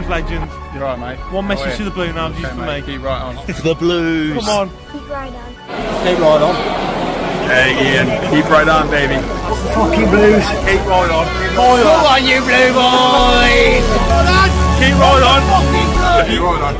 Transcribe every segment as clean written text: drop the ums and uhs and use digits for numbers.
legend. You're right, mate. One message to the Bluenoses Okay, for mate. me. Keep right on. The Blues. Come on. Keep right on. Keep right on. Hey, Ian. Keep right on, baby. Fucking Blues. Keep right on. Come on, you Blue boys. Keep right on. Keep right on.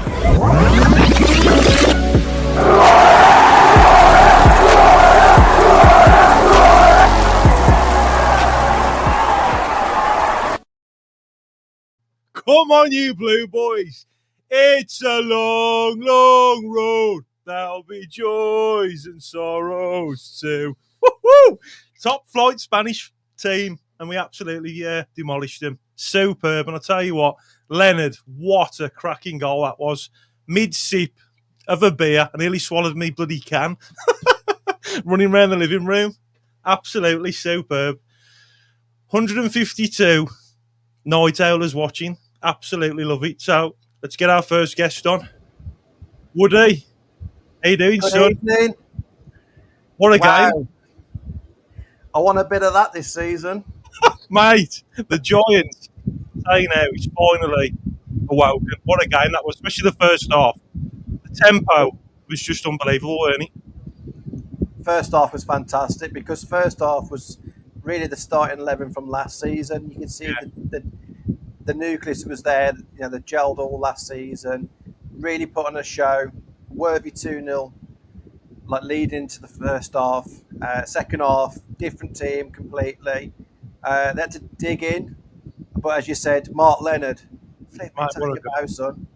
Come on, you Blue boys. It's a long, long road. There'll be joys and sorrows too. Woo-hoo! Top flight Spanish team. And we absolutely, demolished them. Superb. And I'll tell you what, Leonard, what a cracking goal that was. Mid-sip of a beer. I nearly swallowed me bloody can. Running around the living room. Absolutely superb. 152 night owlers watching. Absolutely love it. So let's get our first guest on. Woody, how you doing, Good son? evening. What a Wow. game, I want a bit of that this season. mate. The Giants, say now, it's finally awoken. What a game that was, especially the first half. The tempo was just unbelievable, wasn't it? First half was fantastic because first half was really the starting 11 from last season. You can see the nucleus was there. You know, they gelled all last season. Really put on a show. Worthy 2-0, like leading into the first half. Second half, different team completely. They had to dig in, but as you said, Mark Leonard, flip Mate, it, what a take it out, son.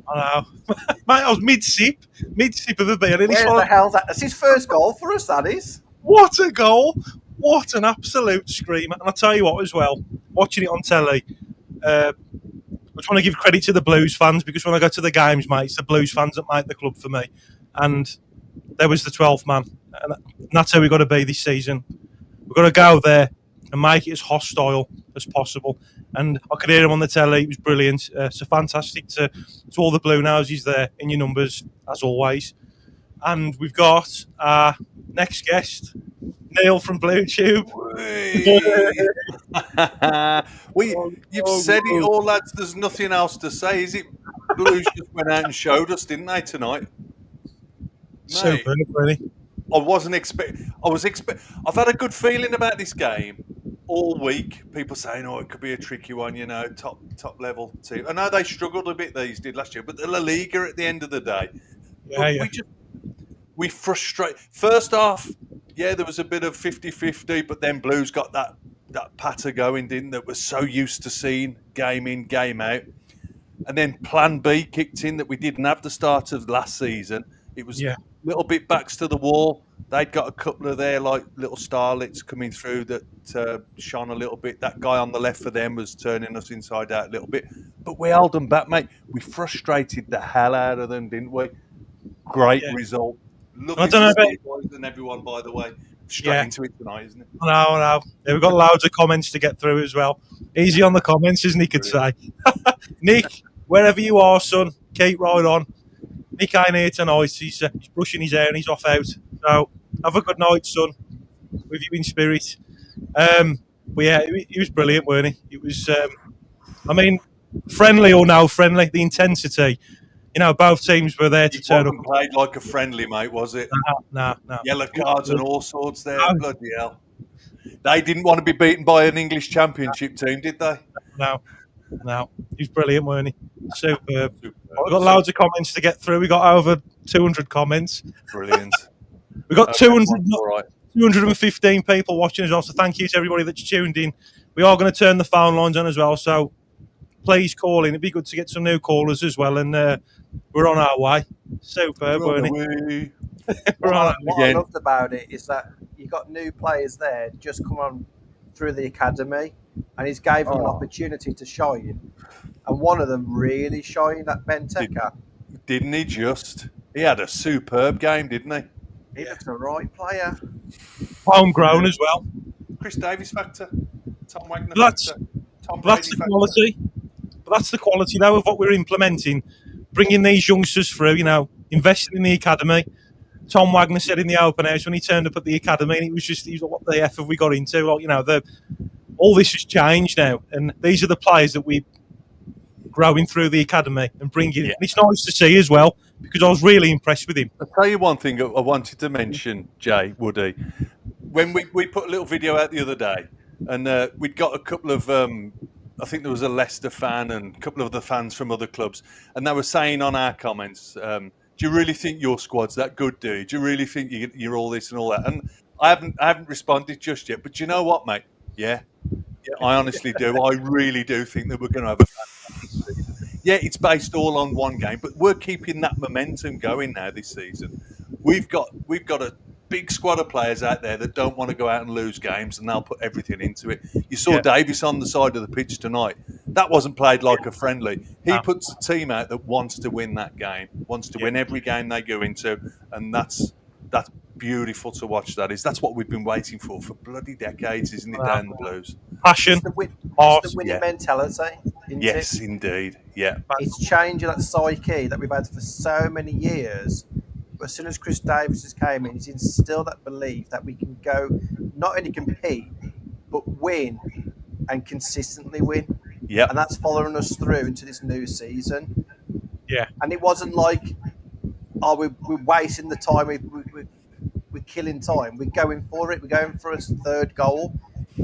I know. Mate, I was mid-sip of a beer. Where the hell's that? That's his first goal for us, that is. What a goal. What an absolute screamer. And I'll tell you what as well, watching it on telly, I just want to give credit to the Blues fans because when I go to the games, mate, it's the Blues fans that make the club for me. And there was the 12th man. And that's how we've got to be this season. We've got to go there and make it as hostile as possible. And I could hear him on the telly. It was brilliant. So fantastic to all the Bluenoses there in your numbers, as always. And we've got our next guest, Neil from BlueTube. You've said it all, lads. There's nothing else to say, is it? Blues just went out and showed us, didn't they, tonight? Super, really. I wasn't expecting. I've had a good feeling about this game all week. People saying, "Oh, it could be a tricky one," you know, top level team. I know they struggled a bit. These did last year, but the La Liga at the end of the day, we frustrate. First half, yeah, there was a bit of 50-50, but then Blues got that patter going, didn't they? That was so used to seeing game in, game out. And then Plan B kicked in that we didn't have the start of last season. It was a little bit backs to the wall. They'd got a couple of their like little starlets coming through that shone a little bit. That guy on the left for them was turning us inside out a little bit. But we held them back, mate. We frustrated the hell out of them, didn't we? Great result. Lovely to see boys and everyone, by the way. Straight into it tonight, isn't it? I know. Yeah, we've got loads of comments to get through as well. Easy on the comments, as Nick could say. Nick, wherever you are, son, keep right on. Nick ain't here tonight. He's brushing his hair and he's off out. So have a good night, son. With you in spirit. But yeah, he was brilliant, weren't he? It was, friendly or no friendly, the intensity. You know, both teams were there to turn up. It wasn't played like a friendly, mate, was it? No. Yellow cards and all sorts there. No. Bloody hell. They didn't want to be beaten by an English championship team, did they? No. He was brilliant, weren't he? Superb. We've got loads of comments to get through. We got over 200 comments. Brilliant. We've got 215 people watching as well, so thank you to everybody that's tuned in. We are going to turn the phone lines on as well, so please call in. It'd be good to get some new callers as well, and we're on our way. Superb, weren't it? What I loved about it is that you got new players there just come on through the academy, and he's gave them an opportunity to shine. And one of them really shined, that Benteke. Didn't he just? He had a superb game, didn't he? He looks a right player. Homegrown as well. Chris Davies factor. Tom Wagner factor. That's the quality. But that's the quality, though, of what we're implementing. Bringing these youngsters through, you know, investing in the academy. Tom Wagner said in the open house when he turned up at the academy, and he was like, what the F have we got into? Like, you know, all this has changed now. And these are the players that we growing through the academy and bringing it. Yeah. And it's nice to see as well, because I was really impressed with him. I'll tell you one thing I wanted to mention, Jay, Woody. When we put a little video out the other day, and we'd got a couple of, I think there was a Leicester fan and a couple of other fans from other clubs, and they were saying on our comments, do you really think your squad's that good, dude? Do you really think you're all this and all that? And I haven't responded just yet, but you know what, mate? Yeah, I honestly do. I really do think that we're going to have a fantastic season. Yeah, it's based all on one game, but we're keeping that momentum going now this season. We've got a big squad of players out there that don't want to go out and lose games, and they'll put everything into it. You saw Davis on the side of the pitch tonight. That wasn't played like a friendly. He puts a team out that wants to win that game, wants to win every game they go into, and that's beautiful to watch. That's what we've been waiting for bloody decades, isn't it, down the Blues? Passion, It's the heart. winning mentality. Isn't Yes, it? indeed. Yeah. It's changing that psyche that we've had for so many years. But as soon as Chris Davis has came in, he's instilled that belief that we can go not only compete, but win and consistently win. Yeah. And that's following us through into this new season. Yeah. And it wasn't like, we're wasting the time, we're killing time. We're going for it. We're going for a third goal.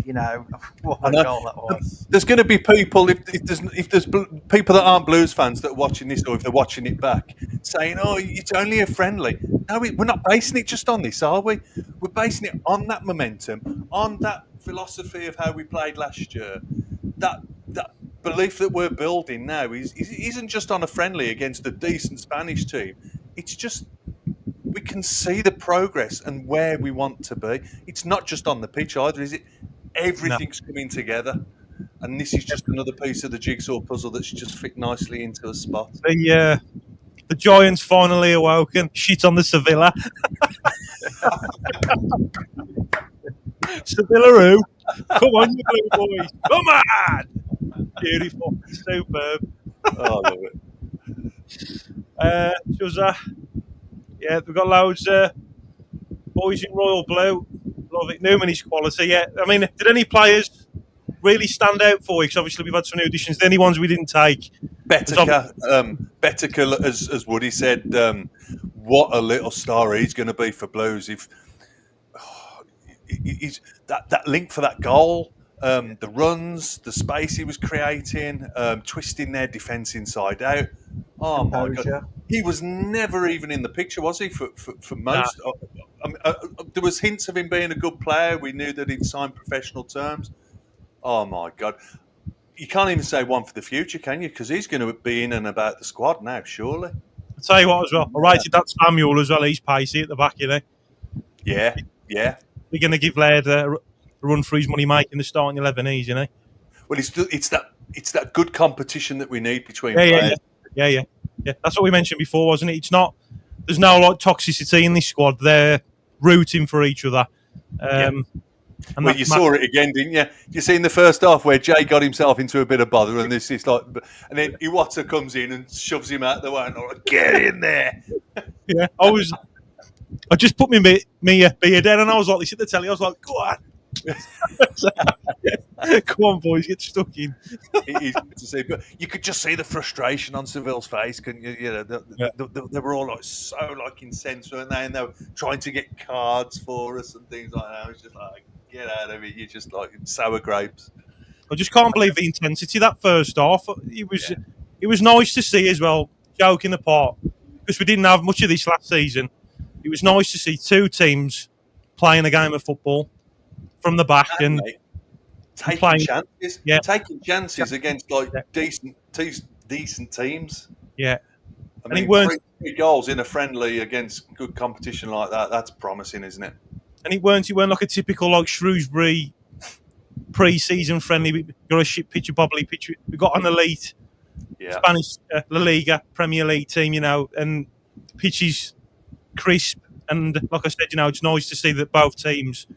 You know, what a goal that was. There's going to be people, if there's people that aren't Blues fans that are watching this, or if they're watching it back, saying, "Oh, it's only a friendly." No, we're not basing it just on this, are we? We're basing it on that momentum, on that philosophy of how we played last year. That belief that we're building now isn't just on a friendly against a decent Spanish team. It's just, we can see the progress and where we want to be. It's not just on the pitch either, is it? Everything's coming together, and this is just another piece of the jigsaw puzzle that's just fit nicely into a spot. The Giants finally awoken. Shit on the Sevilla. Sevilla who? Come on, you blue boys. Come on! Beautiful. Superb. Oh, I love it. Yeah, we've got loads of boys in royal blue. Love it. Newman is quality. Yeah, I mean, did any players really stand out for you? Because obviously we've had some new additions. Any ones we didn't take? 𝒃𝒂𝒄𝒉, as Woody said, what a little star he's going to be for Blues. He's that link for that goal, the runs, the space he was creating, twisting their defence inside out. Oh my God! He was never even in the picture, was he? For most, there was hints of him being a good player. We knew that he'd signed professional terms. Oh my God! You can't even say one for the future, can you? Because he's going to be in and about the squad now, surely. I'll tell you what as well. I rated that Samuel as well. He's pacey at the back, you know. Yeah. We're going to give Laird a run for his money making the starting 11, you know. Well, it's that good competition that we need between players. Yeah. That's what we mentioned before, wasn't it? It's not. There's no like toxicity in this squad. They're rooting for each other. And well, you saw it again, didn't you? You see in the first half where Jay got himself into a bit of bother, and this is like, and then Iwata comes in and shoves him out the way, and I'm like, get in there. Yeah, I just put my beard down, and I was like this at the telly. I was like, go on. Come on, boys, get stuck in. It is good to see, but you could just see the frustration on Seville's face, couldn't you? You know, they were all like so like incensed, weren't they? And they were trying to get cards for us and things like that. I was just like, get out of it! You're just like sour grapes. I just can't believe the intensity that first half. It was nice to see as well. Joking apart, because we didn't have much of this last season. It was nice to see two teams playing a game of football from the back and taking chances against like decent teams. Yeah, I mean, three goals in a friendly against good competition like that. That's promising, isn't it? And it weren't like a typical like Shrewsbury pre-season friendly. We got a shit pitch, a bobbly pitch. We got an elite Spanish La Liga Premier League team, you know, and pitches crisp. And like I said, you know, it's nice to see that both teams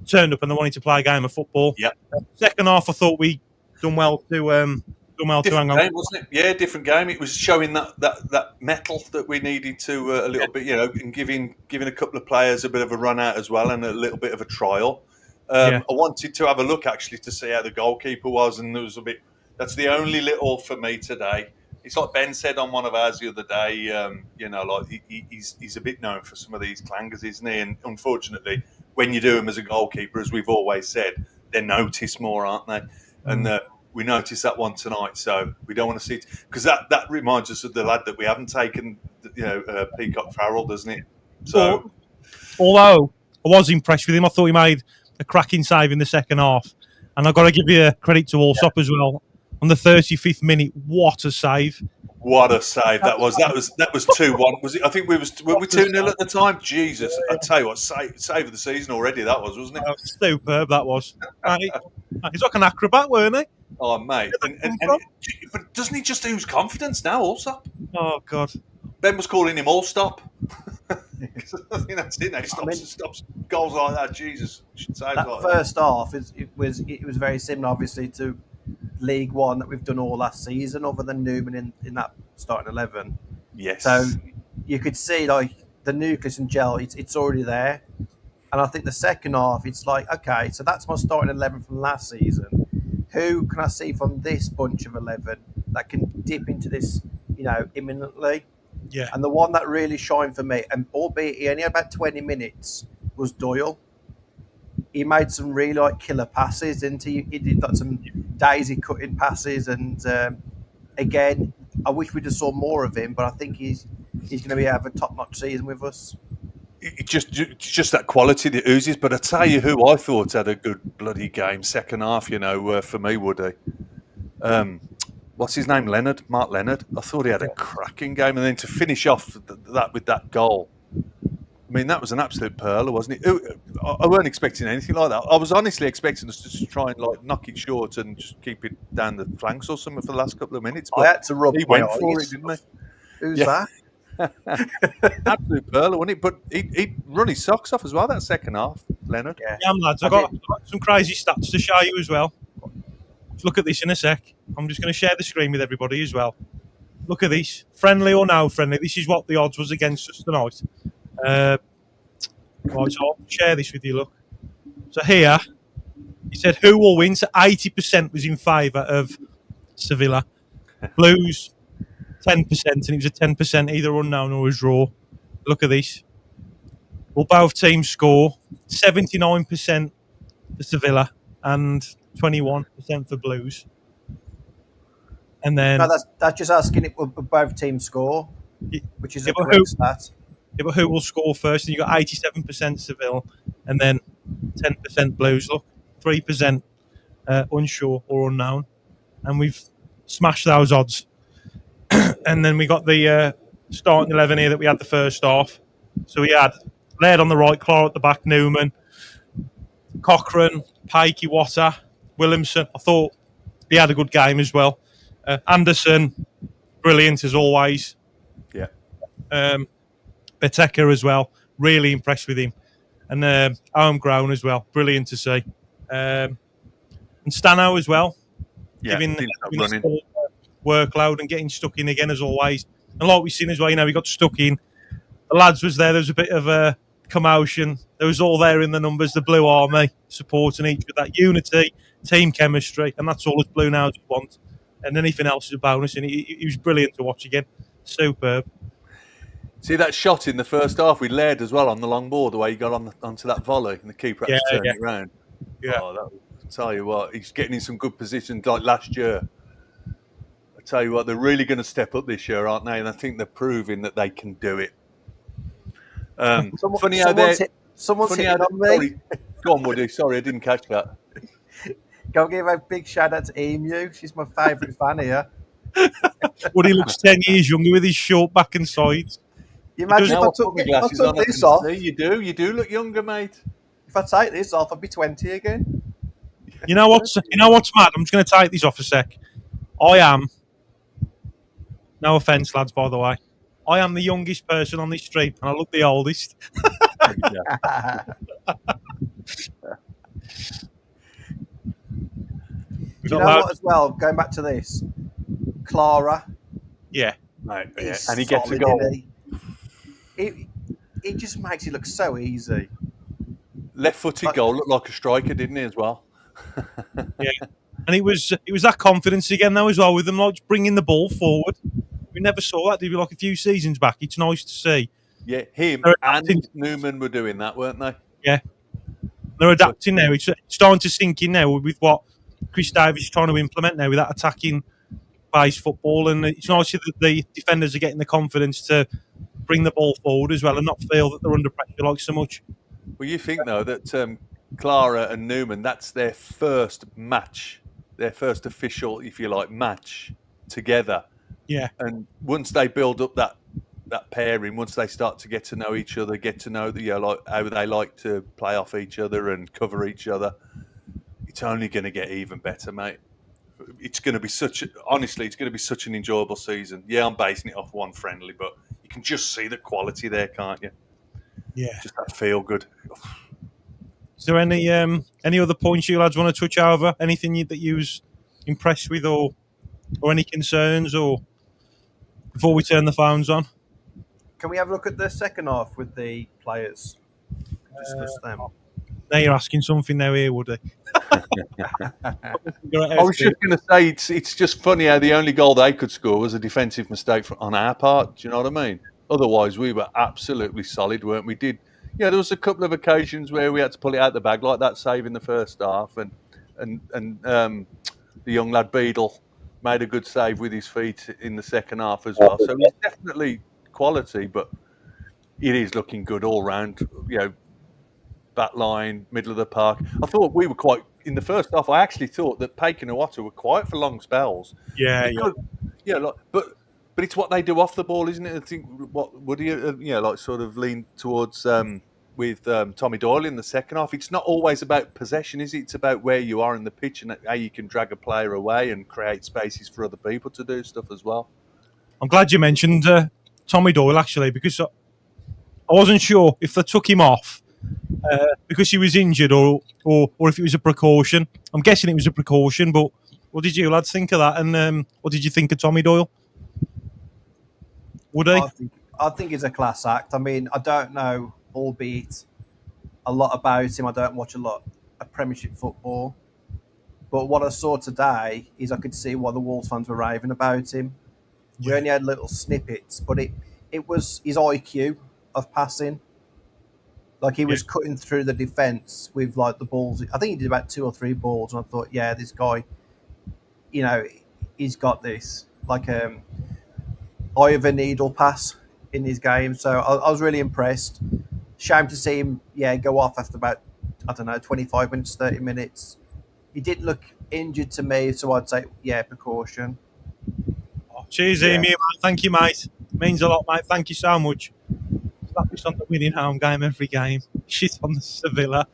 turned up and they wanted to play a game of football. Yeah. Second half, I thought we done well to hang on. Game, wasn't it? Yeah, different game. It was showing that mettle that we needed to a little bit, you know, and giving a couple of players a bit of a run out as well and a little bit of a trial. I wanted to have a look actually to see how the goalkeeper was, and there That's the only little for me today. It's like Ben said on one of ours the other day. Like he's a bit known for some of these clangers, isn't he? And unfortunately, when you do them as a goalkeeper, as we've always said, they're noticed more, aren't they? And we noticed that one tonight, so we don't want to see it because that reminds us of the lad that we haven't taken, 𝒃𝒂𝒄𝒉, doesn't it? So, although I was impressed with him, I thought he made a cracking save in the second half, and I've got to give you credit to Allsop as well. On the 35th minute, what a save! What a save that was! That was 2-1. Was it? I think were we 2-0 at the time. Jesus, I tell you what, save of the season already. That was, wasn't it? That was superb. That was. He's like an acrobat, weren't he? Oh mate, but doesn't he just lose confidence now? Also, oh god, Ben was calling him all stop. I think that's it. Now. He stops goals like that. Jesus, that first half it was very similar, obviously, to League One that we've done all last season, other than Newman in that starting 11. Yes. So you could see like the nucleus and gel, it's already there. And I think the second half, it's like, okay, so that's my starting 11 from last season. Who can I see from this bunch of 11 that can dip into this, imminently? Yeah. And the one that really shined for me, and albeit he only had about 20 minutes, was Doyle. He made some really killer passes, didn't he? He did some daisy cutting passes, and again, I wish we just saw more of him. But I think he's going to have a top-notch season with us. Just that quality that oozes. But I tell you who I thought had a good bloody game second half. For me, Woody. What's his name? Mark Leonard. I thought he had a cracking game, and then to finish off that with that goal. I mean, that was an absolute pearler, wasn't it? I weren't expecting anything like that. I was honestly expecting us to just try and knock it short and just keep it down the flanks or something for the last couple of minutes. But I had to rub he went for it, didn't he? Who's that? Absolute pearler, wasn't it? But he'd run his socks off as well that second half, Leonard. Yeah, lads, I've got some crazy stats to show you as well. Let's look at this in a sec. I'm just going to share the screen with everybody as well. Look at this. Friendly or no friendly, this is what the odds was against us tonight. Right, so I'll share this with you, look. So here, he said who will win, so 80% was in favour of Sevilla. Blues, 10%, and it was a 10% either unknown or a draw. Look at this. Will both teams score? 79% for Sevilla and 21% for Blues. And then... No, that's just asking it will both teams score, which is a correct stat. Yeah, but who will score first? And you got 87% Seville, and then 10% Blues. Look, 3% unsure or unknown, and we've smashed those odds. And then we got the starting 11 here that we had the first half. So we had Laird on the right, Clark at the back, Newman, Cochrane, Pikey, Water, Williamson. I thought he had a good game as well. Anderson, brilliant as always. Yeah. Benteke as well, really impressed with him, and homegrown as well, brilliant to see. And Stano as well, giving the workload and getting stuck in again as always. And like we've seen as well, we got stuck in. The lads was there. There was a bit of a commotion. There was all there in the numbers. The Blue Army supporting each with that unity, team chemistry, and that's all us Bluenoses want. And anything else is a bonus. And he was brilliant to watch again. Superb. See that shot in the first half with Laird as well on the long ball, the way he got onto that volley and the keeper had to turn it around. Yeah. Oh, I'll tell you what, he's getting in some good positions like last year. I tell you what, they're really going to step up this year, aren't they? And I think they're proving that they can do it. Funny how they're... Someone's hitting on me. Sorry. Go on, Woody. Sorry, I didn't catch that. Go give a big shout out to Emu. She's my favourite fan here. Woody looks 10 years younger with his short back and sides. You imagine if I took this off. You do look younger, mate. If I take this off, I'd be 20 again. You know what's mad? I'm just going to take these off a sec. I am, no offence, lads, by the way, I am the youngest person on this street, and I look the oldest. Do you know what as well, going back to this, Clara. Yeah. Right, yeah. And he gets a goal. It just makes it look so easy. Left-footed goal, looked like a striker, didn't he, as well? Yeah. And it was that confidence again though as well with them like bringing the ball forward. We never saw that, did we? Like a few seasons back. It's nice to see. Yeah, him They're and adapting. Newman were doing that, weren't they? Yeah, they're adapting now. It's starting to sink in now with what Chris Davies is trying to implement now with that attacking based football, and it's nice that the defenders are getting the confidence to bring the ball forward as well and not feel that they're under pressure like so much. Well, you think though that Clara and Newman, that's their first match, their first official, if you like, match together. Yeah, And once they build up that pairing, once they start to get to know each other, get to know like how they like to play off each other and cover each other, it's only going to get even better, mate. It's going to be honestly, it's going to be such an enjoyable season. Yeah, I'm basing it off one friendly, but you can just see the quality there, can't you? yeah. Just that feel good. Is there any other points you lads want to touch over? Anything that you was impressed with, or any concerns, or before we turn the phones on? Can we have a look at the second half with the players? Discuss them. Now you're asking something now here, Woody. I was just going to say, it's just funny how the only goal they could score was a defensive mistake on our part. Do you know what I mean? Otherwise, we were absolutely solid, weren't we? There was a couple of occasions where we had to pull it out the bag, like that save in the first half, and the young lad Beadle made a good save with his feet in the second half as well. So it's definitely quality, but it is looking good all round. Back line, middle of the park. I thought we were quite in the first half. I actually thought that 𝒃𝒂𝒂𝒏𝒂𝒂 were quiet for long spells. But it's what they do off the ball, isn't it? I think what would you sort of lean towards with Tommy Doyle in the second half. It's not always about possession, is it? It's about where you are in the pitch and how you can drag a player away and create spaces for other people to do stuff as well. I'm glad you mentioned Tommy Doyle actually, because I wasn't sure if they took him off because he was injured or if it was a precaution. I'm guessing it was a precaution, but what did you lads think of that? And what did you think of Tommy Doyle? Would he? I think he's a class act. I mean, I don't know, albeit a lot about him. I don't watch a lot of Premiership football. But what I saw today is I could see why the Wolves fans were raving about him. We only had little snippets, but it was his IQ of passing. Like he was cutting through the defence with like the balls. I think he did about 2 or 3 balls, and I thought, yeah, this guy, he's got this like eye of a needle pass in his game. So I was really impressed. Shame to see him, go off after about 25 minutes, 30 minutes. He did look injured to me, so I'd say, precaution. Cheers, Amy. Thank you, mate. Means a lot, mate. Thank you so much. Slap us on the winning home game every game. Shit on the Sevilla.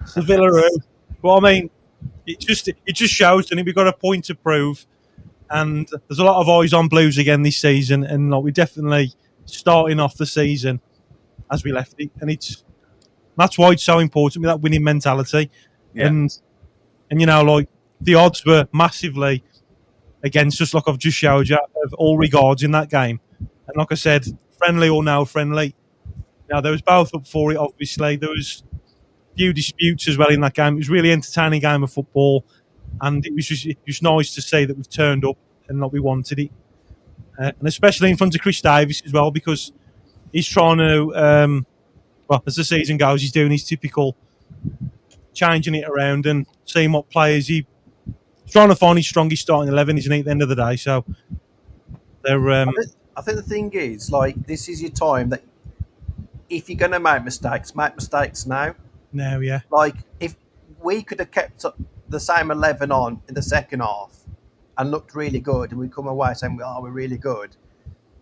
Sevilla. Well, I mean, it just shows, and we've got a point to prove. And there's a lot of eyes on Blues again this season, and we're definitely starting off the season as we left it, and that's why it's so important with that winning mentality. Yeah. And the odds were massively against us, like I've just showed you, of all regards in that game. And like I said, friendly or no friendly, there was both up for it, obviously. There was a few disputes as well in that game. It was a really entertaining game of football, and it was just nice to see that we've turned up and we wanted it. And especially in front of Chris Davies as well, because he's trying to, as the season goes, he's doing his typical changing it around and seeing what players he's trying to find his strongest starting 11, isn't he, at the end of the day? So they're. I think the thing is, this is your time that if you're going to make mistakes now. Now, yeah. If we could have kept the same 11 on in the second half and looked really good, and we come away saying, we're really good,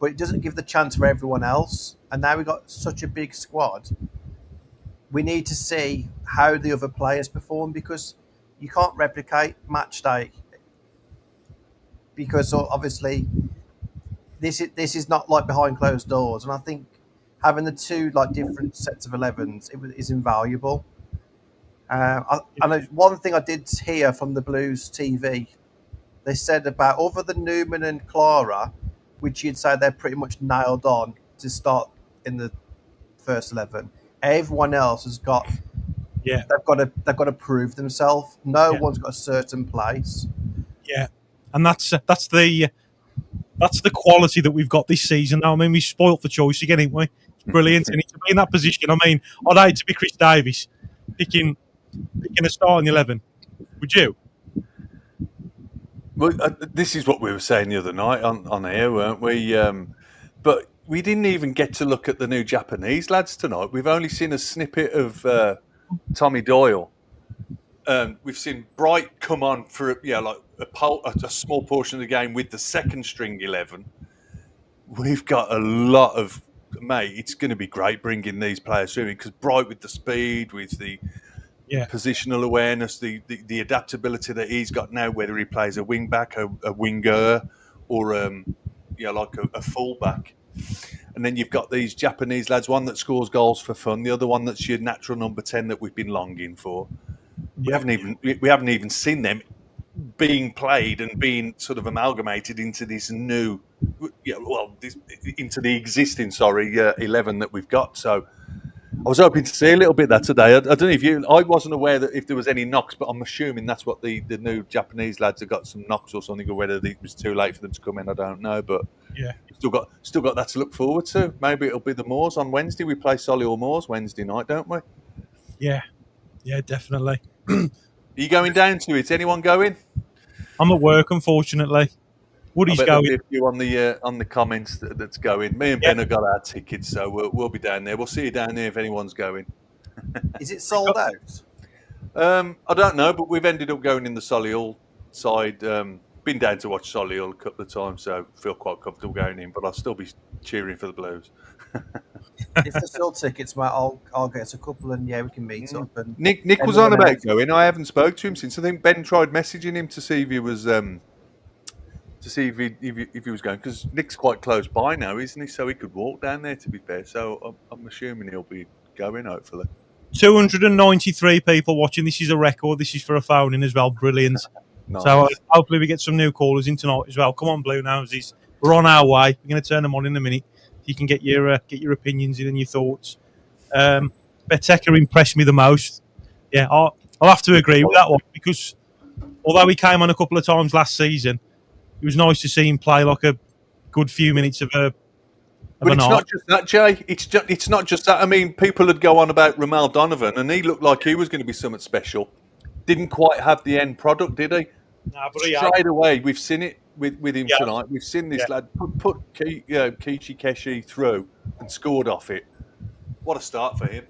but it doesn't give the chance for everyone else. And now we've got such a big squad. We need to see how the other players perform, because you can't replicate match day, because obviously this is not like behind closed doors. And I think having the two different sets of 11s is invaluable. I know one thing I did hear from the Blues TV, they said about other than Newman and Clara, which you'd say they're pretty much nailed on to start in the first 11. Everyone else has got Yeah. They've got to prove themselves. No one's got a certain place. Yeah, and that's the quality that we've got this season. Now, I mean, we spoilt for choice again, ain't we? It's brilliant, and to be in that position. I mean, I'd hate to be Chris Davis picking a starting 11. Would you? Well, this is what we were saying the other night on air, weren't we? But we didn't even get to look at the new Japanese lads tonight. We've only seen a snippet of Tommy Doyle. We've seen Bright come on for like a small portion of the game with the second string 11. We've got a lot of it's going to be great bringing these players through because Bright with the speed, with the positional awareness, the adaptability that he's got now, whether he plays a wing back, a winger, or like a full back. And then you've got these Japanese lads, one that scores goals for fun, the other one that's your natural number 10 that we've been longing for. We haven't even seen them being played and being sort of amalgamated into this new, into the existing 11 that we've got. So I was hoping to see a little bit of that today. I don't know if I wasn't aware that if there was any knocks, but I'm assuming that's what the new Japanese lads have got some knocks or something, or whether it was too late for them to come in, I don't know. But still got that to look forward to. Maybe it'll be the Moors on Wednesday. We play Solihull Moors Wednesday night, don't we? Yeah, definitely. Are you going down to it? Anyone going? I'm at work, unfortunately. Woody's going. There'll be a few on the comments that's going. Me and Ben have got our tickets, so we'll be down there. We'll see you down there if anyone's going. Is it sold out? I don't know, but we've ended up going in the Solihull side. Been down to watch Solihull a couple of times, so feel quite comfortable going in. But I'll still be cheering for the Blues. If there's still tickets, mate, I'll get us a couple, and we can meet up. And Nick was on about going. I haven't spoke to him since. I think Ben tried messaging him to see if he was if he was going, because Nick's quite close by now, isn't he? So he could walk down there. To be fair, so I'm assuming he'll be going. Hopefully, 293 people watching. This is a record. This is for a phone in as well. Brilliant. Nice. So hopefully we get some new callers in tonight as well. Come on, Bluenoses. We're on our way. We're going to turn them on in a minute. You can get your opinions in and your thoughts. 𝒃𝒍𝒅 impressed me the most. Yeah, I'll have to agree with that one, because although he came on a couple of times last season, it was nice to see him play like a good few minutes of a. But it's not just that, Jay. It's not just that. I mean, people would go on about Ramal Donovan, and he looked like he was going to be something special. Didn't quite have the end product, did he? Nah, but straight away, we've seen it with him tonight. We've seen this lad put 𝒂𝒄𝒄𝒆𝒔 through and scored off it. What a start for him!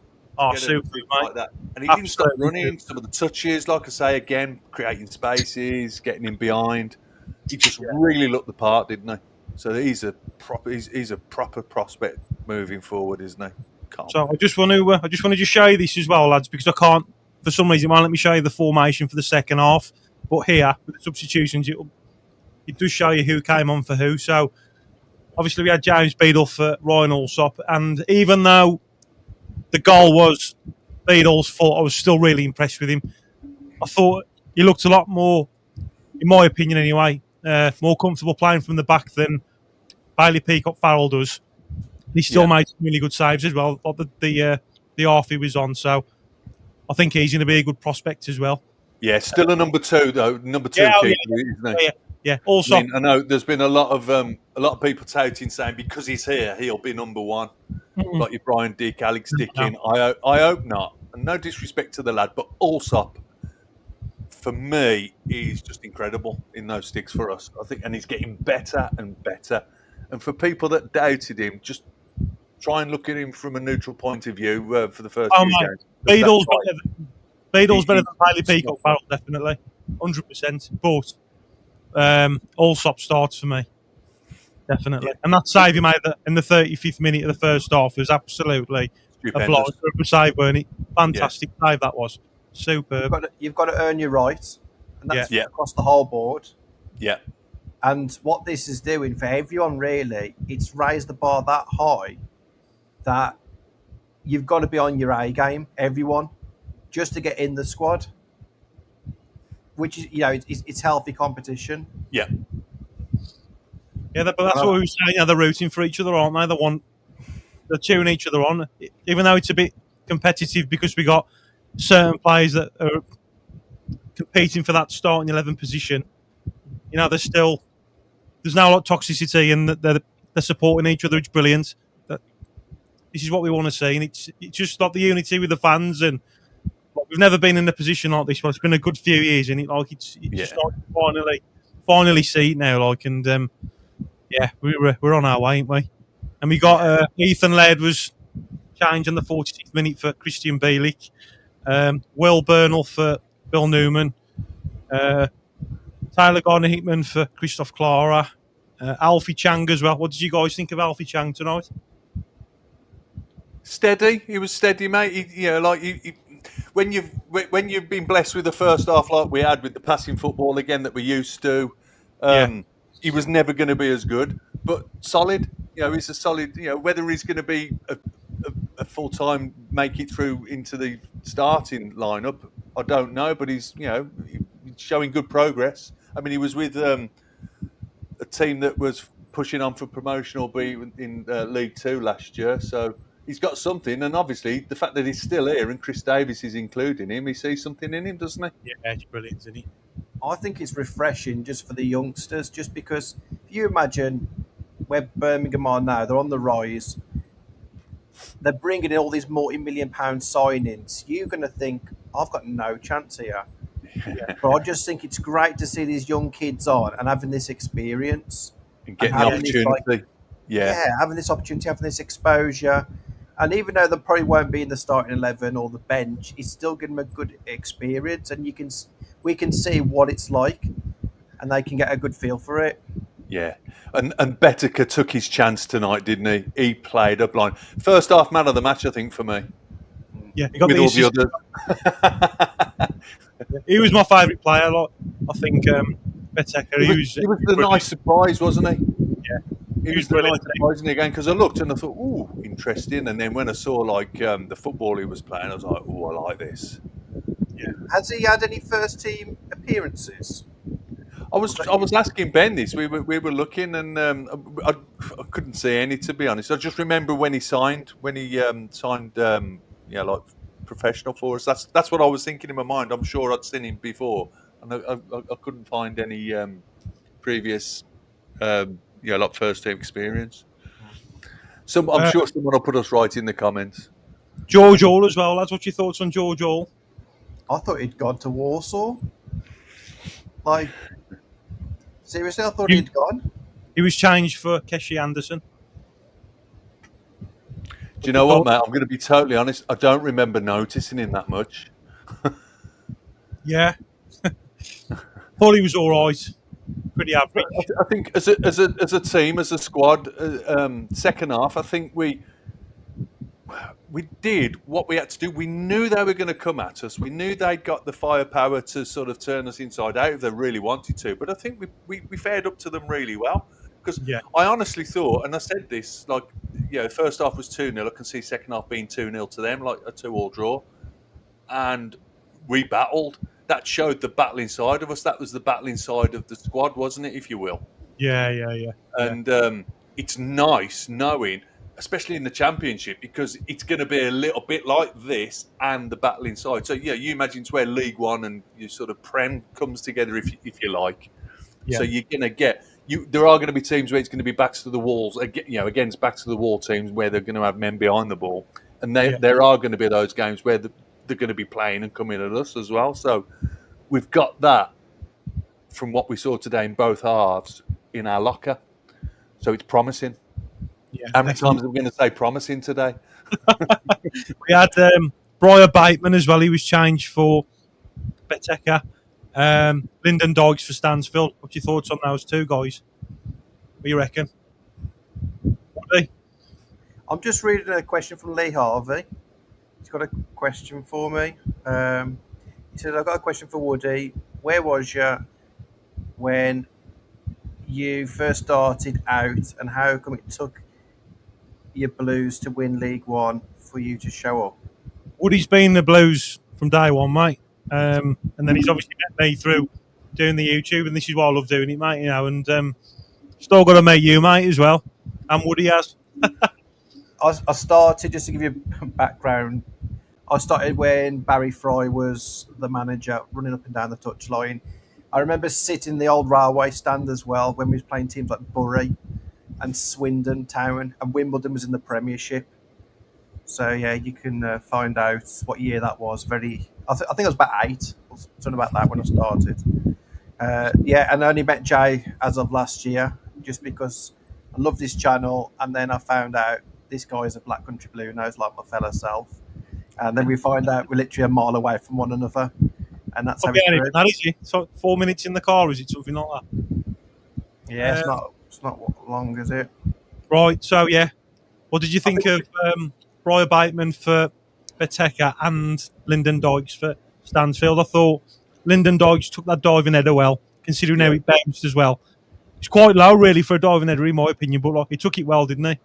Super, like that. And he didn't stop running. Some of the touches, like I say again, creating spaces, getting in behind. He just really looked the part, didn't he? So he's a proper prospect moving forward, isn't he? So I just want to show you this as well, lads, because I can't, for some reason, it won't let me show you the formation for the second half. But here, with the substitutions, it does show you who came on for who. So obviously we had James Beadle for Ryan Allsop, and even though the goal was Beadle's fault, I was still really impressed with him. I thought he looked a lot more, in my opinion anyway, more comfortable playing from the back than Bailey Peacock-Farrell does. He still made some really good saves as well, the half he was on. So I think he's going to be a good prospect as well. Yeah, still a number two though. Number two keeper, isn't he? Yeah. Also, I know there's been a lot of people touting saying because he's here, he'll be number one. Like your Brian Dick, Alex Dickin. I hope not. And no disrespect to the lad, but Allsop, for me, he's just incredible in those sticks for us. I think, and he's getting better and better. And for people that doubted him, just try and look at him from a neutral point of view for the first few games. Beadle's better than Bailey Peacock-Farrell, definitely, 100%. But Allsop starts for me, definitely. And that save he made in the 35th minute of the first half was absolutely a block for a save, weren't it? Fantastic save that was. Superb. You've got to earn your right, and that's across the whole board. Yeah. And what this is doing for everyone, really, it's raised the bar that high that you've got to be on your A game, everyone, just to get in the squad. Which is, it's healthy competition. Yeah. Yeah, but that's what we were saying. They're rooting for each other, aren't they? They're cheering each other on, even though it's a bit competitive because we got certain players that are competing for that starting 11 position, you know, there's now a lot of toxicity, and they're supporting each other. It's brilliant. This is what we want to see, and it's just like the unity with the fans, and we've never been in a position like this. But it's been a good few years, and it's just like finally see it now. Like, and we're on our way, ain't we? And we got Ethan Laird was changed in the 46th minute for Christian Bielik, Will Burnell for Bill Newman, Tyler Gardner-Hickman for Christoph Clara, Alfie Chang as well. What did you guys think of Alfie Chang tonight? Steady. He was steady, mate. When you've been blessed with the first half like we had with the passing football again that we're used to, he was never going to be as good, but solid. He's a solid. Whether he's going to be a full time make it through into the starting lineup, I don't know. But he's showing good progress. I mean, he was with a team that was pushing on for promotion, albeit in League Two last year. So he's got something, and obviously the fact that he's still here and Chris Davis is including him, he sees something in him, doesn't he? Yeah, it's brilliant, isn't he? I think it's refreshing just for the youngsters, just because if you imagine where Birmingham are now, they're on the rise. They're bringing in all these multi-million-pound signings. You're going to think, I've got no chance here. But I just think it's great to see these young kids on and having this experience. And getting the opportunity. Having this opportunity, having this exposure. And even though they probably won't be in the starting 11 or the bench, it's still giving them a good experience, and we can see what it's like, and they can get a good feel for it. Yeah, and 𝒃𝒍𝒂𝒏𝒏𝒆 took his chance tonight, didn't he? He played up line. First half man of the match, I think, for me. Yeah, he got with all the others. He was my favourite player. I think 𝒃𝒍𝒂𝒏𝒆𝒄𝒄. He was the nice surprise, wasn't he? Yeah. He was the nice surprise again, because I looked and I thought, ooh, interesting. And then when I saw the football he was playing, I was like, ooh, I like this. Yeah. Has he had any first team appearances? I was asking Ben this. We were looking, and I couldn't see any, to be honest. I just remember when he signed like professional for us. That's what I was thinking in my mind. I'm sure I'd seen him before, and I couldn't find any previous like first team experience. So I'm sure someone will put us right in the comments. George Hall as well, lads. What's your thoughts on George Hall? I thought he'd gone to Warsaw. Like, seriously, I thought he'd gone. He was changed for Keshi Anderson. Do you know what, mate? I'm going to be totally honest. I don't remember noticing him that much. Yeah. Thought he was all right. Pretty average. I think as a team, as a squad, second half, I think we did what we had to do. We knew they were going to come at us. We knew they'd got the firepower to sort of turn us inside out if they really wanted to. But I think we fared up to them really well. Because I honestly thought, and I said this, first half was 2-0. I can see second half being 2-0 to them, like a 2-2 draw. And we battled. That showed the battling side of us. That was the battling side of the squad, wasn't it, if you will? Yeah. And it's nice knowing, especially in the Championship, because it's going to be a little bit like this and the battling side. So, you imagine it's where League One and your sort of Prem comes together, if you like. Yeah. So you're going to get... there are going to be teams where it's going to be backs to the walls, against backs to the wall teams where they're going to have men behind the ball. And there are going to be those games where they're going to be playing and coming at us as well. So we've got that from what we saw today in both halves in our locker. So it's promising. Yeah, how many times are we going to say promising today? We had Brian Bateman as well. He was changed for 𝒃𝒍𝒂𝒏𝒆𝒄. Lyndon Dykes for Stansfield. What's your thoughts on those two guys? What do you reckon? Woody? I'm just reading a question from Lee Harvey. He's got a question for me. He said, I've got a question for Woody. Where was you when you first started out, and how come it took your Blues to win League One for you to show up? Woody's been the Blues from day one, mate. And then he's obviously met me through doing the YouTube, and this is why I love doing it, mate. And still got to meet you, mate, as well. And Woody has. I started, just to give you a background, I started when Barry Fry was the manager, running up and down the touchline. I remember sitting in the old railway stand as well when we was playing teams like Bury and Swindon Town, and Wimbledon was in the Premiership. So yeah, you can find out what year that was. I think I was about 8, or something about that when I started. Yeah, and I only met Jay as of last year, just because I love this channel, and then I found out this guy is a Black Country Blue Nose like my fellow self, and then we find out we're literally a mile away from one another, and that's how it grew. That is it. So 4 minutes in the car, is it something like that? Yeah, it's not long, is it? Right. So yeah, what did you think of Brian Bateman for 𝒂𝒂𝒄𝒄 and Lyndon Dykes for Stansfield? I thought Lyndon Dykes took that diving header well, considering how it bounced as well. It's quite low, really, for a diving header, in my opinion, but like he took it well, didn't he?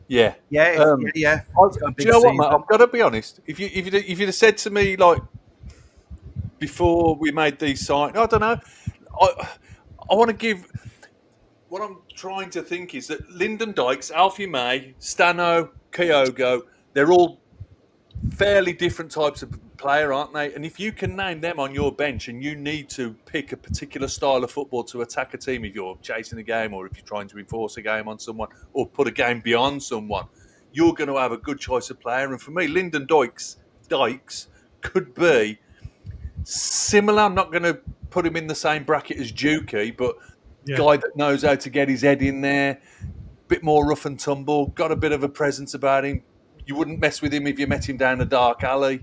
Yeah. Yeah. Do you know what, mate? I've got to be honest. If you'd have said to me, like, before we made these signs, I don't know. I want to give. What I'm trying to think is that Lyndon Dykes, Alfie May, Stano, Kyogo, they're all fairly different types of player, aren't they? And if you can name them on your bench and you need to pick a particular style of football to attack a team, if you're chasing a game or if you're trying to enforce a game on someone or put a game beyond someone, you're going to have a good choice of player. And for me, Lyndon Dykes could be similar. I'm not going to put him in the same bracket as Dukey, but guy that knows how to get his head in there, bit more rough and tumble, got a bit of a presence about him. You wouldn't mess with him if you met him down a dark alley.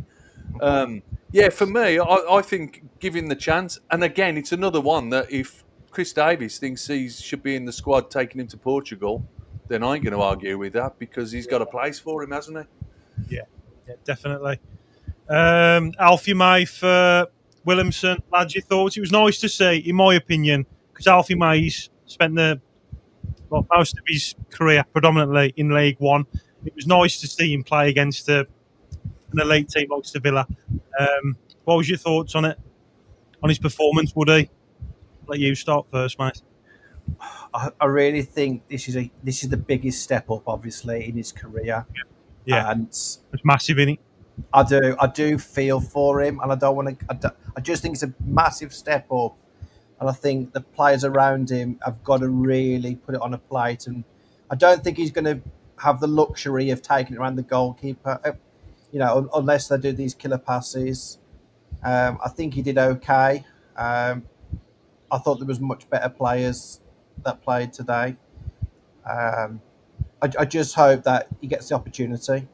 For me, I think give him the chance. And again, it's another one that if Chris Davies thinks he should be in the squad taking him to Portugal, then I ain't going to argue with that because he's got a place for him, hasn't he? Yeah, definitely. Alfie May for Williamson, lads, your thoughts? It was nice to see, in my opinion, because Alfie May's spent most of his career predominantly in League One. It was nice to see him play against an elite team like Sevilla. What was your thoughts on it? On his performance, Woody? Let you start first, mate. I really think this is the biggest step up, obviously, in his career. Yeah, and it's massive, isn't it? I do feel for him, and I just think it's a massive step up. And I think the players around him have got to really put it on a plate. And I don't think he's going to have the luxury of taking it around the goalkeeper, unless they do these killer passes. I think he did okay. I thought there was much better players that played today. I just hope that he gets the opportunity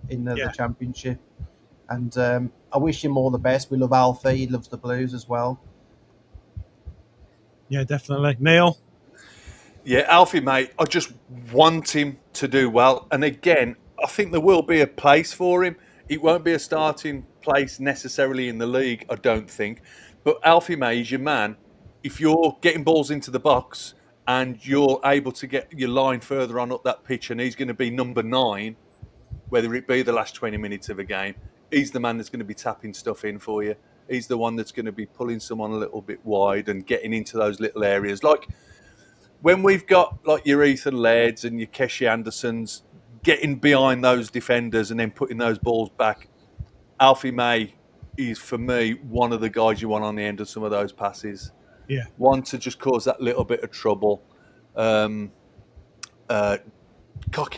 in the Championship. And I wish him all the best. We love Alfie. He loves the Blues as well. Yeah, definitely. Neil? Yeah, Alfie, mate, I just want him to do well. And again, I think there will be a place for him. It won't be a starting place necessarily in the league, I don't think. But Alfie May is your man. If you're getting balls into the box and you're able to get your line further on up that pitch and he's going to be number 9, whether it be the last 20 minutes of a game, he's the man that's going to be tapping stuff in for you. He's the one that's going to be pulling someone a little bit wide and getting into those little areas. Like when we've got like your Ethan Lairds and your Keshi Andersons getting behind those defenders and then putting those balls back, Alfie May is, for me, one of the guys you want on the end of some of those passes. Yeah. One to just cause that little bit of trouble. Cocky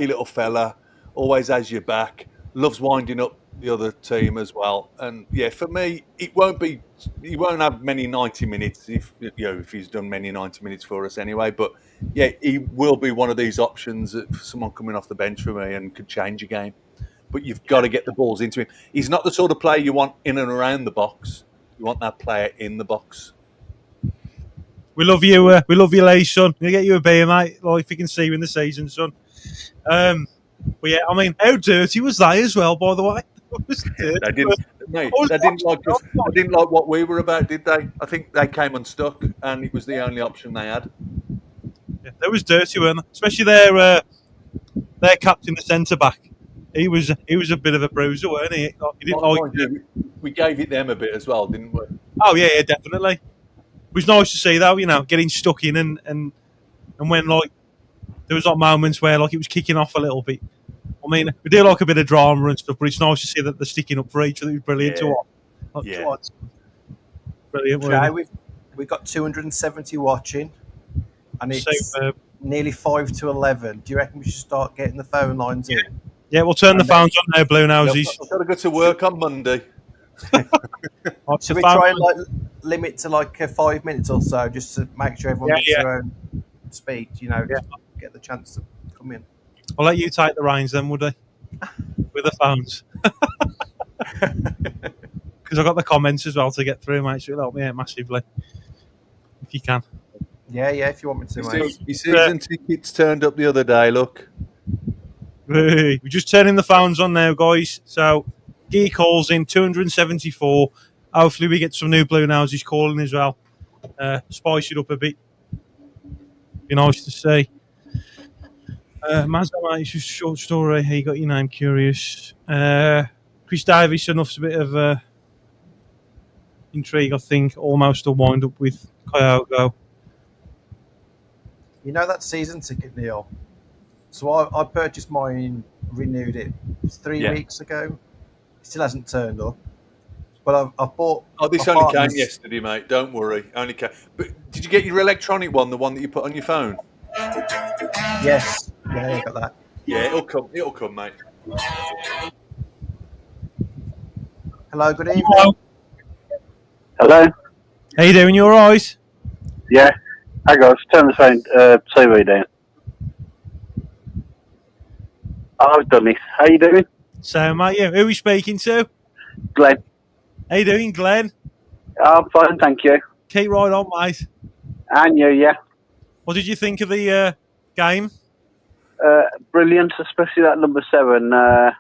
little fella, always has your back, loves winding up the other team as well. And yeah, for me, he won't have many 90 minutes if he's done many 90 minutes for us anyway. But yeah, he will be one of these options for someone coming off the bench for me and could change a game. But you've got to get the balls into him. He's not the sort of player you want in and around the box. You want that player in the box. We love you. We love you, Lee, son. We'll get you a beer, mate. Like if you can see you in the season, son. But yeah, I mean, how dirty was that as well? By the way, They didn't like what we were about, did they? I think they came unstuck, and it was the only option they had. Yeah, they was dirty, weren't they? Especially their captain, the centre back. He was a bit of a bruiser, weren't he? He didn't We gave it them a bit as well, didn't we? Oh yeah, definitely. It was nice to see though, getting stuck in and when like there was like moments where like it was kicking off a little bit. Or mean, we do like a bit of drama and stuff, but it's nice to see that they're sticking up for each other. It's brilliant to watch. Yeah. Brilliant. Jay, we've got 270 watching, and it's nearly 5 to 11. Do you reckon we should start getting the phone lines in? Yeah, we'll turn the phones on now, Bluenoses. I've got to go to work on Monday. Should we try and limit to 5 minutes or so, just to make sure everyone gets their own speech? Get the chance to come in. I'll let you take the reins then, would I? With the phones. Because I've got the comments as well to get through, mate, so it'll help me out massively. If you can. Yeah, if you want me to, mate. Your season tickets turned up the other day, look. We're just turning the phones on now, guys. So, Guy calls in 274. Hopefully we get some new Bluenoses calling as well. Spice it up a bit. Be nice to see. Mazza, mate, it's just a short story. Hey, you got your name curious. Chris Davis, enough's a bit of intrigue, I think. Almost a wind up with Kyogo. You know that season ticket, Neil? So I purchased mine, renewed it 3 weeks ago. It still hasn't turned up. But I've bought... Oh, this only came yesterday, mate. Don't worry. Only came. But did you get your electronic one, the one that you put on your phone? Yes. Yeah, I got that. Yeah, it'll come. It'll come, mate. Hello, good evening. Hello. How you doing? You all right? Yeah. Hi guys, turn the phone TV down. I've done this. How you doing? So, mate, who are we speaking to? Glenn. How you doing, Glenn? I'm fine, thank you. Keep right on, mate. And you, yeah. What did you think of the game? Brilliant, especially that number 7, the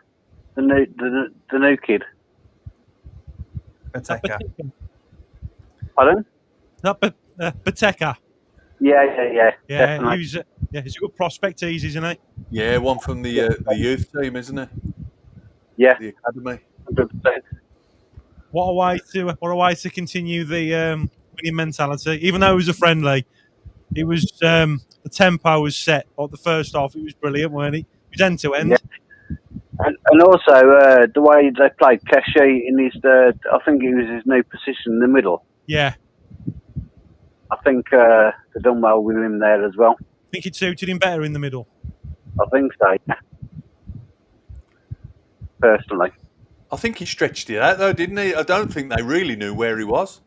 new kid. Pateka. Pardon? Not Pateka. Yeah, definitely. He's a good prospect, isn't he? Yeah, one from the youth team, isn't it? Yeah. The academy. 100%. What a way to continue the winning mentality. Even though it was a friendly, it was the tempo was set. Like the first half, it was brilliant, weren't it? It was end to end. Yeah. And also the way they played Keshe in his, I think it was his new position in the middle. Yeah. I think they've done well with him there as well. I think it suited him better in the middle. I think so, yeah. Personally. I think he stretched it out though, didn't he? I don't think they really knew where he was.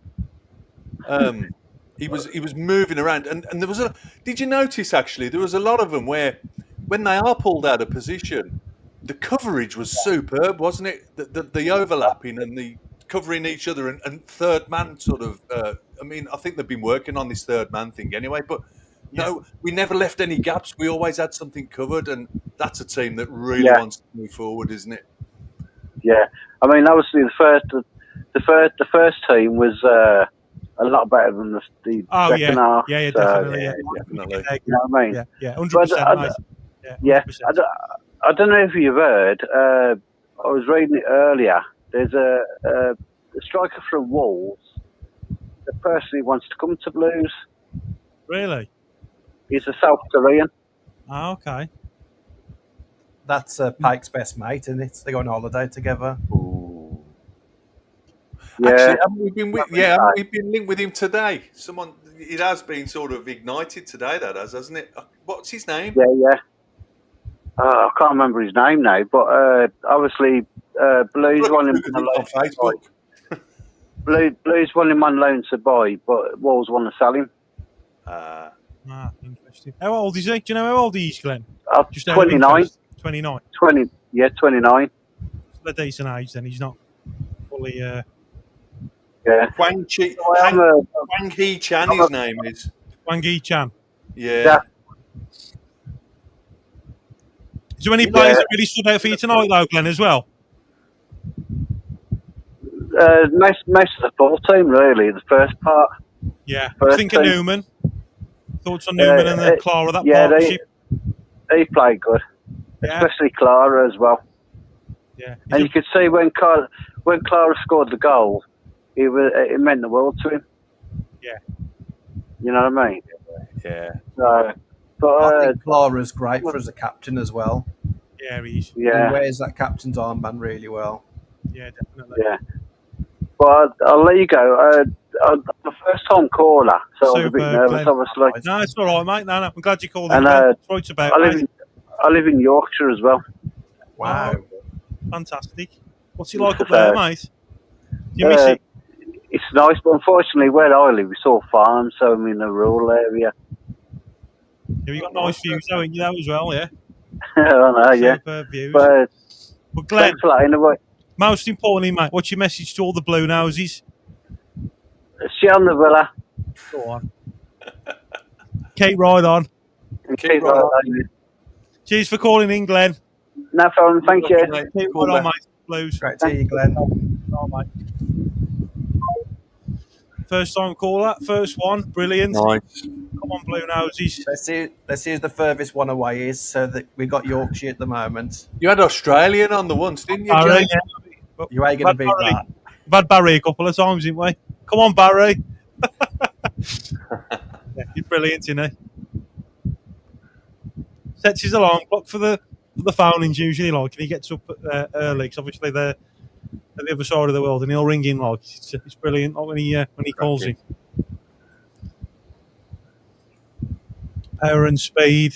He was moving around, and there was Did you notice actually there was a lot of them where when they are pulled out of position, the coverage was superb, wasn't it? The overlapping and the covering each other and third man sort of. I think they've been working on this third man thing anyway, but. No, we never left any gaps. We always had something covered, and that's a team that really wants to move forward, isn't it? Yeah, I mean, obviously the first team was a lot better than the second half. Yeah, definitely. Definitely. You know what I mean? Yeah, 100%. Yeah, I don't know if you've heard. I was reading it earlier. There's a striker from Wolves that personally wants to come to Blues. Really? He's a South Korean. Oh, okay. That's Pike's best mate, isn't it? They go on holiday together. Ooh. Yeah. Actually, haven't we been linked with him today? It has been sort of ignited today, that hasn't it? What's his name? Yeah. I can't remember his name now, but obviously Blues want him on Facebook. Blues want him on loan to buy, but Wolves want to sell him. Interesting. How old is he? Do you know how old he is, Glenn? Just 29. 29. 29. A decent age then. He's not fully... Yeah. Wang Hee Chan, his name is. Wang Hee Chan. Yeah. Is there any players that really stood out for you tonight, though, Glenn, as well? Most of the full team, really, the first part. Yeah. I think of Newman. Thoughts on Newman and Clara, that partnership? He played good. Yeah. Especially Clara as well. Yeah. And you could see when Clara scored the goal, it meant the world to him. Yeah. You know what I mean? Yeah. So, but I think Clara's great for as a captain as well. Yeah, he is. He Yeah, wears that captain's armband really well. Yeah, definitely. yeah. But I'll let you go. I'm a first-time caller, so I was a bit Super, nervous, Glenn. obviously. No, it's all right, mate. No, I'm glad you called in. And, Glenn. That's what it's about, mate. I live in Yorkshire as well. Wow. Oh, fantastic. What's it like up there, mate? Do you miss it? It's nice, but unfortunately, where I live, it's all farms, so I'm in a rural area. Have you got nice views, haven't you, though, as well, yeah? I don't know, yeah. Superb views. But Glenn, thanks for that anyway. most importantly, mate, what's your message to all the Bluenoses? See you on the villa. Go on. Keep right on. Keep right on. Cheers for calling in, Glenn. No problem, thank you. Keep right on, mate. Blues. Great to hear you, Glenn. Oh, mate. First time caller, first one, brilliant. Nice. Come on, Bluenoses. Let's see who the furthest one away is. So that we got Yorkshire at the moment. You had Australian on the once, didn't you, Barry, James? yeah. You ain't going to beat that. We've had Barry a couple of times, haven't we? Come on, Barry. Yeah, he's brilliant, isn't he? Sets his alarm clock for the phonings usually, like, and he gets up early because obviously they're at the other side of the world, and he'll ring in like it's brilliant. Like when he calls in. Power and speed.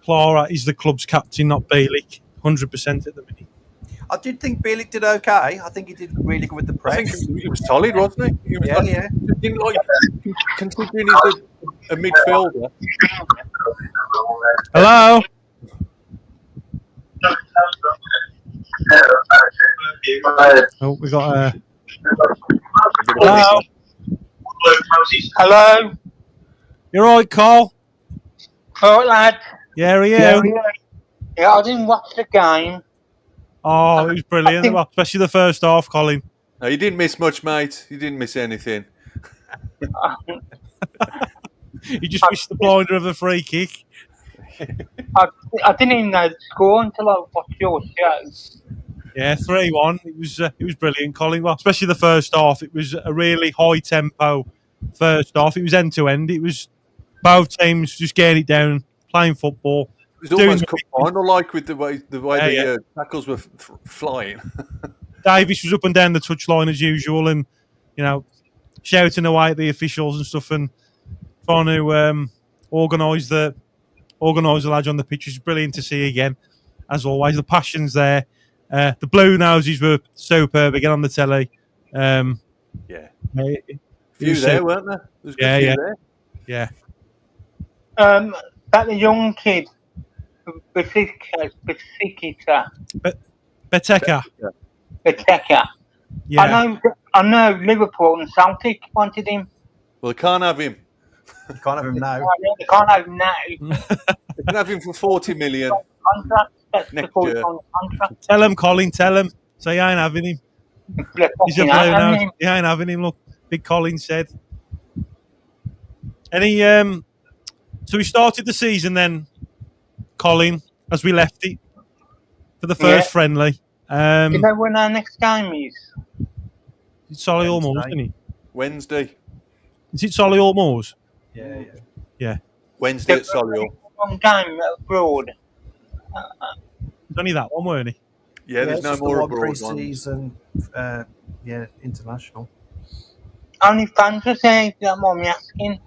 Clara is the club's captain, not Bielik. 100% at the minute. I did think Bielik did okay. I think he did really good with the press. I think he was solid, wasn't he? He was Yeah, solid. yeah. Didn't like, considering he's a midfielder. Hello. Oh, we got hello. Hello. You're right, Carl. All right, lad. Yeah, are you? Yeah, I didn't watch the game. Oh, it was brilliant, well, especially the first half, Colin. No, you didn't miss much, mate. You didn't miss anything. You just missed the blinder of a free kick. I didn't even know the score until I watched your show. Yeah, 3-1. It was brilliant, Colin. Well, especially the first half. It was a really high tempo first half. It was end to end. It was both teams just getting it down, playing football. It was almost cup final, like with the way the tackles were flying. Davis was up and down the touchline as usual, and shouting away at the officials and stuff, and trying to organise the lads on the pitch. It was brilliant to see again, as always. The passion's there. The Bluenoses were superb again on the telly. Yeah, few there, weren't there? There was a few there. Yeah. About the young kid, 𝒂𝒄𝒄𝒆𝒄. 𝒂𝒄𝒄𝒄. 𝒂𝒄𝒄𝒄. Yeah. I know Liverpool and Celtic wanted him. Well, they can't have him. You can't have him now. They can't have him now. They can have him for 40 million. Contract. Next Before year. he's on contract. Tell him, Colin, tell him. So you ain't having him. He's a Bluenose. You ain't having him, look. Big Colin said. So we started the season then, Colin, as we left it for the first friendly. Do you know when our next game is? It's Solihull Moors, isn't it? Wednesday. Is it Solihull Moors? Yeah. Wednesday at Solihull. One game abroad. It's only that one, weren't it? Yeah, there's no more abroad ones. Pre-season, international. Only fans are saying that I'm me asking.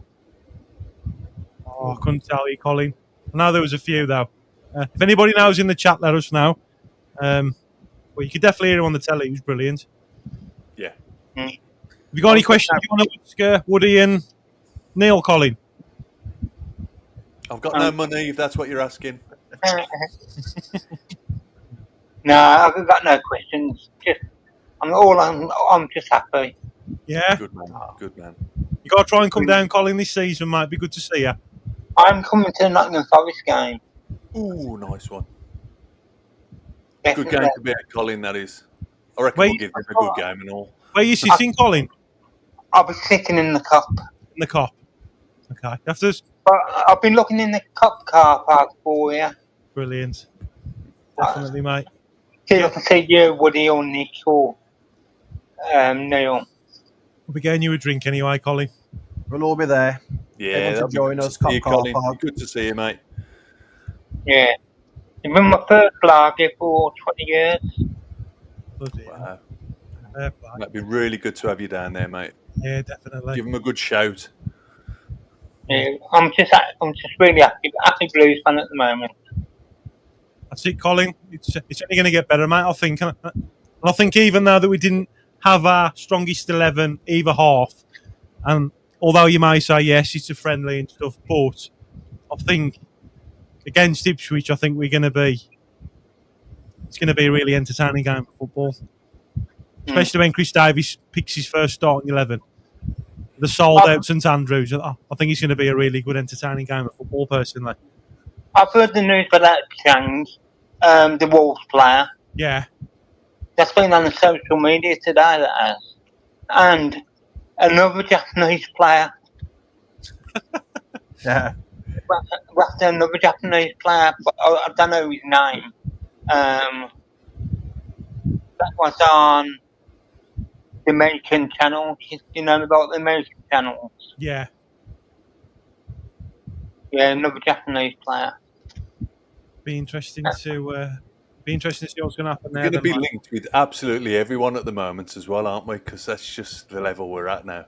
Oh, I couldn't tell you, Colin. I know there was a few, though. If anybody knows in the chat, let us know. Well, you could definitely hear him on the telly. He was brilliant. Yeah. Have you got any questions you want to ask Woody and Neil, Colin? I've got no money, if that's what you're asking. No, I've got no questions. I'm just happy. Yeah? Good man. Good man. You got to try and come down, Colin, this season, mate. Be good to see you. I'm coming to the Nottingham Forest game. Ooh, nice one. Definitely. Good game to be at, Colin, that is. I reckon we'll give it a good game and all. Where are you sitting, Colin? I'll be sitting in the cup. In the cop. Okay. You have to... But I've been looking in the cup car park for you. Brilliant. Definitely, mate. See if I can see you, Woody, or Nick, or Neil. We'll be getting you a drink anyway, Colin. We'll all be there. Yeah, Everyone that'll can join be us. good to see you, Car Colin. Park. Good to see you, mate. Yeah. It's been my first lager for 20 years. Bloody hell. Wow. Fair play. That'd be really good to have you down there, mate. Yeah, definitely. Give him a good shout. Yeah, I'm just really happy Blues fan at the moment. That's it, Colin. It's only going to get better, mate, I think. And I think even though that we didn't have our strongest 11 either half, and although you may say, yes, it's a friendly and stuff, but I think against Ipswich, I think it's going to be a really entertaining game of football. Especially when Chris Davies picks his first starting 11. The sold out St Andrews. I think it's going to be a really good, entertaining game of football, personally. I've heard the news about Chang, the Wolves player. Yeah. That's been on the social media today, that has. And another Japanese player. Yeah. Another Japanese player, but I don't know his name. That was on the American channel. You know about the American channels? Yeah. Yeah, another Japanese player. Be interesting to see what's going to happen there. We're going to be linked with absolutely everyone at the moment as well, aren't we? Because that's just the level we're at now.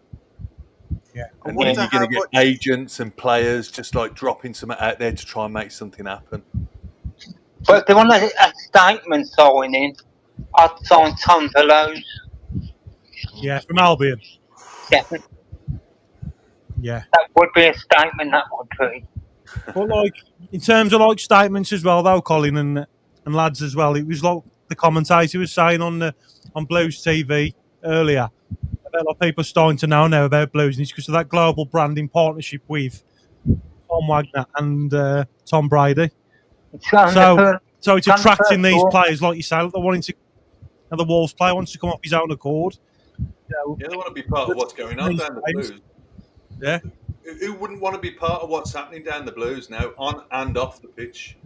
Yeah. And then you're going to get agents and players just like dropping something out there to try and make something happen. But they want a statement signing. I'd sign Tom Veloz. Yeah, from Albion. Definitely. Yeah. That would be a statement, that would be. But like in terms of like statements as well, though, Colin and lads as well, it was like the commentator was saying on Blues TV earlier about like people starting to know now about Blues, and it's because of that global branding partnership with Tom Wagner and Tom Brady. So it's attracting these players like yourself. They're wanting to. The Wolves player wants to come off his own accord. Yeah, they want to be part of what's going on down the Blues. Yeah. Who wouldn't want to be part of what's happening down the Blues now, on and off the pitch?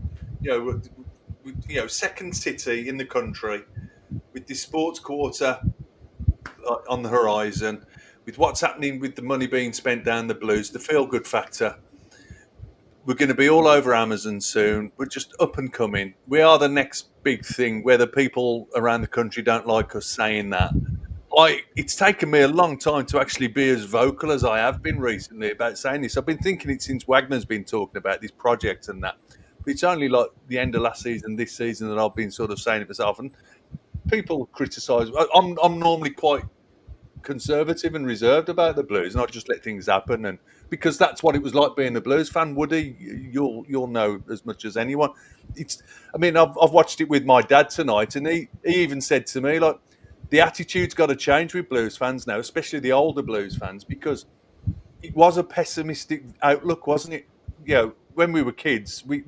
Second city in the country with the sports quarter on the horizon, with what's happening with the money being spent down the Blues, the feel-good factor. We're going to be all over Amazon soon. We're just up and coming. We are the next big thing, whether people around the country don't like us saying that. It's taken me a long time to actually be as vocal as I have been recently about saying this. I've been thinking it since Wagner's been talking about this project and that. But it's only like the end of last season, this season, that I've been sort of saying it myself. And people criticise. I'm normally quite conservative and reserved about the Blues, and I just let things happen. And because that's what it was like being a Blues fan, Woody, you'll know as much as anyone. I've watched it with my dad tonight, and he even said to me, like, the attitude's got to change with Blues fans now, especially the older Blues fans, because it was a pessimistic outlook, wasn't it? When we were kids, we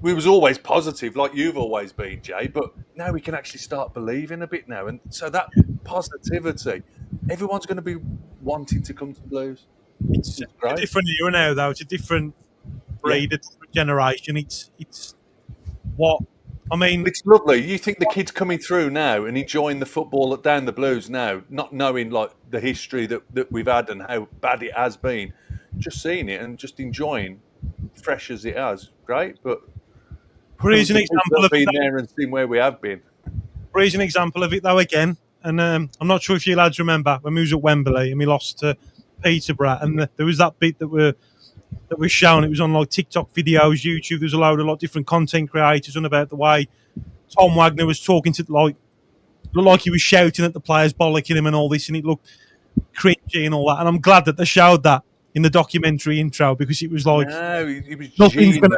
was always positive, like you've always been, Jay, but now we can actually start believing a bit now. And so that positivity, everyone's going to be wanting to come to Blues. It's a different era now, though. It's a different breed, a different generation. It's what... it's lovely. You think the kids coming through now and enjoying the football down the Blues now, not knowing like the history that we've had and how bad it has been, just seeing it and just enjoying, fresh as it has, great. But here's an example of being there and seeing where we have been. Here's an example of it though again, and I'm not sure if you lads remember when we was at Wembley and we lost to Peterborough, and there was that bit that was shown. It was on like TikTok videos, YouTube. There's a lot of different content creators on about the way Tom Wagner was talking to looked like he was shouting at the players, bollocking him and all this, and it looked cringy and all that. And I'm glad that they showed that in the documentary intro, because it was like he was nothing's going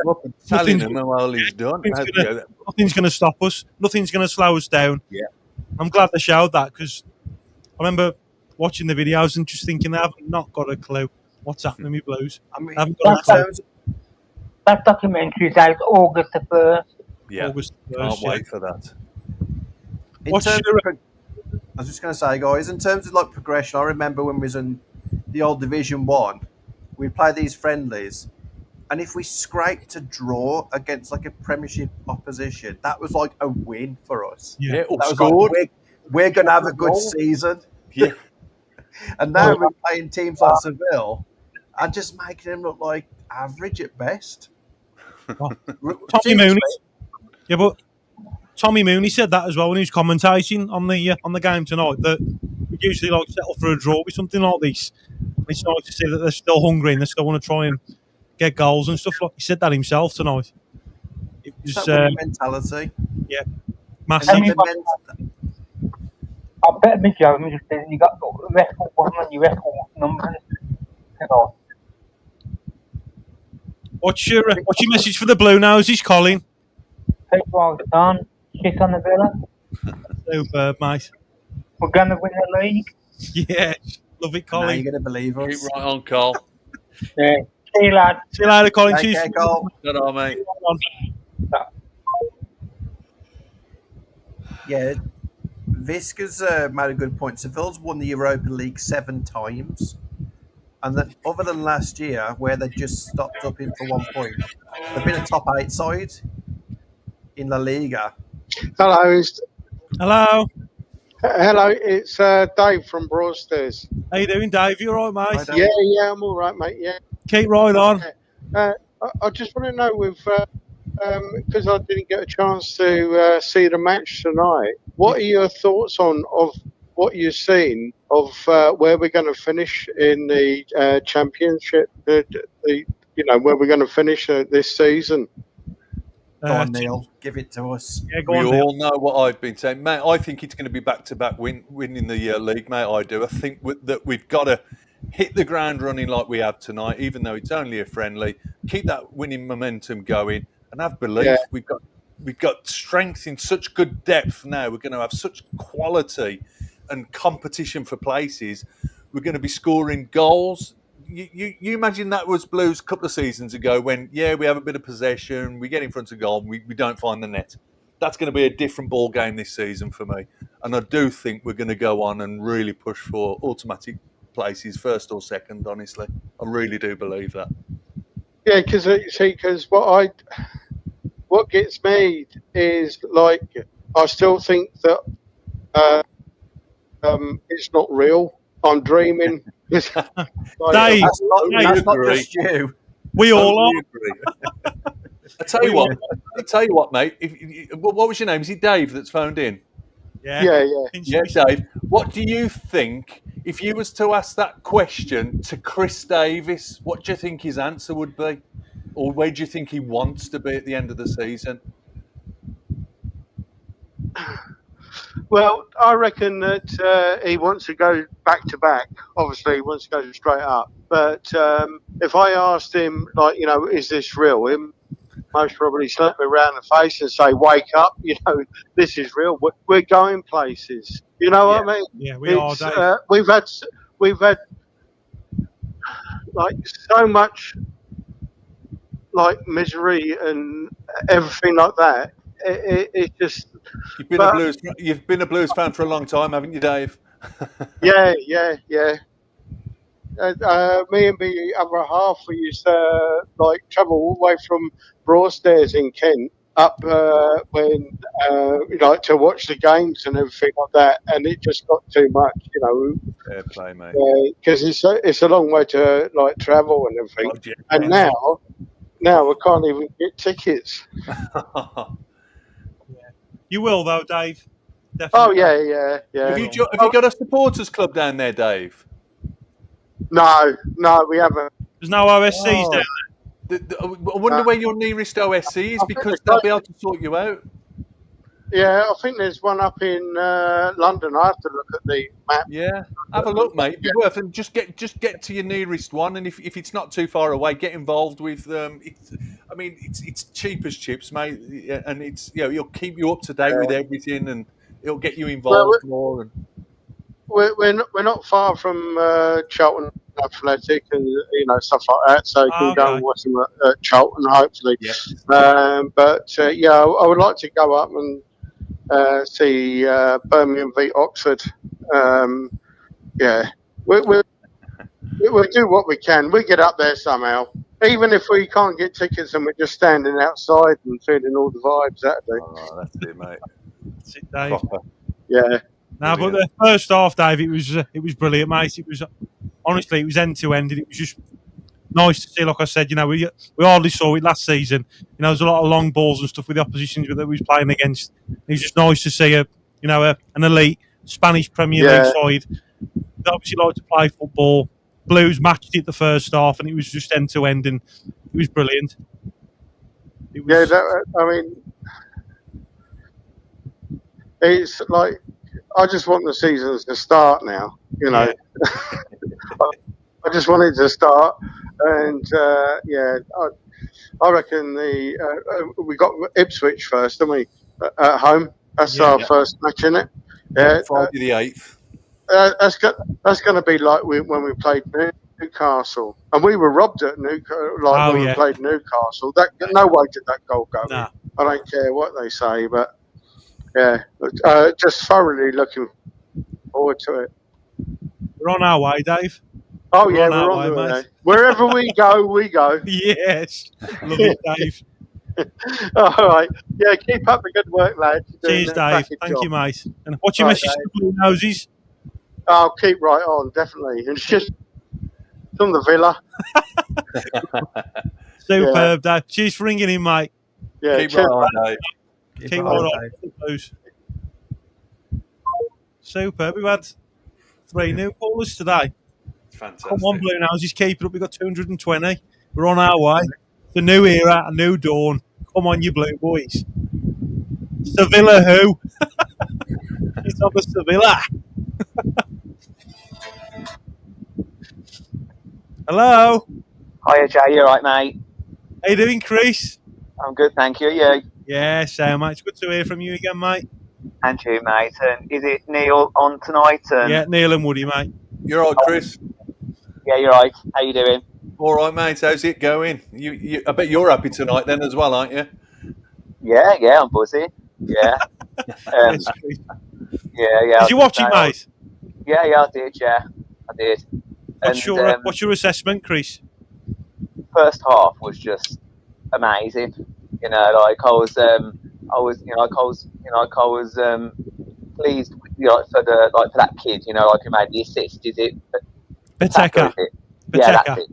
to stop us. Nothing's going to slow us down. Yeah, I'm glad they showed that, because I remember watching the videos and just thinking they have not got a clue what's happening with Blues. That documentary is out August the 1st. Yeah, August the 1st, can't wait for that. I was just going to say, guys, in terms of like progression, I remember when we was in the old Division 1, we played these friendlies, and if we scraped a draw against like a Premiership opposition, that was like a win for us. Yeah, that was like, we're going to have a good season. Yeah. And now we're playing teams like Seville and just making them look like average at best. Tommy Mooney. Yeah, but Tommy Mooney said that as well when he was commentating on the game tonight, that we usually like settle for a draw with something like this. It's nice to see that they're still hungry and they still want to try and get goals and stuff. Like he said that himself tonight. It was that mentality. Yeah, massive. I bet me Joe, you got record one on your record numbers. What's your message for the Bluenoses, Colin? Take what I've done. Shit on the Villa. Superb, mate. We're gonna win the league. Yeah, love it, Colin. Now you're going to believe us. Keep right on, Carl. Yeah. See you, lad. See you later, Colin. Take care, Carl. Good on, mate. Yeah, Visca's made a good point. Seville's won the Europa League 7 times. And that, other than last year, where they just stopped up in for 1 point, they've been a top 8 side in La Liga. Hello, Hello. hello. It's Dave from Broadstairs. How you doing, Dave? You all right, mate? Hi, Dave. Yeah, I'm all right, mate. Yeah. Keep right on. I just want to know because I didn't get a chance to see the match tonight. What are your thoughts of what you've seen of where we're going to finish in the championship? Where we're going to finish this season? Go on, Neil. Give it to us. Yeah, go We on, all know what I've been saying, mate. I think it's going to be back-to-back winning the league, mate. I do. I think that we've got to hit the ground running like we have tonight, even though it's only a friendly. Keep that winning momentum going and have belief. Yeah. We've got strength in such good depth now. We're going to have such quality and competition for places. We're going to be scoring goals. You imagine that was Blues a couple of seasons ago when, we have a bit of possession, we get in front of goal, and we don't find the net. That's going to be a different ball game this season for me. And I do think we're going to go on and really push for automatic places, first or second, honestly. I really do believe that. Yeah, because what gets me is, like, I still think that it's not real. I'm dreaming. Dave, That's not just you. we all are. I tell you what, mate. What was your name? Is it Dave that's phoned in? Yeah. Yeah, Dave. What do you think if you was to ask that question to Chris Davis? What do you think his answer would be, or where do you think he wants to be at the end of the season? Well, I reckon that he wants to go back to back. Obviously, he wants to go straight up. But if I asked him, like, is this real? He'd most probably slap me around the face and say, "Wake up! This is real. We're going places." You know what I mean? Yeah, we are, Dave. We've had like so much like misery and everything like that. It just. You've been a Blues fan for a long time, haven't you, Dave? Yeah. Me and the other half, we used to travel all the way from Broadstairs in Kent up when to watch the games and everything like that, and it just got too much, Fair play, mate. Because it's a long way to travel and everything, and now we can't even get tickets. You will, though, Dave. Definitely. Oh yeah. Have you got a supporters club down there, Dave? No, we haven't. There's no OSCs down there. I wonder where your nearest OSC is, because they'll be able to sort you out. Yeah, I think there's one up in London. I have to look at the map. Yeah, have a look, mate. It'd be worth it. Just get to your nearest one, and if it's not too far away, get involved with them. It's cheap as chips, mate, and it's it'll keep you up to date with everything, and it'll get you involved more. And we're not far from Charlton Athletic and stuff like that, so you can go and watch them at Charlton, hopefully. Yeah. I would like to go up and see Birmingham v Oxford. We'll do what we can. We get up there somehow, even if we can't get tickets and we're just standing outside and feeling all the vibes. That'd do. Oh, that's it, mate. That's it, Dave. Proper. Yeah. No, but the first half, Dave, it was brilliant, mate. It was honestly, it was end to end, and it was just nice to see. Like I said, we hardly saw it last season. There's a lot of long balls and stuff with the opposition that we was playing against. It was just nice to see an elite Spanish Premier League side. They obviously like to play football. Blues matched it the first half, and it was just end to end, and it was brilliant. It's like I just want the seasons to start now. I just want it to start, and I reckon we got Ipswich first, didn't we? At home. That's our first match, isn't it? Yeah, Friday the 8th. That's going to be like when we played Newcastle, and we were robbed at Newcastle. When we played Newcastle, no way did that goal go in. I don't care what they say, but just thoroughly looking forward to it. We're on our way, Dave. Oh yeah, we're on the way. Wherever we go, we go. Yes, love it, Dave. All right, keep up the good work, lads. Cheers, Dave. Thank you, mate. And what's your message to the Bluenoses? I'll keep right on, definitely. It's just from the Villa. Superb, Dave. Cheers for ringing in, mate. Yeah, keep right on, Dave. Keep right on. Superb. We've had 3 new callers today. Fantastic. Come on, Bluenoses, keep it up. We've got 220. We're on our way. It's a new era, a new dawn. Come on, you Blue boys. Sevilla who? It's on the Sevilla. Hello. Hiya, Jay. You all right, mate? How you doing, Chris? I'm good, thank you. You? Yeah, Sam, mate. It's good to hear from you again, mate. And you, mate. And is it Neil on tonight? Yeah, Neil and Woody, mate. You're all right, Chris? Yeah, you're right. How you doing? All right, mate. How's it going? I bet you're happy tonight then as well, aren't you? Yeah, I'm buzzing. Yeah. Yeah. Did you watch it, mate? Yeah, I did. Yeah, I did. What's your assessment, Chris? First half was just amazing. I was pleased for that kid. Who made the assist. Is it 𝒂𝒂𝒄𝒉? Yeah, that's it.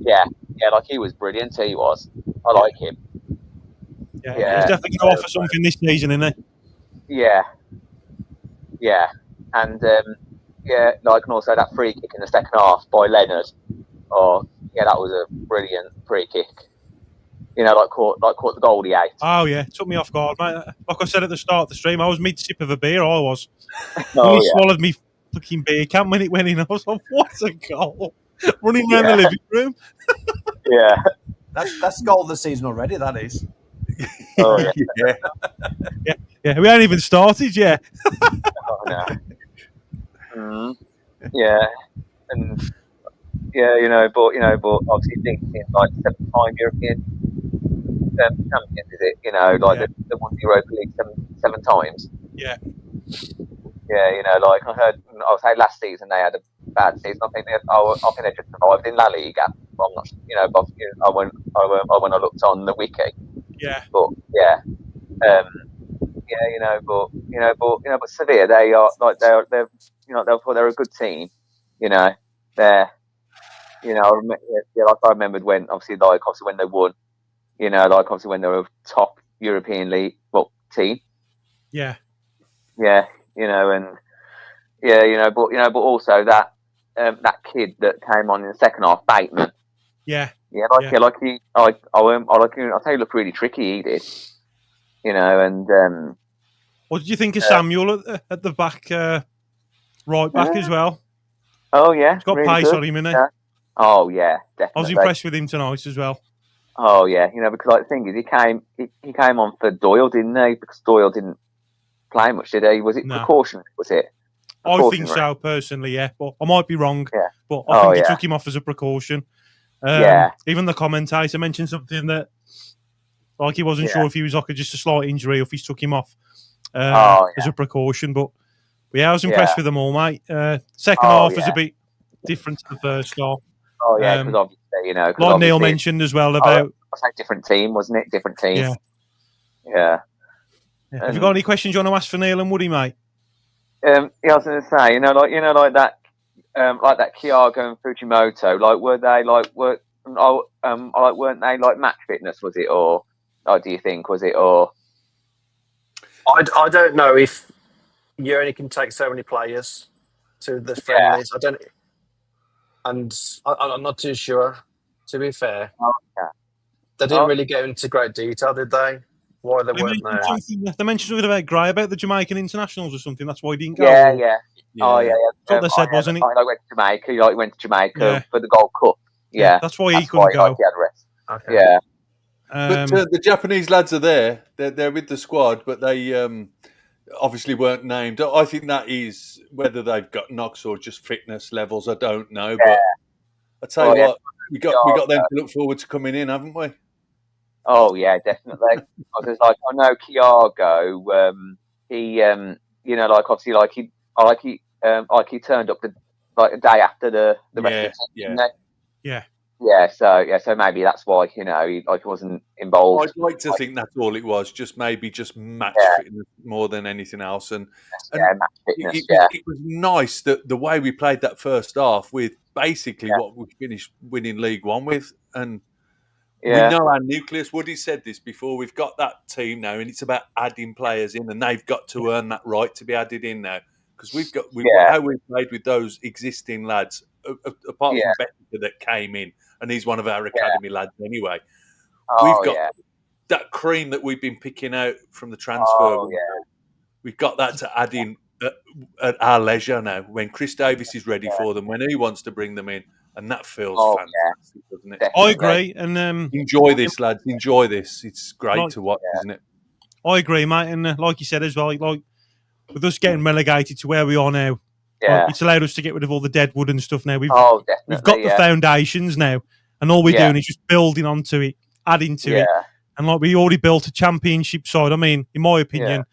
Yeah. He was brilliant. He was. I like him. Yeah. He's definitely going to offer something this season, isn't he? Yeah, and and also that free kick in the second half by Leonard. Oh, yeah, that was a brilliant free kick. Caught the goalie out. Oh yeah, it took me off guard, mate. Like I said at the start of the stream, I was mid-sip of a beer. I was. Swallowed me fucking beer can when it went in. I was like, what a goal! Running around the living room. Yeah, that's goal of the season already. That is. Oh yeah. Yeah. We ain't even started yet. Oh no. Yeah, and but obviously thinking like 7-time European champions, is it? The won the Europa League seven times. Yeah. Yeah, I heard. I was saying last season they had a bad season. I think they just survived in La Liga. But I'm not. But when I looked on the wiki. Yeah. But yeah. But Sevilla, they are they're a good team. They're. I remembered when obviously when they won. When they were a top European League team. Yeah. Yeah. But also that kid that came on in the second half, Bateman. Yeah. Yeah, I'll tell you, looked really tricky. He did. What did you think of Samuel at the back, right back as well? Oh yeah, he's got really pace good. on him, innit? Yeah. Oh yeah, definitely. I was impressed with him tonight as well. Oh yeah, because the thing is, he came on for Doyle, didn't he? Because Doyle didn't play much, did he? Was it precaution? Was it? I think so, personally, yeah. But I might be wrong. Yeah. But I think he took him off as a precaution. Yeah. Even the commentator mentioned something that, like, he wasn't sure if he was just a slight injury or if he took him off as a precaution. But yeah, I was impressed with them all, mate. Second half was a bit different to the first half. Oh yeah, because obviously, like Neil mentioned as well about. I say different team, wasn't it? Different team. Yeah. Have you got any questions you want to ask for Neil and Woody, mate? I was going to say, like that Quiago and Fujimoto, were they weren't they like match fitness? Was it, or do you think was it, or? I don't know if you only can take so many players to the friendlies. I don't, and I'm not too sure. To be fair, they didn't really go into great detail, did they? Why they weren't there? They mentioned something about Gray about the Jamaican internationals or something. That's why he didn't go. Yeah. Oh yeah. That's what they said, wasn't it? I went to Jamaica. He went to Jamaica for the Gold Cup. Yeah, that's why he couldn't go. Okay. Yeah. But the Japanese lads are there. They're with the squad, but they obviously weren't named. I think that is whether they've got knocks or just fitness levels. I don't know, but I tell you what, we got them to look forward to coming in, haven't we? Oh yeah, definitely. Because like I know 𝒂𝒄𝒄𝒉, he obviously he turned up the day after the rest of the team. So maybe that's why he wasn't involved. I'd like to think that's all it was, just match fitness more than anything else. And match fitness. It was nice that the way we played that first half with basically what we finished winning League One with, and we know our nucleus. Woody said this before. We've got that team now, and it's about adding players in, and they've got to earn that right to be added in now, because how we played with those existing lads. Apart from Becker that came in, and he's one of our academy lads anyway. We've got that cream that we've been picking out from the transfer. We've got that to add in at our leisure now. When Chris Davis is ready for them, when he wants to bring them in, and that feels fantastic, doesn't it? I agree, and enjoy this, lads. Enjoy this. It's great to watch, isn't it? I agree, mate. And like you said as well, like with us getting relegated to where we are now. It's allowed us to get rid of all the dead wood and stuff now. We've got the foundations now, and all we're doing is just building onto it, adding to it. And like we already built a championship side. I mean, in my opinion,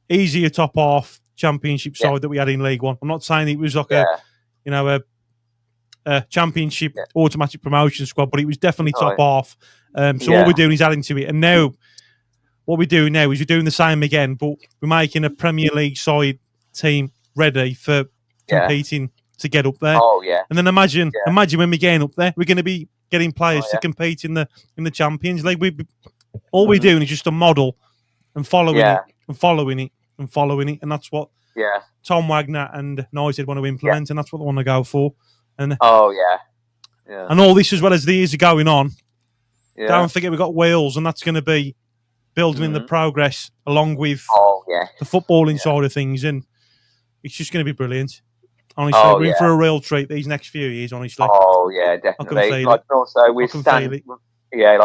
easier top half championship side that we had in League One. I'm not saying it was like a championship automatic promotion squad, but it was definitely top half. So all we're doing is adding to it. And now what we're doing now is we're doing the same again, but we're making a Premier League side team ready for competing to get up there. And then imagine when we're getting up there, we're going to be getting players to compete in the Champions League. All we're doing is just a model and following it and following it and following it, and that's what Tom Wagner and United want to implement, and that's what they want to go for. And and all this, as well as the years are going on, don't forget we've got Wales, and that's going to be building in the progress along with the footballing side of things, and it's just going to be brilliant. Honestly, we're in for a real treat these next few years, honestly. Oh, yeah, definitely. Like, also with Stan, I think, I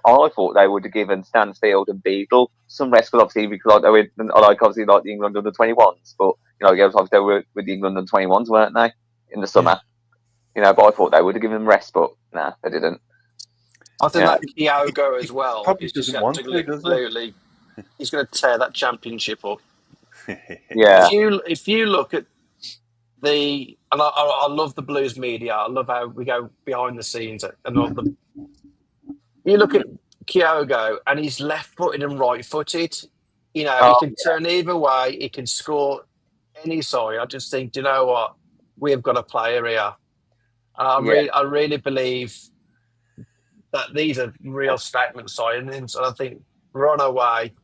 thought they would have given Stansfield and Beadle some rest, obviously, because they were, obviously, the England under-21s, but, obviously they were with the England under-21s, weren't they, in the summer? But I thought they would have given them rest, but, nah, they didn't. I think that 𝒂𝒄𝒄𝒄 as well. Probably doesn't want to, absolutely, he's going to tear that championship up. If you look at and I love the Blues media. I love how we go behind the scenes and you look at 𝒂𝒄𝒄 and he's left-footed and right-footed. He can turn either way. He can score any side. I just think, do you know what? We've got a player here. I really believe that these are real statement signings, and I think we're on our way.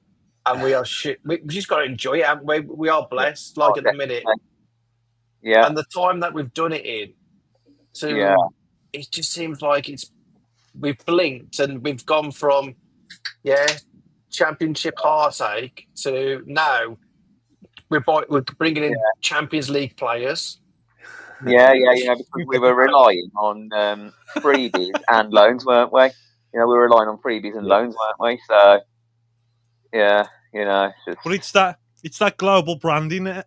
And we are we just got to enjoy it, haven't we? We are blessed, at the minute. Yeah. And the time that we've done it in, it just seems like we've blinked and we've gone from, championship heartache to now we're bringing in Champions League players. Because we were relying on freebies and loans, weren't we? We were relying on freebies and loans, weren't we? So. Yeah, but it's that global branding. And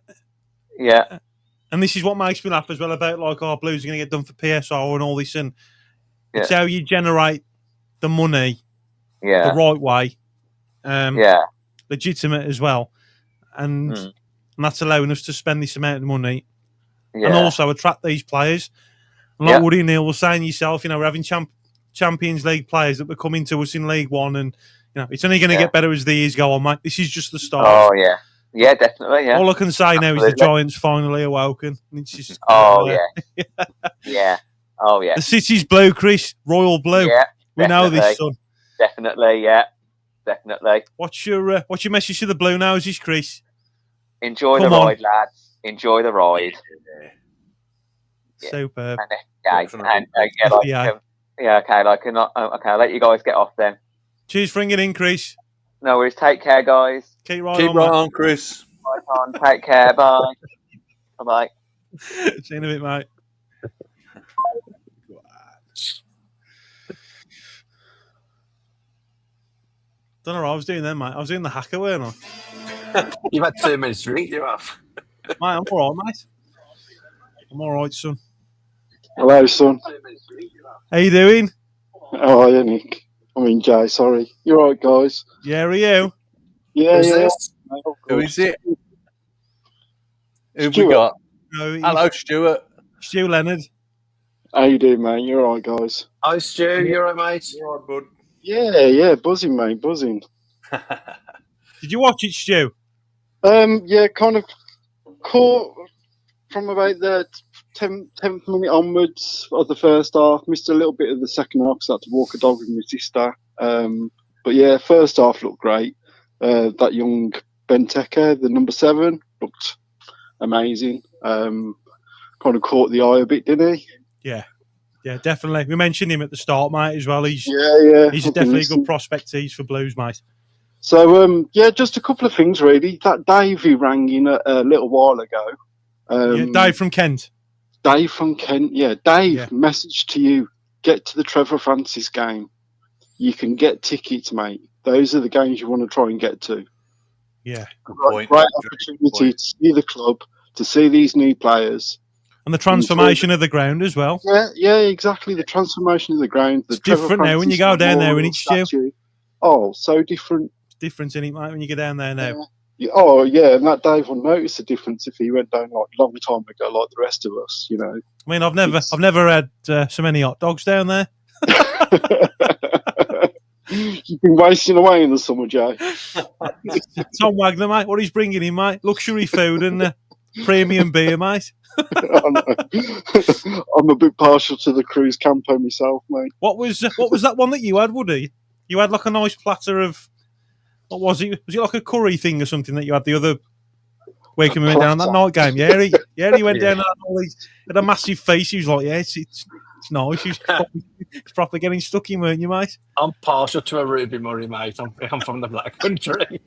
this is what makes me laugh as well about our Blues are going to get done for PSO and all this, and it's how you generate the money the right way, legitimate as well, and that's allowing us to spend this amount of money and also attract these players. And like Woody Neal was saying yourself, we're having Champions League players that were coming to us in League One, and it's only going to get better as the years go on, mate. This is just the start. Oh, yeah. Yeah, definitely, All I can say now is the Giants finally awoken. It's just, yeah. Oh yeah. The city's blue, Chris. Royal blue. Yeah. We know this, son. Definitely, yeah. Definitely. What's your message to the Bluenoses, Chris? Enjoy Come the on. ride, lads. Enjoy the ride. Yeah. Superb. And okay, like okay, I'll let you guys get off then. Cheers for ringing in, Chris. No worries. Take care, guys. Keep right on, Chris. Right on. Take care. Bye. Bye. See you in a bit, mate. Don't know what I was doing then, mate. I was doing the hacker, weren't I? You've had 2 minutes to drink, you have. Mate, I'm all right, mate. I'm all right, son. Hello, son. How you doing? Oh, yeah, Nick. I mean, Jay, sorry. You all right, guys? Yeah, are you? Yeah, Who's yeah. this? Who is it? Who've Stuart. we got? No, Hello, Stuart. Stu Leonard. How you doing, mate? You all right, guys? Hi, Stu. You all right, mate? All right, bud. Yeah, buzzing, mate, buzzing. Did you watch it, Stu? Yeah, kind of caught from about the 10th minute onwards of the first half. Missed a little bit of the second half because I had to walk a dog with my sister. But yeah, first half looked great. That young Benteke, the number 7, looked amazing. Kind of caught the eye a bit, didn't he? Yeah, definitely. We mentioned him at the start, mate, as well. He's definitely a good prospect tease for Blues, mate. So, yeah, just a couple of things, really. That Dave who rang in a little while ago. Dave from Kent. Dave from Kent, yeah. Dave, message to you. Get to the Trevor Francis game. You can get tickets, mate. Those are the games you want to try and get to. Yeah. Great opportunity to see the club, to see these new players. And the transformation of the ground as well. Yeah, exactly. The transformation of the ground. It's different now when you go down there, and it's Stu. Oh, so different. It's different in it, mate, when you go down there now. Yeah. Oh, yeah, and that Dave will notice the difference if he went down like a long time ago, like the rest of us, you know. I mean, I've never had so many hot dogs down there. You've been wasting away in the summer, Jay. Tom Wagner, mate. What he's bringing in, mate? Luxury food and premium beer, mate. I'm a bit partial to the Cruise Campo myself, mate. What was that one that you had, Woody? You had like a nice platter of, what was it? Was it like a curry thing or something that you had the other week when we went down that night game? Yeah, he went down and he had a massive face. He was like, yeah, it's nice. He's properly getting stuck in, weren't you, mate? I'm partial to a Ruby Murray, mate. I'm from the Black Country.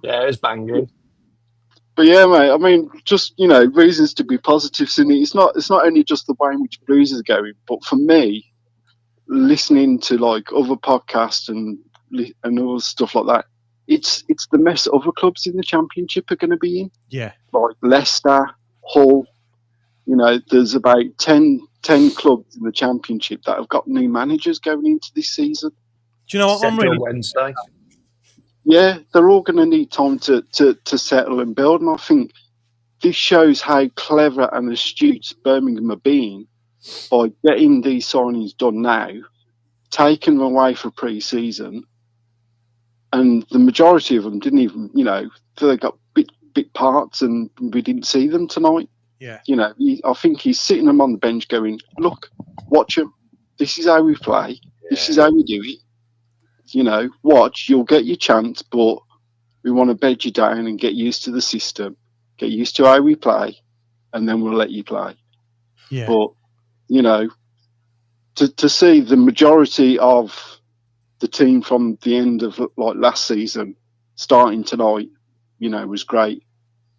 Yeah, it's banging. But yeah, mate, I mean, just, you know, reasons to be positive, Sydney. It's not only just the way in which Blues is going, but for me, listening to like other podcasts and other stuff like that, it's the mess other clubs in the Championship are going to be in. Yeah. Like Leicester, Hull, you know, there's about 10 clubs in the Championship that have got new managers going into this season. Do you know what I'm really... Wednesday. Yeah, they're all going to need time to settle and build. And I think this shows how clever and astute Birmingham are being by getting these signings done now, taking them away for pre-season. And the majority of them didn't even, you know, they got bit parts and we didn't see them tonight. Yeah. You know, I think he's sitting them on the bench going, look, watch them. This is how we play. This is how we do it. You know, watch, you'll get your chance, but we want to bed you down and get used to the system, get used to how we play, and then we'll let you play. Yeah. But, you know, to see the majority of the team from the end of like last season starting tonight, you know, was great.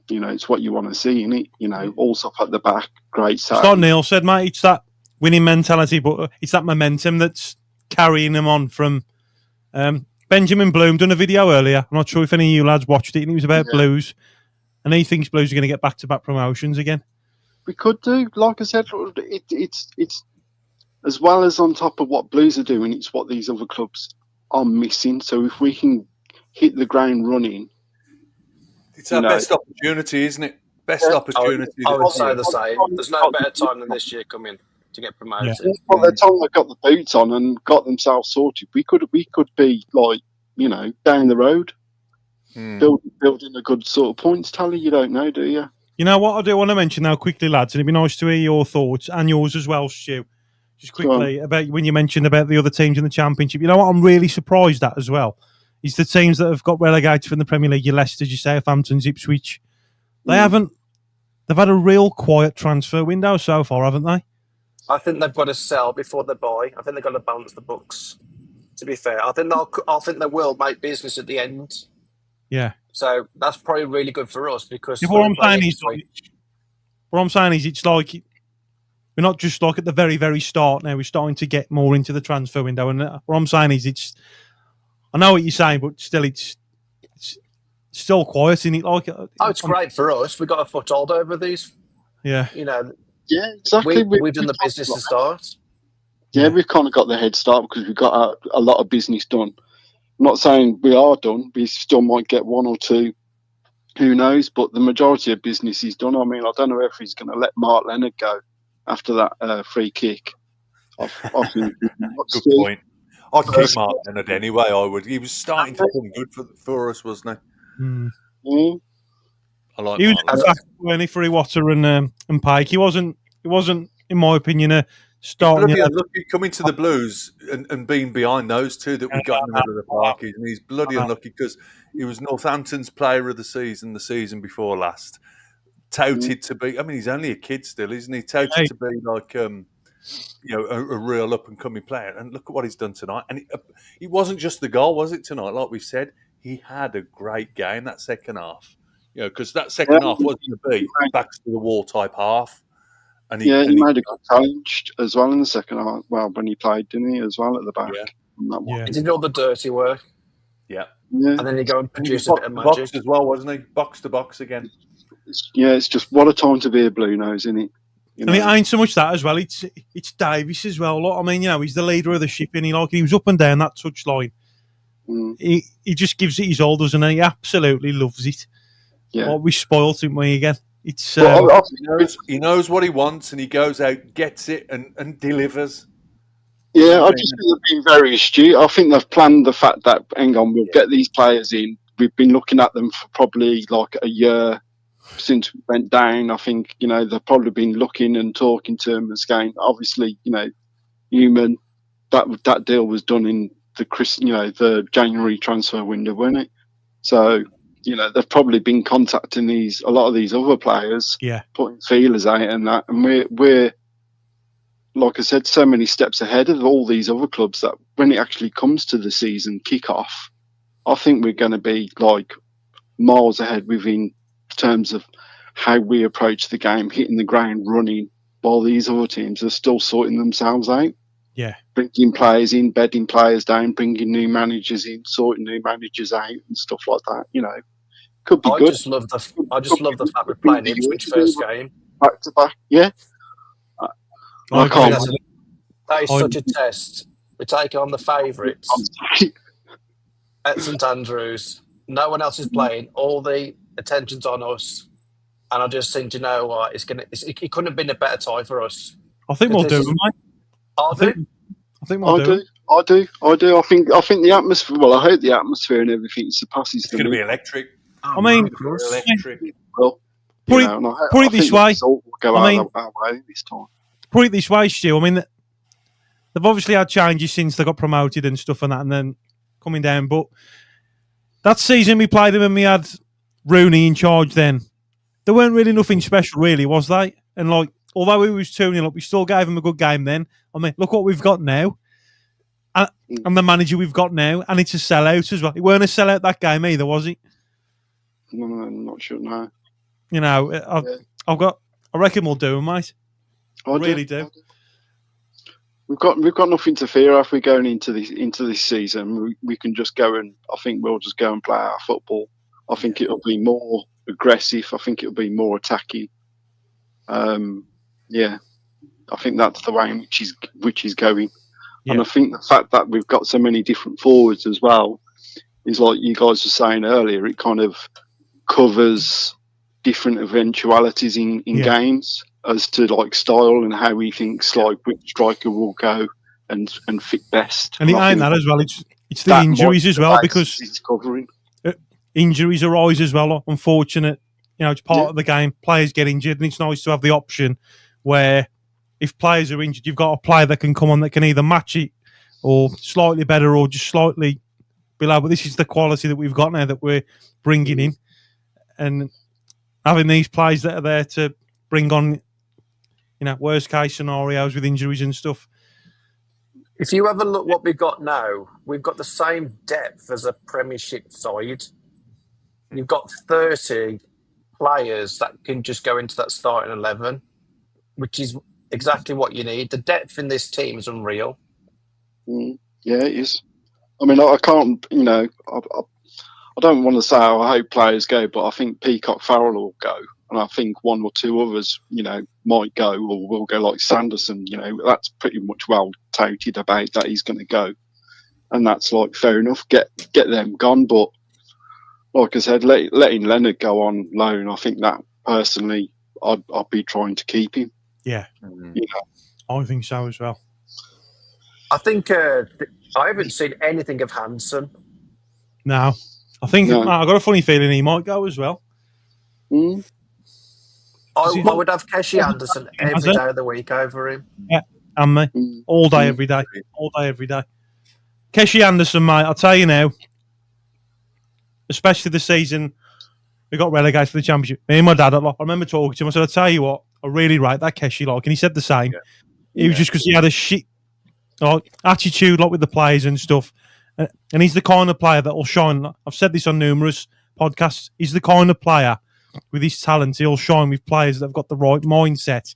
You know, it's what you want to see, isn't it? You know, all stuff at the back, great side. It's like Neil said, mate, it's that winning mentality, but it's that momentum that's carrying them on from... Benjamin Bloom done a video earlier. I'm not sure if any of you lads watched it, and it was about Blues. And he thinks Blues are going to get back-to-back promotions again. We could do. Like I said, it's as well as on top of what Blues are doing, it's what these other clubs are missing. So if we can hit the ground running... It's our best opportunity, isn't it? Best opportunity. I would say the same. There's no better time than this year coming to get promoted. Yeah. By the time they got the boots on and got themselves sorted, we could be like, you know, down the road, building a good sort of points tally. You don't know, do you? You know what I do want to mention now quickly, lads, and it'd be nice to hear your thoughts and yours as well, Stu. Just quickly about when you mentioned about the other teams in the Championship. You know what I'm really surprised at as well is the teams that have got relegated from the Premier League. Your Leicester's, your Southampton's, Ipswich. They haven't. They've had a real quiet transfer window so far, haven't they? I think they've got to sell before they buy. I think they've got to balance the books. To be fair, I think they will make business at the end. Yeah. So that's probably really good for us because What I'm saying is, it's like we're not just like at the very, very start now. We're starting to get more into the transfer window, and what I'm saying is, I know what you're saying, but still, it's still quiet, isn't it? Like, it's great for us. We've got a foothold over these. Yeah. You know. Yeah, exactly. We've done the business to start. Yeah, we've kind of got the head start because we've got a lot of business done. I'm not saying we are done. We still might get one or two. Who knows? But the majority of business is done. I mean, I don't know if he's going to let Mark Leonard go after that free kick. I think good point. I'd keep Mark Leonard anyway. I would. He was starting to come good for us, wasn't he? Mm. I like. He was for Iwata and Pike. He wasn't, in my opinion, a starting. Bloody unlucky coming to the Blues and being behind those two that we got in the middle of the park. And he's bloody unlucky because he was Northampton's player of the season before last. Touted to be. I mean, he's only a kid still, isn't he? Touted to be like a real up and coming player. And look at what he's done tonight. And it wasn't just the goal, was it tonight? Like we've said, he had a great game that second half. You know, because that second half was going to be back to the wall type half. And he made a good challenge as well in the second half. Well, when he played, didn't he, as well at the back? Yeah. He did all the dirty work. Yeah. And then he go and produce a bit of magic. Box as well, wasn't he? Box to box again. It's just what a time to be a Blue Nose, isn't it? And it ain't so much that as well. It's Davies as well. Like, I mean, he's the leader of the ship, and he was up and down that touchline. He just gives it his all, doesn't he? He absolutely loves it. Yeah. We spoilt him again. It's he knows what he wants, and he goes out, gets it, and delivers. Yeah, I just think they've been very astute. I think they've planned the fact that, hang on, we'll get these players in. We've been looking at them for probably like a year since we went down. I think, they've probably been looking and talking to them and saying, obviously, Human, that deal was done in the January transfer window, wasn't it? So, they've probably been contacting a lot of these other players, putting feelers out and that, and we're like I said, so many steps ahead of all these other clubs that when it actually comes to the season kickoff, I think we're going to be like miles ahead within terms of how we approach the game, hitting the ground running, while these other teams are still sorting themselves out. Yeah, bringing players in, bedding players down, bringing new managers in, sorting new managers out, and stuff like that. Could be good. I just love the fact we're playing Ipswich first game back to back. Yeah. I can't. That is such a test. We're taking on the favourites at St Andrews. No one else is playing. All the attention's on us, and I just think, you know what? It couldn't have been a better tie for us. I think we'll do, mate. I think we'll do. I do. I think the atmosphere. Well, I hope the atmosphere and everything surpasses. It's going to be electric. I mean, electric. Well, put it this way. Our way this time. Put it this way, Stu. I mean, they've obviously had changes since they got promoted and stuff and that, and then coming down. But that season we played them and we had Rooney in charge then. There weren't really nothing special, really, was they? And like, although we was 2-0 up, we still gave them a good game then. I mean, look what we've got now. And the manager we've got now, and it's a sellout as well. It weren't a sellout that game either, was it? No, I'm not sure. No. I reckon we'll do them, mate. I really do. We've got nothing to fear if we're going into this season. We can just go and I think we'll just go and play our football. I think it'll be more aggressive. I think it'll be more attacking. I think that's the way in which is going. Yeah. And I think the fact that we've got so many different forwards as well is like you guys were saying earlier. It kind of covers different eventualities in games as to like style and how he thinks like which striker will go and fit best. And it ain't that as well. It's the injuries as well because he's covering. Injuries arise as well. Unfortunate it's part of the game. Players get injured, and it's nice to have the option where if players are injured, you've got a player that can come on that can either match it or slightly better or just slightly below. But this is the quality that we've got now that we're bringing in, and having these players that are there to bring on, worst case scenarios with injuries and stuff. If you have a look what we've got now, we've got the same depth as a Premiership side. You've got 30 players that can just go into that starting 11, which is exactly what you need. The depth in this team is unreal. Yeah, it is. I mean, I can't, I don't want to say I hope players go, but I think Peacock Farrell will go. And I think one or two others, might go or will go, like Sanderson. That's pretty much well touted about that he's going to go, and that's like fair enough. Get them gone, but like I said, letting Leonard go on loan, I think that personally, I'd be trying to keep him. Yeah, I think so as well. I think I haven't seen anything of Hansen. No, I think I got a funny feeling he might go as well. I would have Keshi Anderson every day of the week over him. Yeah, and me. All day, every day. All day, every day. Keshi Anderson, mate, I'll tell you now, especially the season we got relegated to the Championship. Me and my dad, I remember talking to him. I said, I'll tell you what, I really rate that Keshi, and he said the same. Yeah. It was just because he had a shit attitude, with the players and stuff. And he's the kind of player that will shine. I've said this on numerous podcasts. He's the kind of player with his talent, he'll shine with players that have got the right mindset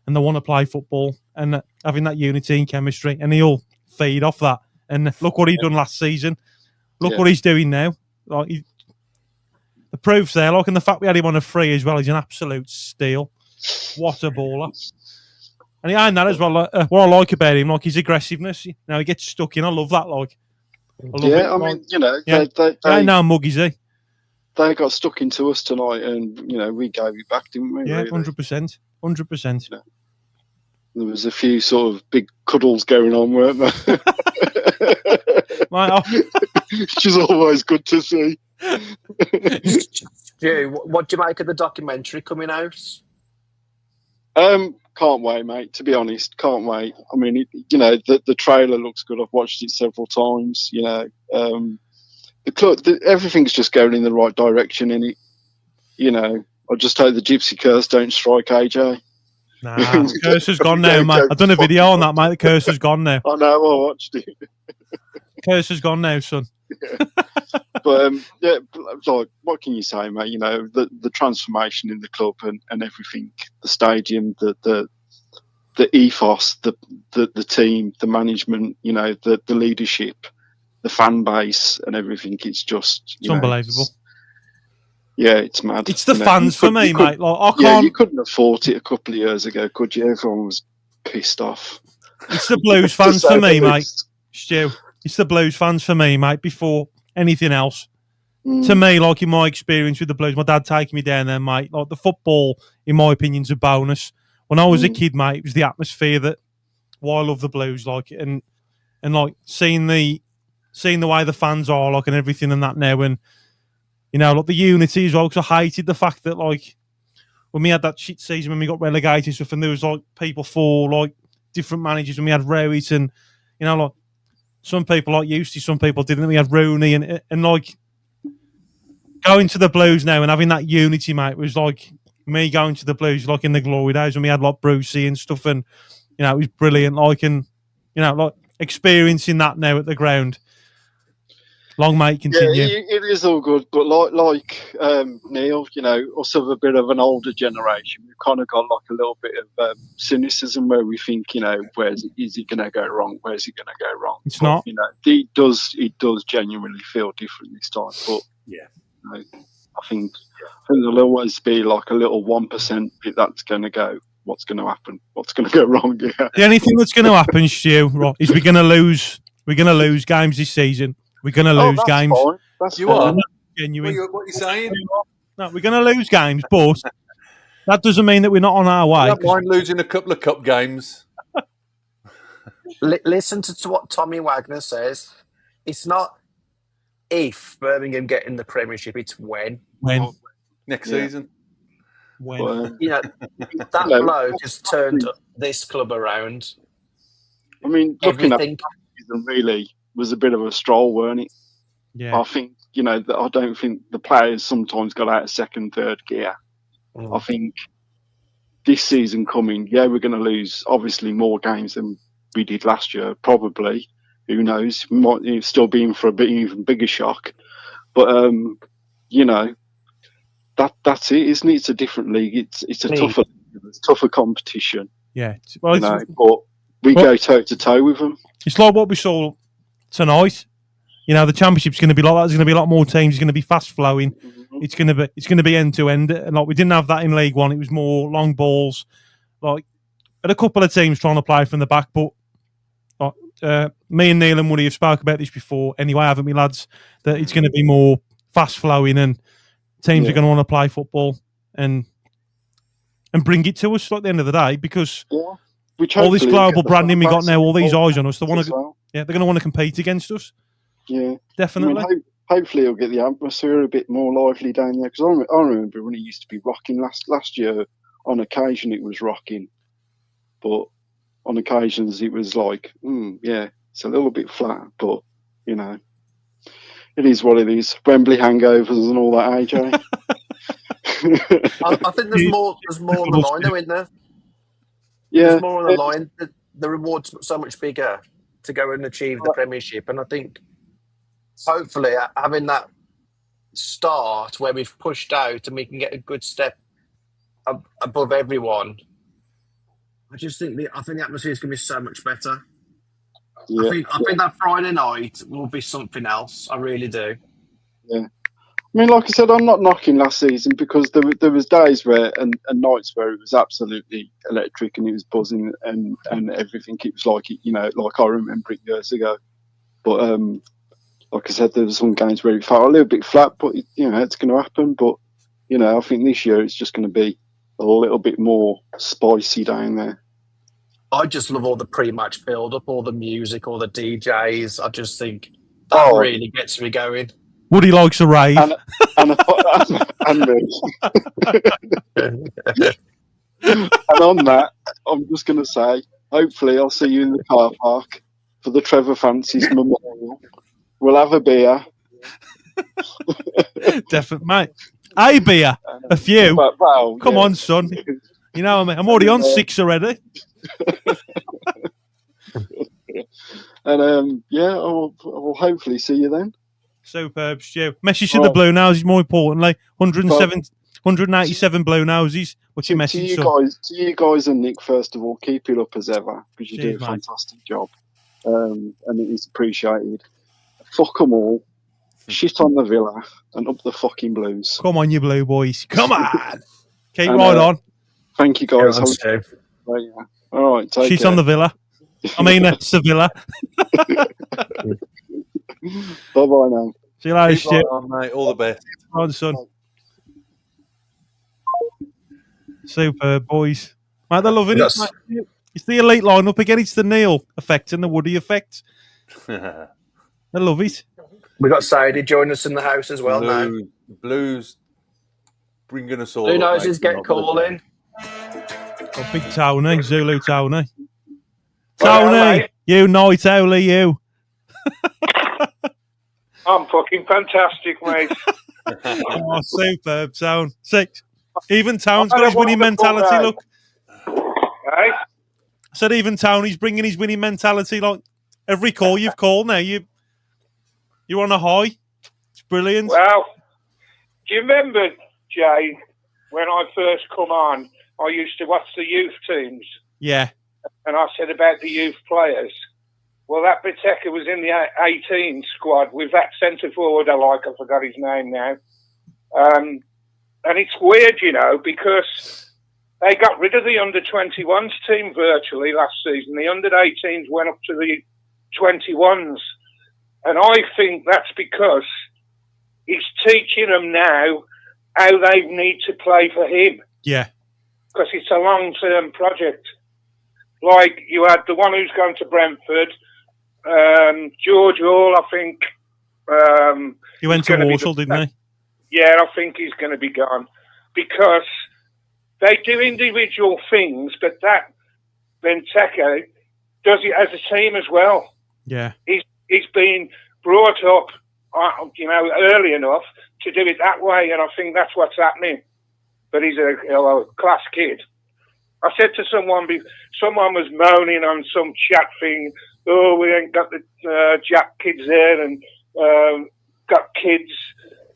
and they want to play football and having that unity and chemistry, and he'll feed off that. And look what he done last season. Look what he's doing now. The proof's there. And the fact we had him on a free as well, he's an absolute steal. What a baller. And he ain't that as well. What I like about him, his aggressiveness. He gets stuck in. I love that. I love it. I mean, they ain't no mug, is he? They got stuck into us tonight, and we gave it back, didn't we? Yeah, 100%, 100%. There was a few sort of big cuddles going on, weren't there? Which is always good to see. Stu, what do you make of the documentary coming out? Can't wait, mate. To be honest, can't wait. I mean, the trailer looks good. I've watched it several times. Everything's just going in the right direction in it. I just hope the gypsy curse don't strike AJ. Nah, the curse has gone now, mate. I've done a video on that, mate. The curse has gone now. I know, I watched it. Curse has gone now, son. Yeah. But what can you say, mate? The transformation in the club and everything, the stadium, the ethos, the team, the management, the leadership, the fan base and everything. It's just unbelievable. It's mad. It's the fans for me, mate. I can't. You couldn't have fought it a couple of years ago, could you? Everyone was pissed off. It's the Blues fans for me, mate. Stu, it's the Blues fans for me, mate. Before anything else, to me, in my experience with the Blues, my dad taking me down there, mate. The football, in my opinion, is a bonus. When I was a kid, mate, it was the atmosphere that why I love the Blues, and seeing the way the fans are, and everything and that now, and the unity as well. Because I hated the fact that when we had that shit season when we got relegated and stuff, and there was people for different managers, and we had Rowett and some people used to, some people didn't. We had Rooney and going to the Blues now and having that unity, mate, was me going to the Blues in the glory days when we had Brucey and stuff, and it was brilliant. Experiencing that now at the ground. Long may it continue. Yeah, it is all good, but Neil, us of a bit of an older generation, we've kind of got a little bit of cynicism where we think, is it going to go wrong? Where's it going to go wrong? It's not. It does genuinely feel different this time, but I think there'll always be a little 1% bit that's going to go. What's going to happen? What's going to go wrong? Yeah. The only thing that's going to happen, Stu, is we're going to lose. We're going to lose games this season. We're going to lose games. Fine. That's fine. Genuine. What are you saying? No, we're going to lose games, but that doesn't mean that we're not on our way. I don't mind losing a couple of cup games. Listen to what Tommy Wagner says. It's not if Birmingham get in the Premiership, it's when. When. next season. When that bloke has turned this club around. I mean, looking Everything. at the season really was a bit of a stroll, weren't it? Yeah. I think, I don't think the players sometimes got out of second, third gear. I think this season coming, we're going to lose obviously more games than we did last year, probably. Who knows? We might still be in for a bit even bigger shock. But, that's it, isn't it? It's a different league. It's a tougher competition. Yeah. Well, but we go toe to toe with them. It's like what we saw tonight. The championship's going to be like that. There's going to be a lot more teams. It's going to be fast flowing. Mm-hmm. It's going to be end to end. And like we didn't have that in League One. It was more long balls. Like had a couple of teams trying to play from the back, but me and Neil and Woody have spoke about this before. Anyway, haven't we, lads? That it's going to be more fast flowing and teams are going to want to play football and bring it to us at the end of the day because all this global branding we got now, all these eyes on us, they're going to want to compete against us. Yeah, definitely. I mean, hopefully, it'll get the atmosphere a bit more lively down there. Because I remember when it used to be rocking last year. On occasion, it was rocking, but on occasions, it was like, it's a little bit flat. But it is what it is. Wembley hangovers and all that, AJ. I think there's more on the line, though, isn't there? Yeah, there's more on the line. The reward's so much bigger to go and achieve the Premiership, and I think. Hopefully, having that start where we've pushed out and we can get a good step above everyone, I think the atmosphere is going to be so much better. Yeah. I think that Friday night will be something else. I really do. Yeah, I mean, like I said, I'm not knocking last season because there was days where and nights where it was absolutely electric and it was buzzing and everything. It was like like I remember it years ago, but like I said, there were some games where it felt a little bit flat, but it's going to happen. But I think this year it's just going to be a little bit more spicy down there. I just love all the pre-match build-up, all the music, all the DJs. I just think that really gets me going. Woody likes a rave, and me. And on that, I'm just going to say, hopefully, I'll see you in the car park for the Trevor Francis Memorial. We'll have a beer. Definitely, mate. A beer, a few. Come on, son. I mean, I'm already on 6 already. And I will hopefully see you then. Superb, Stu. Message to the Bluenoses, more importantly. 187 Bluenoses. What's your message, to you guys and Nick, first of all, keep it up as ever because you do a fantastic job. And it is appreciated. Fuck them all. Shit on the Villa and up the fucking Blues. Come on, you Blue boys. Come on. Keep right on. Thank you, guys. All right. Take Shit care. on the Villa. I mean, Sevilla. Bye-bye now. See you later, Stu. Mate. All the best. On, son. Superb, boys. Mate, they're loving it. Mate. It's the elite lineup again. It's the Neil effect and the Woody effect. I love it. We got Sadie joining us in the house as well now. Blues bringing us all. Bluenoses get calling. Oh, big Tony, Zulu Tony. Tony, you night owl, you. I'm fucking fantastic, mate. Oh, superb, Town. 6. Even Town's got his winning mentality, look. Hey? I said even Tony's bringing his winning mentality. Like every call you've called now, you're on a high. It's brilliant. Well, do you remember, Jay, when I first come on, I used to watch the youth teams. Yeah. And I said about the youth players. Well, that Biteca was in the 18 squad with that centre forward I forgot his name now. And it's weird, because they got rid of the under-21s team virtually last season. The under-18s went up to the 21s. And I think that's because he's teaching them now how they need to play for him. Yeah. Because it's a long-term project. Like, you had the one who's going to Brentford, George Hall, I think. He went to Walsall, didn't he? Yeah, I think he's going to be gone because they do individual things, but that Benteke does it as a team as well. Yeah. He's been brought up, early enough to do it that way, and I think that's what's happening. But he's a class kid. I said to someone was moaning on some chat thing, oh, we ain't got the Jack kids there and got kids.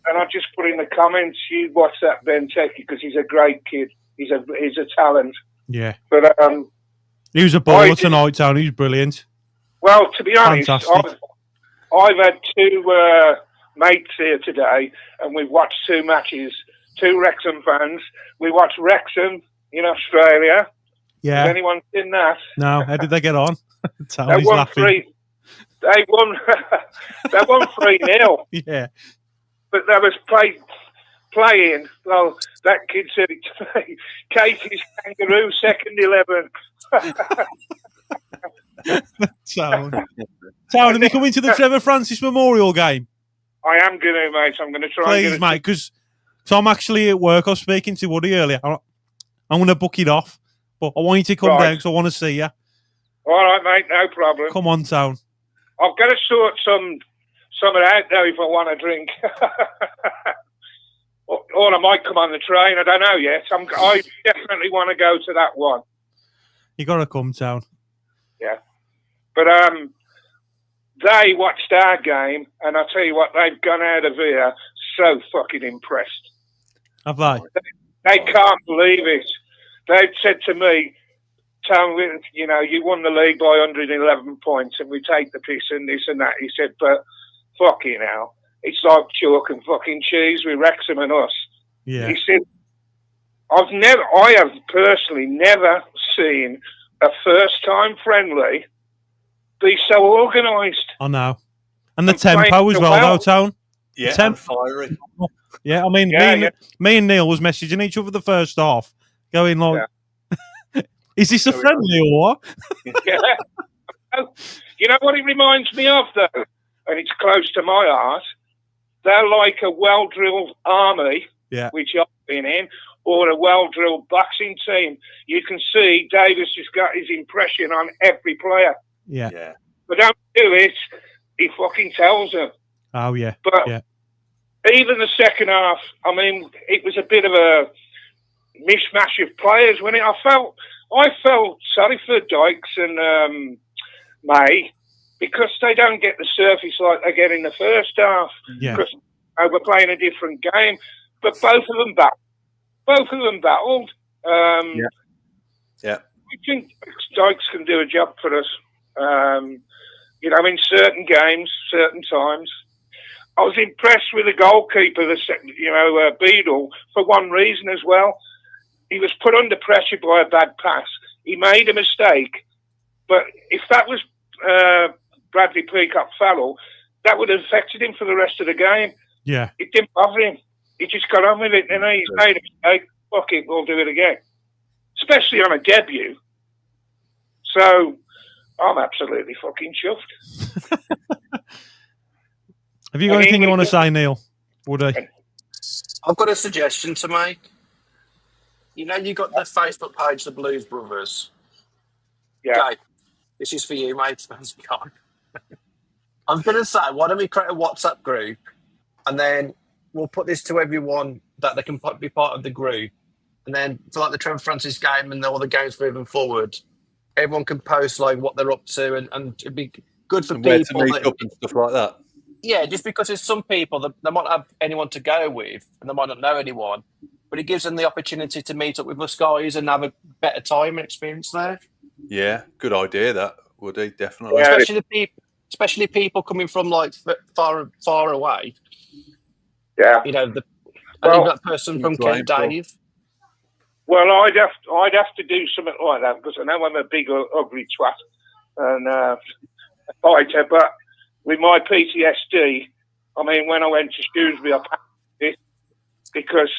And I just put in the comments, you watch that Benteke because he's a great kid. He's a talent. Yeah. But he was a baller tonight, Tony. He was brilliant. Well, to be honest, Fantastic. I've had two mates here today, and we've watched two matches. Two Wrexham fans. We watched Wrexham in Australia. Yeah. Has anyone seen that? No. How did they get on? They won laughing. They won 3-0. Yeah. But they was playing. Well, that kid said it to me. Katie's Kangaroo, second 11. Town, are you coming to the Trevor Francis Memorial game? I am going to, mate. I'm going to try. Please, mate, because I'm actually at work. I was speaking to Woody earlier. I'm going to book it off, but I want you to come down because I want to see you. All right, mate. No problem. Come on, Town. I've got to sort some of it out though if I want a drink. Or I might come on the train. I don't know yet. I definitely want to go to that one. You got to come, Town. Yeah. But they watched our game, and I tell you what, they've gone out of here so fucking impressed. Have they? They can't believe it. They've said to me, Tom, you won the league by 111 points, and we take the piss and this and that. He said, but fucking hell, it's like chalk and fucking cheese with Wrexham and us. Yeah. He said, I have personally never seen a first-time friendly be so organised. I know. And the tempo as well, though, Town. Yeah, and fiery. Yeah, I mean, me and Neil was messaging each other the first half, going like, is this a friendly or what? Yeah. You know what it reminds me of, though? And it's close to my heart. They're like a well-drilled army, which I've been in, or a well-drilled boxing team. You can see Davis has got his impression on every player. Yeah. But don't do it, he fucking tells them. Oh, yeah. But even the second half, I mean, it was a bit of a mishmash of players, wasn't it? I felt sorry for Dykes and May because they don't get the surface like they get in the first half. Yeah. Because we're playing a different game. But both of them battled. Yeah. I think Dykes can do a job for us. In certain games, certain times. I was impressed with the goalkeeper, Beadle, for one reason as well. He was put under pressure by a bad pass. He made a mistake, but if that was Bradley ��𝒄𝒄, that would have affected him for the rest of the game. Yeah. It didn't bother him. He just got on with it, and he's made a mistake. Fuck it, we'll do it again. Especially on a debut. So, I'm absolutely fucking chuffed. Have you got anything you want to say, Neil? Woody? I've got a suggestion to make. You got the Facebook page, the Blues Brothers. Yeah. Okay. This is for you, mate. I'm going to say, why don't we create a WhatsApp group, and then we'll put this to everyone that they can be part of the group. And then for like the Trevor Francis game and all the games moving forward, everyone can post like what they're up to, and it'd be good for people. Where to meet up and stuff like that. Yeah, just because there's some people that they might not have anyone to go with, and they might not know anyone, but it gives them the opportunity to meet up with us guys and have a better time and experience there. Yeah, good idea that, Woody, definitely. Yeah. Especially people coming from like far away. Yeah. That person from Kent, Dave. Well, I'd have to do something like that because I know I'm a big ugly twat and a fighter, but with my PTSD, I mean, when I went to Shrewsbury, I passed it because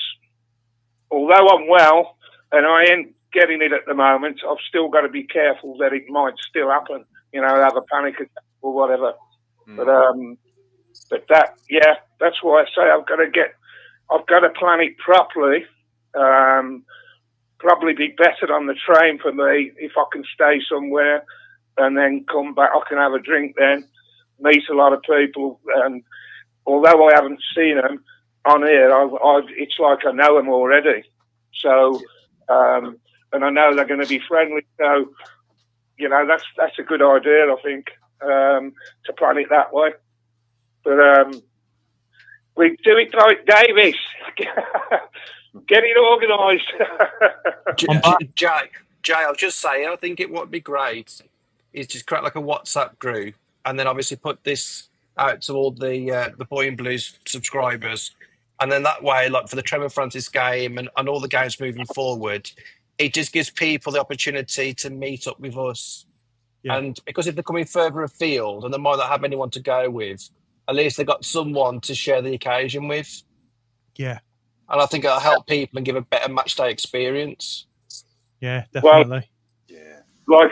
although I'm well and I ain't getting it at the moment, I've still got to be careful that it might still happen. Have a panic attack or whatever. But that's why I say I've got to get I've got to plan it properly. Probably be better on the train for me if I can stay somewhere and then come back. I can have a drink then, meet a lot of people, and although I haven't seen them on here, it's like I know them already. So, and I know they're going to be friendly. So, you know, that's a good idea, I think, to plan it that way. But we do it like Davis. Get it organised. Jay, I'll just say, I think it would be great is just create like a WhatsApp group, and then obviously put this out to all the Boy in Blues subscribers, and then that way, like for the Trevor Francis game and all the games moving forward, it just gives people the opportunity to meet up with us. Yeah. And because if they're coming further afield and they might not have anyone to go with, at least they've got someone to share the occasion with. Yeah. And I think it'll help people and give a better match day experience. Yeah, definitely. Well,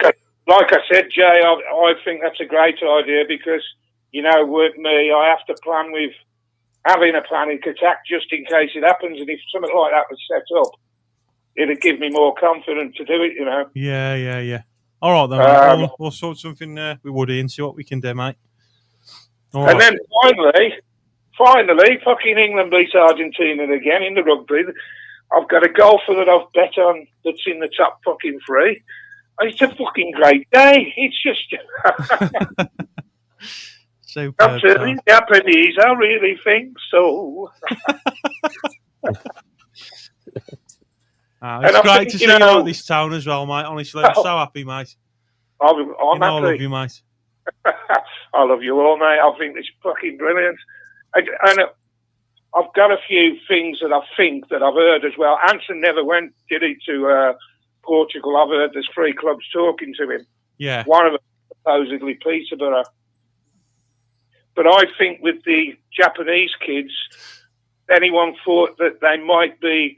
like I said, Jay, I think that's a great idea because, you know, with me, I have to plan with having a panic attack just in case it happens. And if something like that was set up, it'd give me more confidence to do it, you know. Yeah. All right, then, mate. We'll sort something with Woody and see what we can do, mate. All and right. then finally, fucking England beats Argentina again in the rugby. I've got a golfer that I've bet on that's in the top fucking three. It's a fucking great day. It's just... Superb. Absolutely, Japanese, I really think so. It's great to see you out this town as well, mate. Honestly, I'm so happy, mate. I'm happy. I love you, mate. I love you all, mate. I think it's fucking brilliant. And I've got a few things that I think that I've heard as well. Anson never went, did he, to Portugal? I've heard there's 3 clubs talking to him. Yeah. One of them supposedly Peterborough. But I think with the Japanese kids, anyone thought that they might be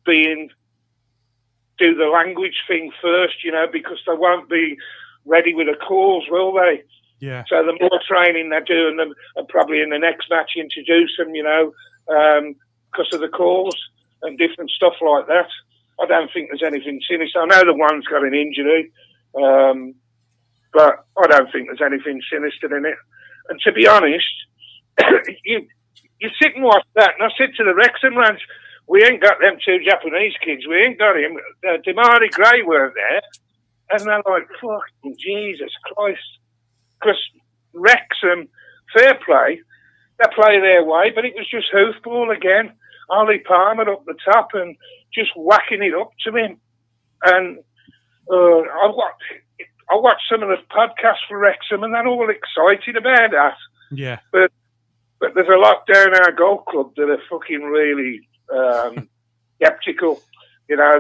do the language thing first, you know, because they won't be ready with the calls, will they? Yeah. So the more training they're doing them, and probably in the next match introduce them, you know, because of the calls and different stuff like that. I don't think there's anything sinister. I know the one's got an injury, but I don't think there's anything sinister in it. And to be honest, you sit and watch that, and I said to the Wrexham lads, we ain't got them 2 Japanese kids. We ain't got him. Demari Gray weren't there. And they're like, fucking Jesus Christ. Because Wrexham, fair play, they play their way, but it was just hoofball again. Ollie Palmer up the top and just whacking it up to him. And I watched some of the podcasts for Wrexham, and they're all excited about that. Yeah. But there's a lot down our golf club that are fucking really skeptical. You know,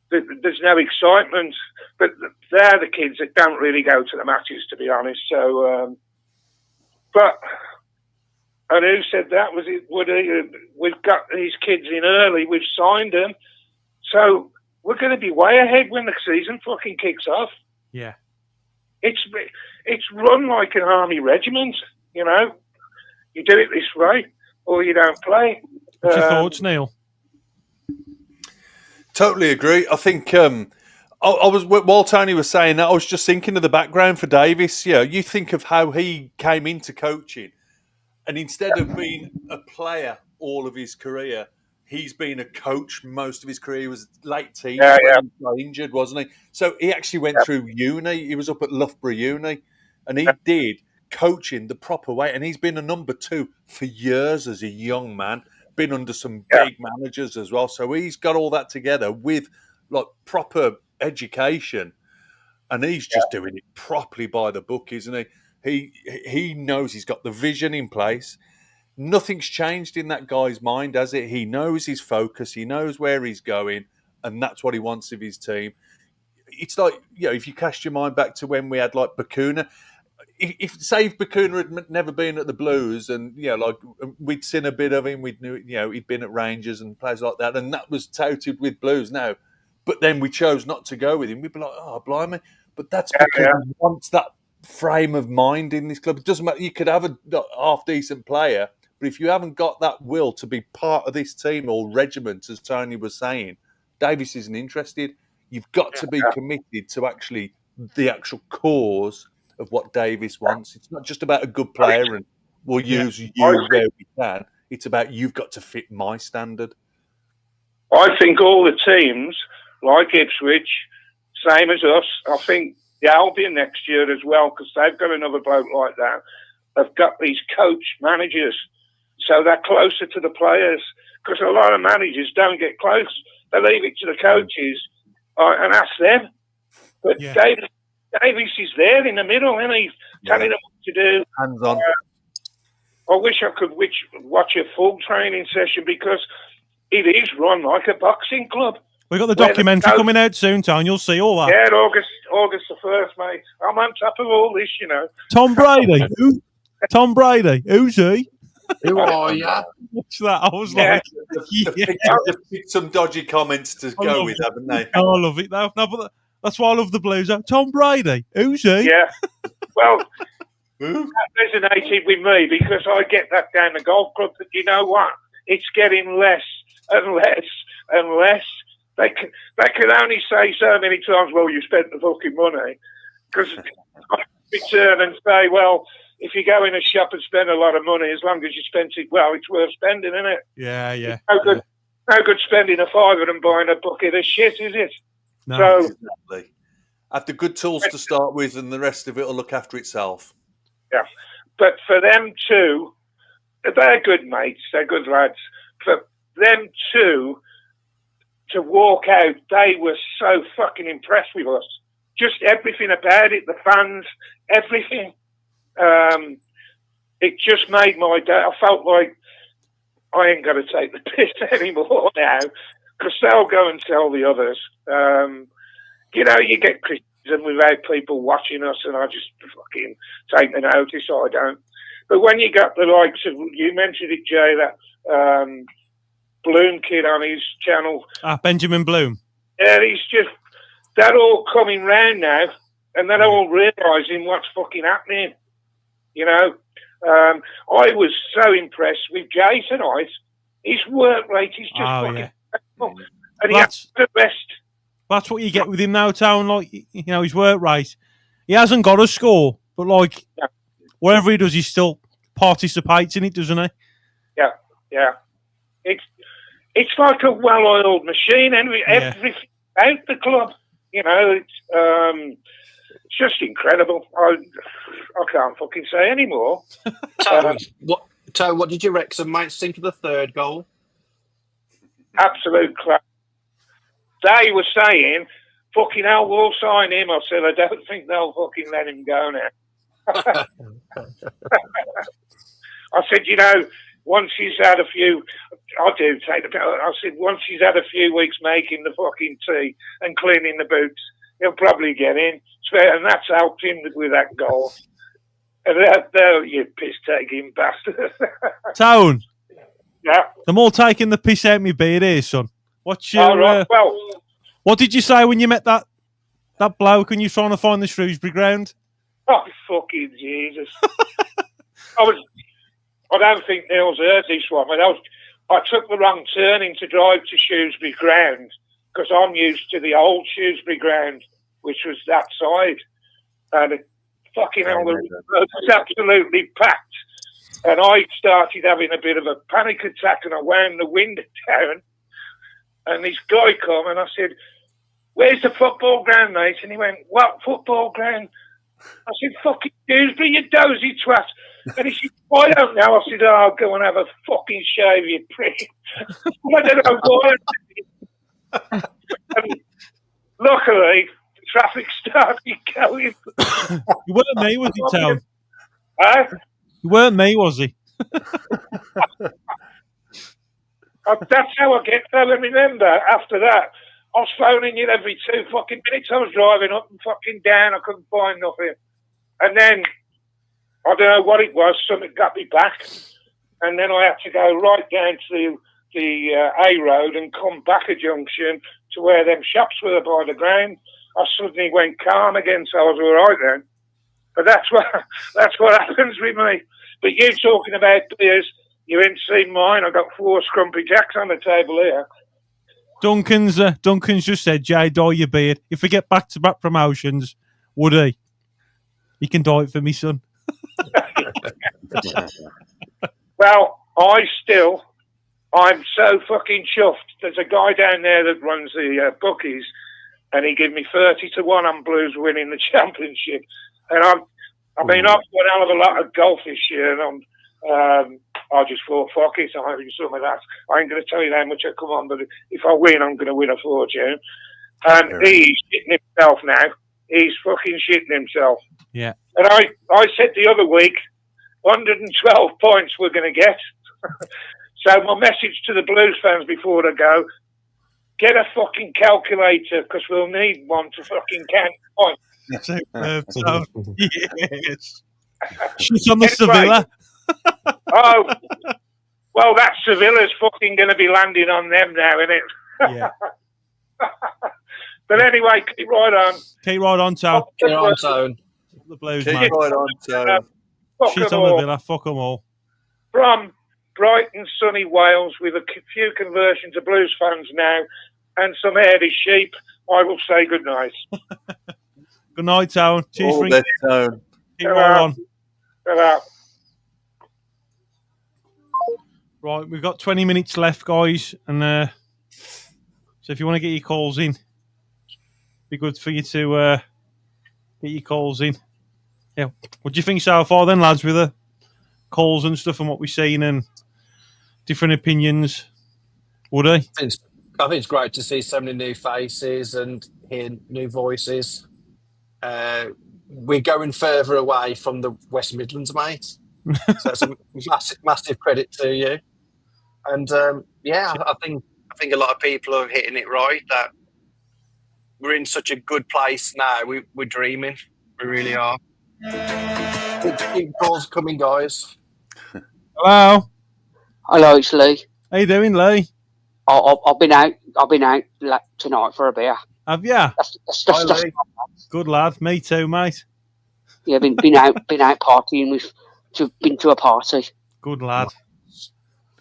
there's no excitement. But they're the kids that don't really go to the matches, to be honest. So, and who said that? Was it Woody? We've got these kids in early. We've signed them. So we're going to be way ahead when the season fucking kicks off. Yeah. It's run like an army regiment, you know. You do it this way or you don't play. What's your thoughts, Neil? Totally agree. I think I was while Tony was saying that, I was just thinking of the background for Davis. Yeah, you think of how he came into coaching, and instead of being a player all of his career, he's been a coach most of his career. He was late teens when he got injured, wasn't he? So he actually went through uni. He was up at Loughborough Uni, and he did coaching the proper way. And he's been a number 2 for years as a young man. Been under some big managers as well. So he's got all that together with like proper education, and he's just doing it properly by the book, isn't he? He knows he's got the vision in place. Nothing's changed in that guy's mind, has it? He knows his focus. He knows where he's going, and that's what he wants of his team. It's like, you know, if you cast your mind back to when we had like Bacuna, if Bacuna had never been at the Blues, and you know, like we'd seen a bit of him, we'd knew, you know, he'd been at Rangers and places like that, and that was touted with Blues now. But then we chose not to go with him. We'd be like, oh, blimey! But that's because he wants that frame of mind in this club. It doesn't matter. You could have a half decent player, But if you haven't got that will to be part of this team or regiment, as Tony was saying, Davis isn't interested. You've got to be committed to actually the actual cause of what Davis wants. It's not just about a good player and we'll use you where we can. It's about you've got to fit my standard. I think all the teams, like Ipswich, same as us, I think the Albion next year as well, because they've got another bloke like that, have got these coach managers, so they're closer to the players, because a lot of managers don't get close. They leave it to the coaches and ask them. But Davis is there in the middle, and he's telling them what to do. Hands on. I wish I could watch a full training session, because it is run like a boxing club. We've got the documentary coming out soon, Tony. You'll see all that. Yeah, August the 1st, mate. I'm on top of all this, you know. Tom Brady. Tom Brady. Who's he? Who are you? Watch that. I was like, They've picked some dodgy comments to go with, haven't they? Oh, I love it, though. No, but that's why I love the Blues. Tom Brady. Who's he? Yeah. Well, that resonated with me, because I get that down the golf club, but you know what? It's getting less and less and less. They can only say so many times, well, you spent the fucking money. Because I return and say, well, if you go in a shop and spend a lot of money, as long as you spend it well, it's worth spending, isn't it? Yeah. No good spending a fiver and buying a bucket of shit, is it? No, so, exactly. Have the good tools to start with, and the rest of it will look after itself. Yeah. But for them two, they're good mates, they're good lads. For them two to walk out, they were so fucking impressed with us. Just everything about it, the fans, everything. It just made my day. I felt like I ain't going to take the piss anymore now, because they'll go and tell the others. You know, you get criticism without people watching us, and I just fucking take the notice. I don't. But when you got the likes of, you mentioned it, Jay, that Bloom kid on his channel. Benjamin Bloom. Yeah, they're all coming round now, and they're all realising what's fucking happening. You know, I was so impressed with Jay tonight. His work rate is just fucking incredible. And he has the best. That's what you get with him now, Town. Like, you know, his work rate. He hasn't got a score, but like, whatever he does, he still participates in it, doesn't he? Yeah. It's like a well-oiled machine, and everything out the club. You know, it's just incredible. I can't fucking say anymore. What did you reckon, mates, think of the third goal? Absolute crap. They were saying, fucking hell, we'll sign him. I said, I don't think they'll fucking let him go now. I said, you know, once he's had a few, I said, once he's had a few weeks making the fucking tea and cleaning the boots, he'll probably get in. And that's helped him with that goal. And there, you piss-taking bastard. Town. Yeah. I'm all taking the piss out of me beard here, son. What's your... right. Well, what did you say when you met that bloke and you're trying to find the Shrewsbury ground? Oh, fucking Jesus. I don't think Neil's heard this one, but I took the wrong turning to drive to Shrewsbury ground, because I'm used to the old Shrewsbury ground, which was that side. And fucking hell, the road was absolutely packed. And I started having a bit of a panic attack, and I wound the window down. And this guy come, and I said, "Where's the football ground, mate?" And he went, "What football ground?" I said, "Fucking Shrewsbury, you dozy twat." And he said, "I don't know." I said, "Oh, go and have a fucking shave, you prick." I don't know why. And luckily, the traffic started going. You weren't me, was he, Town? Huh? You weren't me, was he? That's how I get there. And remember, after that, I was phoning you every 2 fucking minutes. I was driving up and fucking down. I couldn't find nothing. And then, I don't know what it was, something got me back. And then I had to go right down to the A road and come back a junction to where them shops were by the ground. I suddenly went calm again, so I was all right then. But that's what happens with me. But you talking about beers, You ain't seen mine. I got 4 scrumpy jacks on the table here. Duncan's just said, Jay, dye your beard. If we get back-to-back promotions, would he? He can dye it for me, son. Well, I'm so fucking chuffed. There's a guy down there that runs the bookies, and he gave me 30 to 1 on Blues winning the championship. And I've been off for a hell of a lot of golf this year, and I just thought, fuck it, I'm having some of that. I ain't going to tell you how much I come on, but if I win, I'm going to win a fortune. And he's shitting himself now. He's fucking shitting himself. Yeah. And I said the other week, 112 points we're going to get. So my message to the Blues fans before they go, get a fucking calculator, because we'll need one to fucking count points. Yes. She's on the Sevilla. Oh, well, that Sevilla's fucking going to be landing on them now, isn't it? Yeah. But anyway, keep right on. Keep right on, Tom. Keep on, Tone. The Blues, Keep man. right on, Tone. Fuck She's them on the all. Villa. Fuck them all. From bright and sunny Wales, with a few conversions of Blues fans now, and some hairy sheep, I will say good night. Good night, Tone. Cheers, All for that, Tone. Keep right on. Ta-ra. Right, we've got 20 minutes left, guys, and so if you want to get your calls in, be good for you to get your calls in. Yeah, what do you think so far, then, lads, with the calls and stuff and what we've seen and different opinions? Would I think it's great to see so many new faces and hear new voices. We're going further away from the West Midlands, mate. So it's a massive credit to you. And I think a lot of people are hitting it right. That we're in such a good place now. We're dreaming. We really are. Keep calls coming, guys. Hello. Hello, it's Lee. How you doing, Lee? I've been out tonight for a beer. Have you? That's good lad. Me too, mate. Yeah, been out partying. Been to a party. Good lad.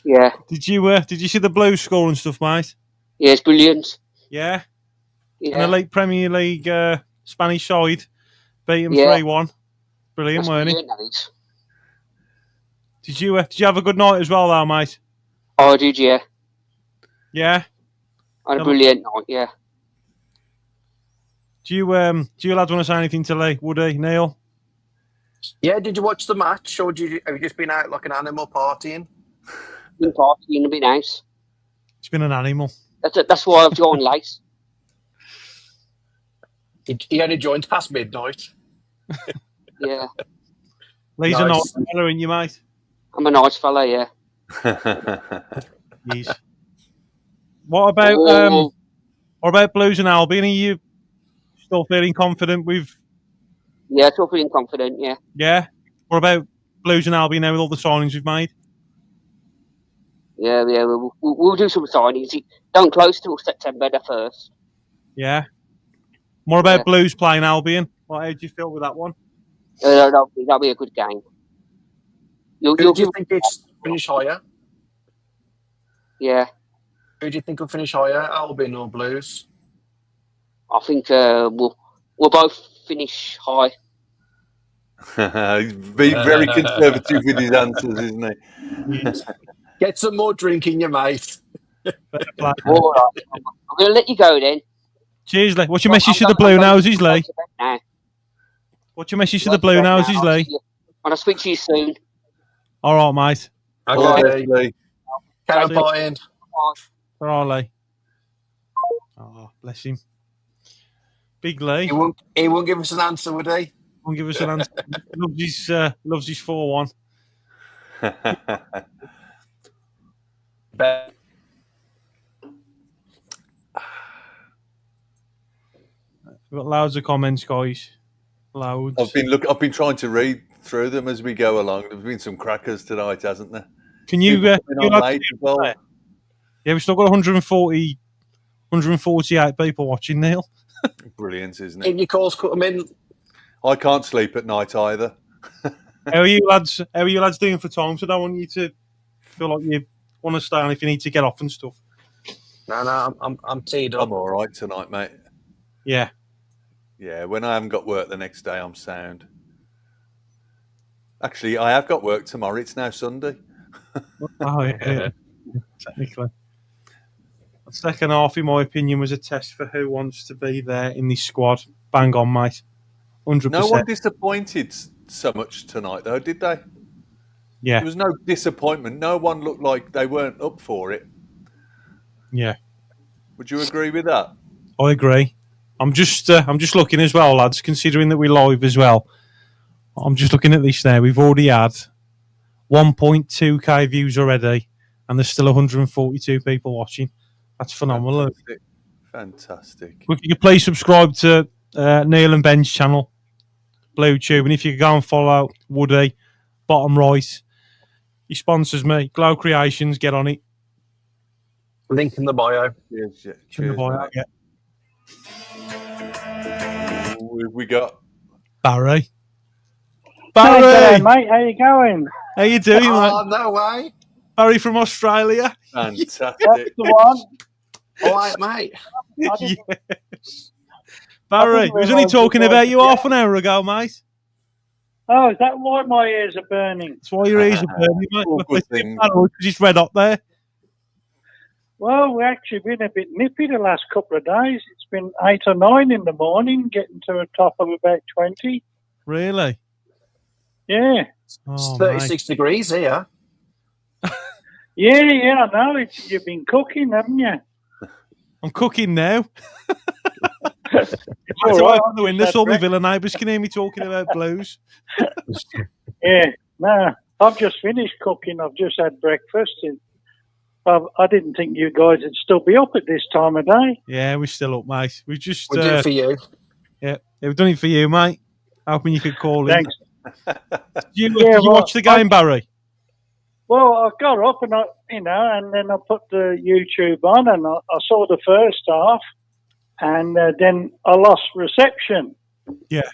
Yeah. Did you see the Blues score and stuff, mate? Yeah, it's brilliant. Yeah. Yeah. And the late Premier League Spanish side beat them 3-1. Brilliant, weren't it? Did you have a good night as well, though, mate? Oh, I did, yeah. Yeah. I had a brilliant night, yeah. Do you lads want to say anything to Lee? Woody, Neil? Yeah, did you watch the match, or have you just been out like an animal partying? Been partying, been nice. It's been an animal. That's why I've joined late. He only joined past midnight. Yeah. Lee's a nice fella, ain't you, mate? I'm a nice fella, yeah. Yes. What about Blues and Albion? Are you still feeling confident with? Yeah, still feeling confident, yeah. Yeah. What about Blues and Albion now with all the signings we've made? Yeah, we'll do some signings. Don't close till September the 1st. Yeah. What about Blues playing Albion? How do you feel with that one? That'll be a good game. Who do you think it's finish higher? Yeah. Who do you think will finish higher, Albion or Blues? I think we'll both finish high. He's being very conservative with his answers, isn't he? Get some more drink in your mate. All right. I'm going to let you go then. Cheers, Lee. What's your message to the Bluenoses, Lee? What's your message to the Bluenoses, Lee? And I'll speak to you soon. All right, mate. Okay, Lee. Carry on partying. All right, Lee. Oh, bless him. Big Lee. He won't give us an answer, would he? Won't give us an answer. Loves his 4-1. Bet. We've got loads of comments, guys. Loads. I've been trying to read through them as we go along. There's been some crackers tonight, hasn't there? Can you? Late as well. Yeah, we've still got 148 people watching, Neil. Brilliant, isn't In it? your calls, cut them in. I can't sleep at night either. How are you lads? How are you lads doing for time? So I don't want you to feel like you want to stay on if you need to get off and stuff. No, I'm teed up. I'm all right tonight, mate. Yeah. Yeah, when I haven't got work the next day, I'm sound. Actually, I have got work tomorrow. It's now Sunday. Oh, yeah. Technically. The second half, in my opinion, was a test for who wants to be there in this squad. Bang on, mate. 100%. No one disappointed so much tonight, though, did they? Yeah. There was no disappointment. No one looked like they weren't up for it. Yeah. Would you agree with that? I agree. I'm just looking as well, lads, considering that we're live as well. I'm just looking at this now. We've already had 1.2k views already, and there's still 142 people watching. That's phenomenal. Fantastic. If you could please subscribe to Neil and Ben's channel, BlueTube, and if you could go and follow Woody, bottom right. He sponsors me. Glow Creations, get on it. Link in the bio. Cheers, In the bio, yeah. We got Barry. Hey, Barry! mate, how you going? How you doing, Oh, mate? no way. Barry from Australia. Fantastic. That's the one. All right, mate. Yes. Barry, we was only realise talking you about guys- you half an hour ago, mate. Oh, is that why my ears are burning? That's why your ears are burning, mate. All But good they things. because it's red up there. Well, we've actually been a bit nippy the last couple of days. It's been 8 or 9 in the morning, getting to a top of about 20. Really? Yeah. It's Oh, 36 degrees here. Yeah, I know. You've been cooking, haven't you? I'm cooking now. It's I all right. open the window so my Villa neighbours can hear me talking about blues. Yeah, no, I've just finished cooking. I've just had breakfast. And I didn't think you guys would still be up at this time of day. Yeah, we're still up, mate. We've just We did it for you. yeah, we've done it for you, mate. Hoping you could call in. Thanks. Did you Yeah, watch the game, Barry? Well, I got up and and then I put the YouTube on and I saw the first half, and then I lost reception. Yeah.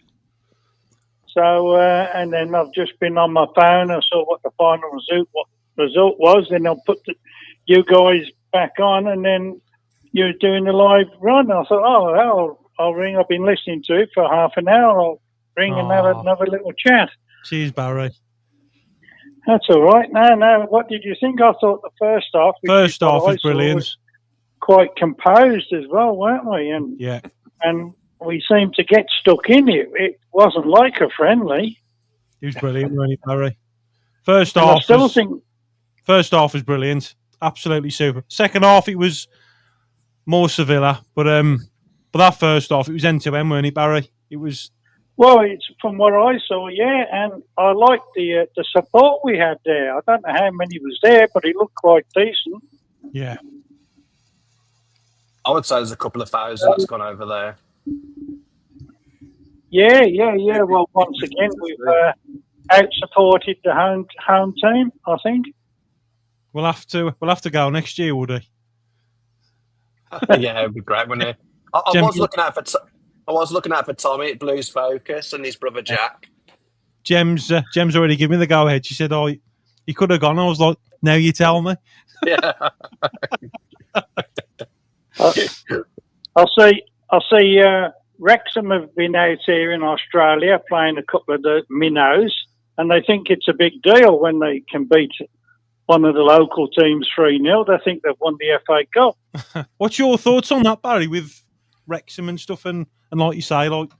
So and then I've just been on my phone. I saw what the final result was. Then I put you guys back on, and then you were doing the live run. I thought, oh, well, I'll ring. I've been listening to it for half an hour. I'll ring and have another little chat. Cheers, Barry. That's all right. No. What did you think? I thought the first half. First half I was saw brilliant. was quite composed as well, weren't we? And Yeah. and we seemed to get stuck in it. It wasn't like a friendly. He was brilliant, wasn't he, Barry? First And I half still was, think. first half was brilliant. Absolutely super. Second half, it was more Sevilla. But that first half, it was end to end, weren't it, Barry? It was. Well, it's from what I saw, yeah, and I liked the support we had there. I don't know how many was there, but it looked quite decent. Yeah. I would say there's a couple of thousand that's gone over there. Yeah. Well, once again, we've out-supported the home team, I think. We'll have to go next year, Woody. Yeah, it'd be great, wouldn't it? I was looking out for Tommy at Blues Focus and his brother Jack. Jem's already given me the go ahead. She said, "Oh, he could have gone." I was like, "Now you tell me." Yeah. I'll see. Wrexham have been out here in Australia playing a couple of the minnows, and they think it's a big deal when they can beat one of the local teams 3-0. They think they've won the FA Cup. What's your thoughts on that, Barry, with Wrexham and stuff, and like you say, like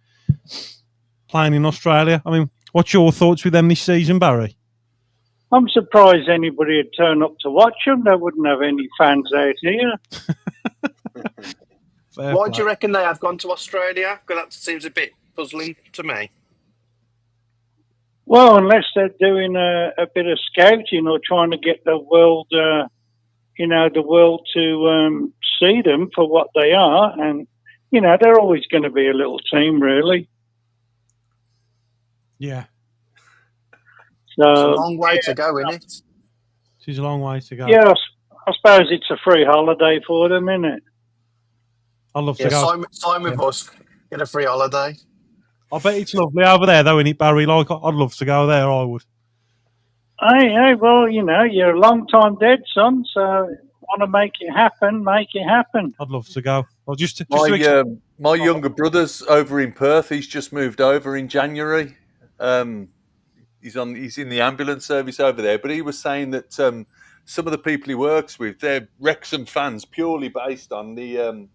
playing in Australia? I mean, what's your thoughts with them this season, Barry? I'm surprised anybody would turn up to watch them. They wouldn't have any fans out here. Why do you reckon they have gone to Australia? Because that seems a bit puzzling to me. Well, unless they're doing a bit of scouting or trying to get the world, the world to see them for what they are. And, they're always going to be a little team, really. Yeah. So, It's a long way to go, isn't it? It's a long way to go. Yeah, I suppose it's a free holiday for them, isn't it? I'd love to go. Sign with us. Get a free holiday. I bet it's lovely over there, though, isn't it, Barry? Like, I'd love to go there. I would. Hey, well, you're a long time dead, son. So want to make it happen, make it happen. I'd love to go. Well, just my younger brother's over in Perth. He's just moved over in January. He's in the ambulance service over there. But he was saying that some of the people he works with, they're Wrexham fans purely based on the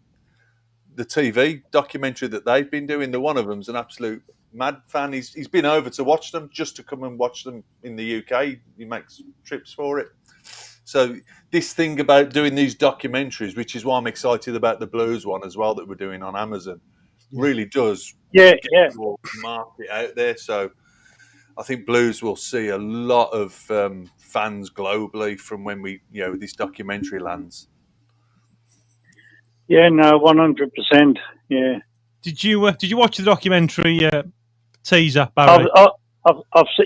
TV documentary that they've been doing. The one of them's an absolute mad fan. He's been over to watch them, just to come and watch them in the UK. He makes trips for it. So this thing about doing these documentaries, which is why I'm excited about the Blues one as well that we're doing on Amazon, really does get more market out there. So I think Blues will see a lot of fans globally from when this documentary lands. Yeah, no, 100%. Yeah. Did you watch the documentary teaser, Barry?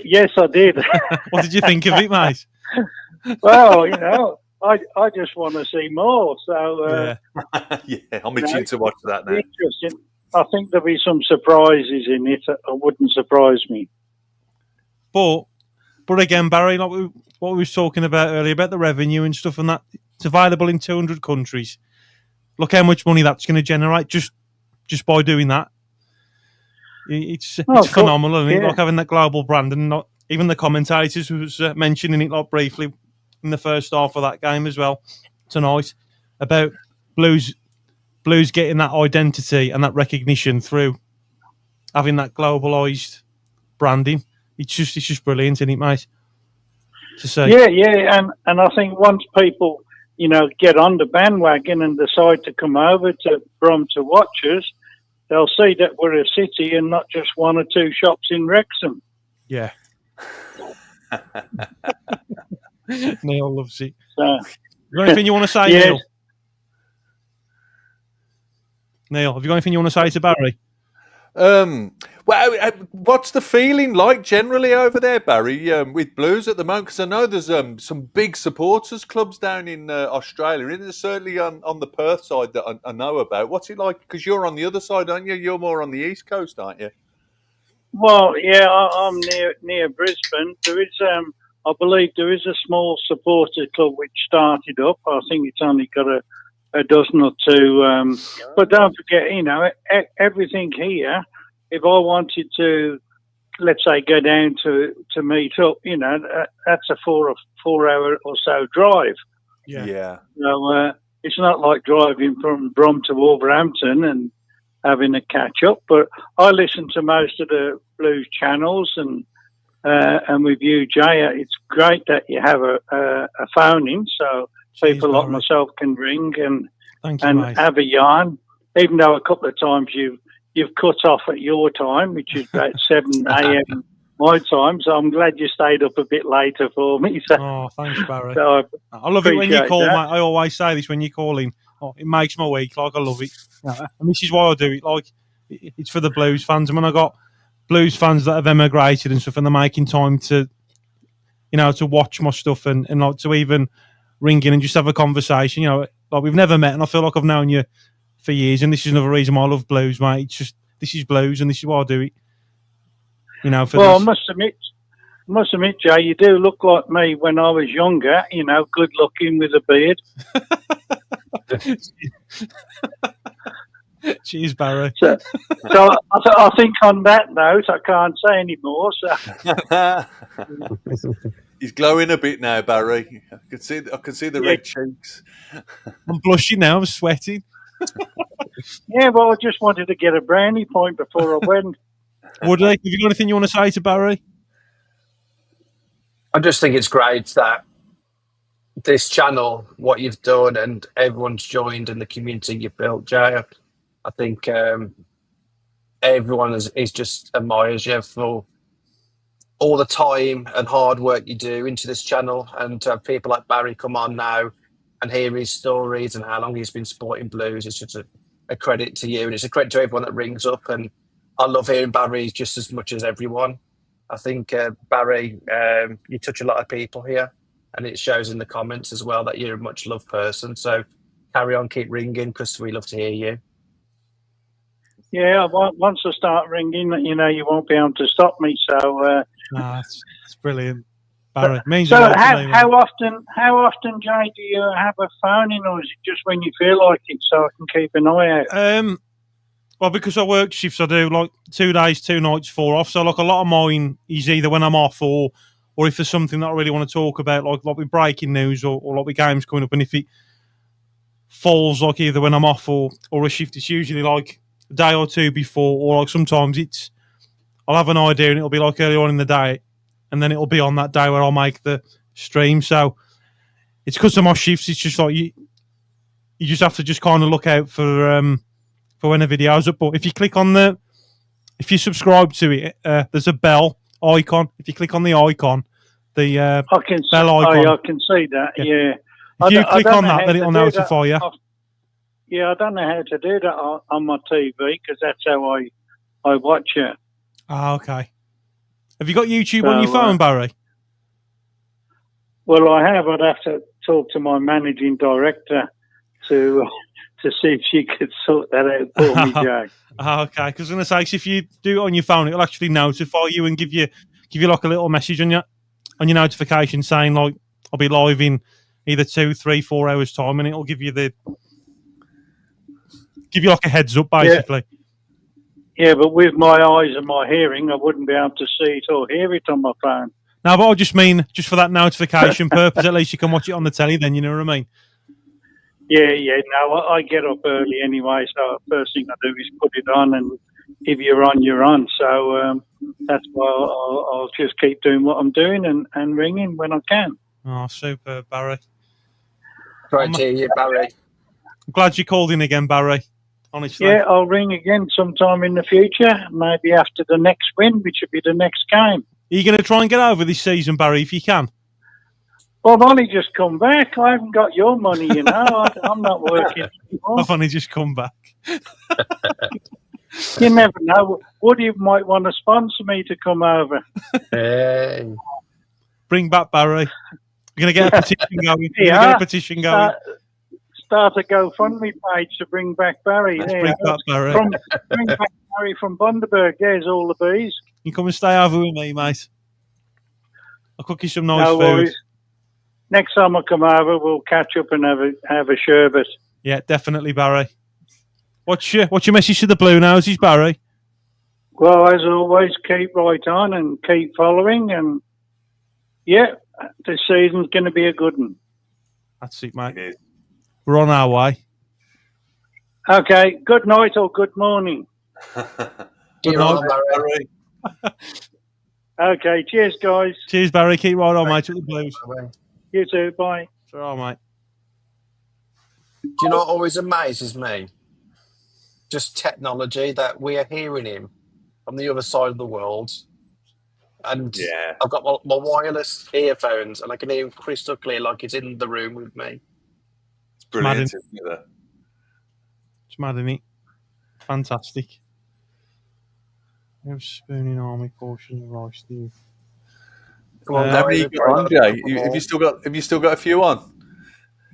Yes, I did. What did you think of it, mate? Well, I just want to see more. So I'm itching to watch that now. Interesting. I think there'll be some surprises in it. It wouldn't surprise me. But again, Barry, like what we was talking about earlier about the revenue and stuff, and that it's available in 200 countries. Look how much money that's going to generate just by doing that. It's phenomenal, isn't it? Like having that global brand, and not even the commentators was mentioning it like briefly in the first half of that game as well tonight about Blues getting that identity and that recognition through having that globalised branding. It's just brilliant, isn't it, mate? To say. Yeah, and I think once people get on the bandwagon and decide to come over to Brum to watch us, they'll see that we're a city and not just one or two shops in Wrexham. Yeah. Neil loves it. Is there anything you want to say, Neil? Neil, have you got anything you want to say to Barry? Well, what's the feeling like generally over there, Barry, with Blues at the moment? Because I know there's some big supporters clubs down in Australia, and there's certainly on the Perth side that I know about. What's it like? Because you're on the other side, aren't you? You're more on the east coast, aren't you? Well, yeah, I'm near Brisbane. There is, I believe, there is a small supporter club which started up. I think it's only got a dozen or two. But don't forget, everything here. If I wanted to, let's say, go down to meet up, that's a 4 hour or so drive. Yeah. So it's not like driving from Brum to Wolverhampton and having a catch up. But I listen to most of the Blues channels and with you, Jay, it's great that you have a phone in, so people like myself can ring and have a yarn. Even though a couple of times you've cut off at your time, which is about 7 a.m. my time. So I'm glad you stayed up a bit later for me. So, thanks, Barry. So I love it when you call, mate. I always say this when you're calling. It makes my week. Like, I love it. And this is why I do it. Like, it's for the Blues fans. And when I got Blues fans that have emigrated and stuff, and they're making time to, to watch my stuff and like to even ring in and just have a conversation. Like we've never met, and I feel like I've known you for years, and this is another reason why I love Blues, mate. It's just, this is Blues, and this is why I do it. I must admit, Jay, you do look like me when I was younger. Good looking with a beard. Cheers, Barry. So I think on that note, I can't say any more. So he's glowing a bit now, Barry. I can see the red cheeks. I'm blushing now. I'm sweating. Yeah, well, I just wanted to get a brownie point before I went. Woody, have you got anything you want to say to Barry? I just think it's great that this channel, what you've done, and everyone's joined, and the community you've built, Jay. I think everyone is just admires you for all the time and hard work you do into this channel, and to have people like Barry come on now and hear his stories and how long he's been supporting Blues. It's just a credit to you, and it's a credit to everyone that rings up. And I love hearing Barry just as much as everyone. I think, Barry, you touch a lot of people here, and it shows in the comments as well that you're a much loved person. So carry on, keep ringing, because we love to hear you. Yeah, once I start ringing, you won't be able to stop me. So it's brilliant. Barry. Means So a lot to me, how often, Jay, do you have a phone in, or is it just when you feel like it, so I can keep an eye out? Well, because I work shifts, I do like 2 days, 2 nights, 4 off. So like a lot of mine is either when I'm off or if there's something that I really want to talk about, like with breaking news or like with games coming up, and if it falls like either when I'm off or a shift, it's usually like a day or two before, or like sometimes I'll have an idea and it'll be like early on in the day, and then it'll be on that day where I'll make the stream. So it's because of my shifts. It's just like you just have to just kind of look out for when a video's up. But if you click on if you subscribe to it, there's a bell icon. If you click on the icon, the bell icon. I can see that. Yeah. If you click on that, then it'll notify you. Yeah, I don't know how to do that on my TV because that's how I watch it. Ah, okay. Have you got YouTube on your phone, Barry? Well, I have. I'd have to talk to my managing director to see if she could sort that out for me, Jack. Okay, because I'm going to say, if you do it on your phone, it'll actually notify you and give you like a little message on your notification saying like I'll be live in either 2, 3, 4 hours time, and it'll give you like a heads up basically. Yeah, but with my eyes and my hearing, I wouldn't be able to see it or hear it on my phone. No, but I just mean just for that notification purpose. At least you can watch it on the telly. Then you know what I mean. Yeah. No, I get up early anyway, so first thing I do is put it on, and if you're on, you're on. So that's why I'll just keep doing what I'm doing and ringing when I can. Oh, super, Barry. Great to hear you, Barry. I'm glad you called in again, Barry. Honestly. Yeah, I'll ring again sometime in the future, maybe after the next win, which will be the next game. Are you going to try and get over this season, Barry, if you can? Well, I've only just come back. I haven't got your money, you know. I'm not working anymore. I've only just come back. You never know. Woody might want to sponsor me to come over. Hey. Bring back Barry. You're going to get a petition going. Get a petition going. Start a GoFundMe page to bring back Barry. Let's bring back Barry. Bring back Barry from Bundaberg. There's all the bees. You come and stay over with me, mate. I'll cook you some nice food. Worries. Next time I come over, we'll catch up and have a sherbet. Yeah, definitely, Barry. What's your message to the Bluenoses, Barry? Well, as always, keep right on and keep following. And yeah, this season's going to be a good one. That's it, mate. We're on our way. Okay, good night or good morning. Good night, Barry. Okay, cheers, guys. Cheers, Barry. Keep right on, mate, with the Blues. You too, bye. All right, mate. Do you know what always amazes me? Just technology, that we are hearing him on the other side of the world. And I've got my wireless earphones and I can hear him crystal clear like he's in the room with me. It's brilliant, isn't it? It's mad, isn't it? Fantastic. Have spooning army portions of rice, Steve. Come on, how many you got on, Jay? Have you still got a few on?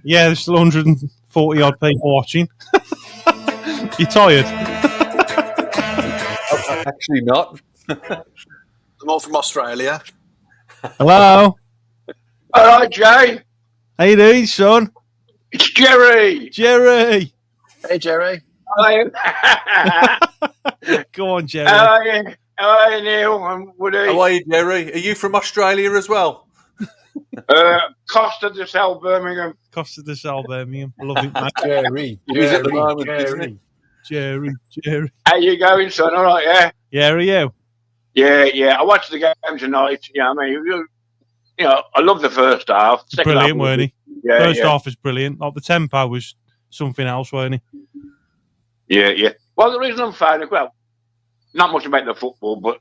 Yeah, there's still 140 odd people watching. You tired? Actually, not. I'm all from Australia. Hello. Hello, Jay. How you doing, son? It's Jerry. Jerry. Hey, Jerry. Hello. Go on, Jerry. How are you? How are you, Neil and Woody? How are you, Jerry? Are you from Australia as well? Costa de Sal, Birmingham. Costa de Sal, Birmingham. Love it, mate. Jerry. At the moment, Jerry. How you going, son? All right, yeah? Yeah, are you? Yeah. I watched the game tonight. Yeah, I mean, I love the first half. Second Brilliant, half weren't he? Yeah, First half was brilliant. Like, the tempo was something else, weren't he? Yeah. Well, the reason I'm phoning, well, not much about the football, but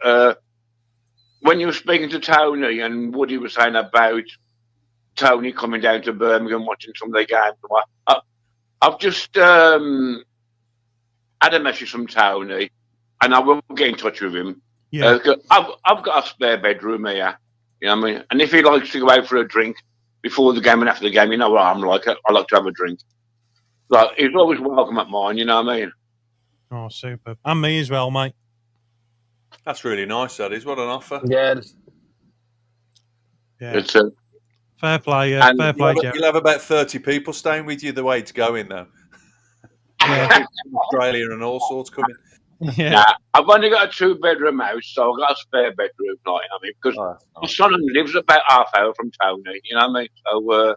when you were speaking to Tony and Woody was saying about Tony coming down to Birmingham watching some of the games, I've just had a message from Tony, and I will get in touch with him. Yeah. I've got a spare bedroom here, you know what I mean? And if he likes to go out for a drink before the game and after the game, you know what I'm like. I like to have a drink. Like, he's always welcome at mine, you know what I mean? Oh, super. And me as well, mate. That's really nice, that is. What an offer. Yeah. Yeah. It's fair play, and fair play, Jerry. You'll have about 30 people staying with you the way it's going now. Yeah. From Australia and all sorts coming. Yeah. Nah, I've only got a 2-bedroom house, so I've got a spare bedroom, like, I mean, because my son lives about half hour from Tony, you know what I mean?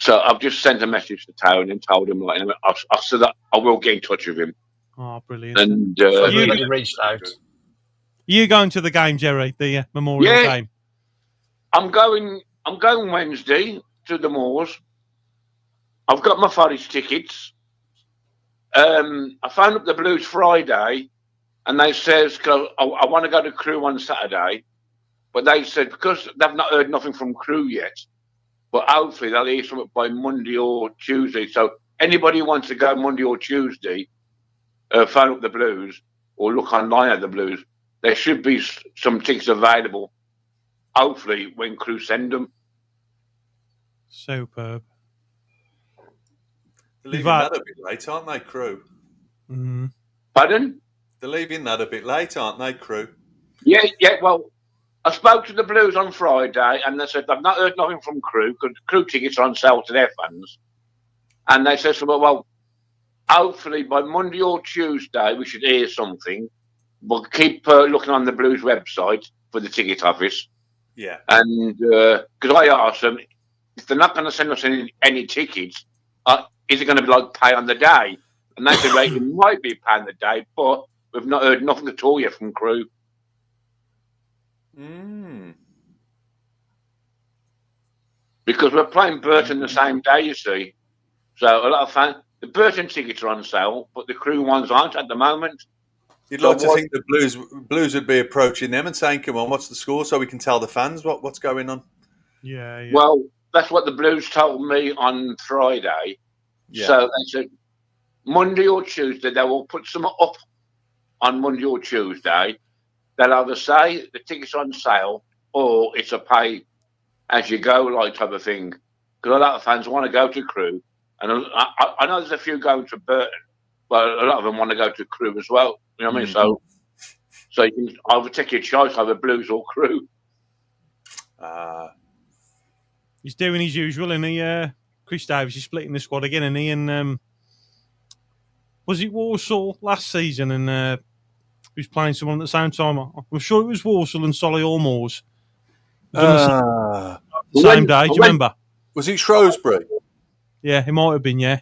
So I've just sent a message to Tony and told him, like, I said that I will get in touch with him. Oh, brilliant. And you reached out. You going to the game, Jerry? The Memorial game? I'm going Wednesday to the Moors. I've got my Forest tickets. I phoned up the Blues Friday, and they says, cause I want to go to Crew on Saturday, but they said because they've not heard nothing from Crew yet, but hopefully they'll hear something by Monday or Tuesday. So anybody who wants to go Monday or Tuesday, phone up the Blues or look online at the Blues. There should be some tickets available, hopefully, when Crew send them. Superb. They're leaving that a bit late, aren't they, Crew? Mm-hmm. Pardon? They're leaving that a bit late, aren't they, Crew? Yeah. Well, I spoke to the Blues on Friday, and they said they've not heard nothing from Crew because Crew tickets are on sale to their fans. And they said, well, hopefully by Monday or Tuesday we should hear something. But keep looking on the Blues website for the ticket office. Yeah. And because I asked them, if they're not going to send us any tickets, is it going to be like pay on the day? And they said, right, it might be pay on the day, but we've not heard nothing at all yet from Crew. Because we're playing Burton the same day, you see. So a lot of fans, the Burton tickets are on sale, but the Crew ones aren't at the moment. You'd like to think the Blues would be approaching them and saying, come on, what's the score? So we can tell the fans what's going on. Yeah. Well, that's what the Blues told me on Friday. Yeah. So they said Monday or Tuesday, they will put some up on Monday or Tuesday. They'll either say the ticket's on sale or it's a pay as you go like type of thing. Because a lot of fans want to go to Crew. And I know there's a few going to Burton, but a lot of them want to go to Crew as well. You know what I mean? So you can either take your choice, either Blues or Crew. He's doing his usual, and Chris Davis is splitting the squad again, and he and was it Walsall last season, and he was playing someone at the same time. I'm sure it was Walsall and Solihull Moors. Same day, do you remember? Was it Shrewsbury? Yeah, it might have been. Yeah.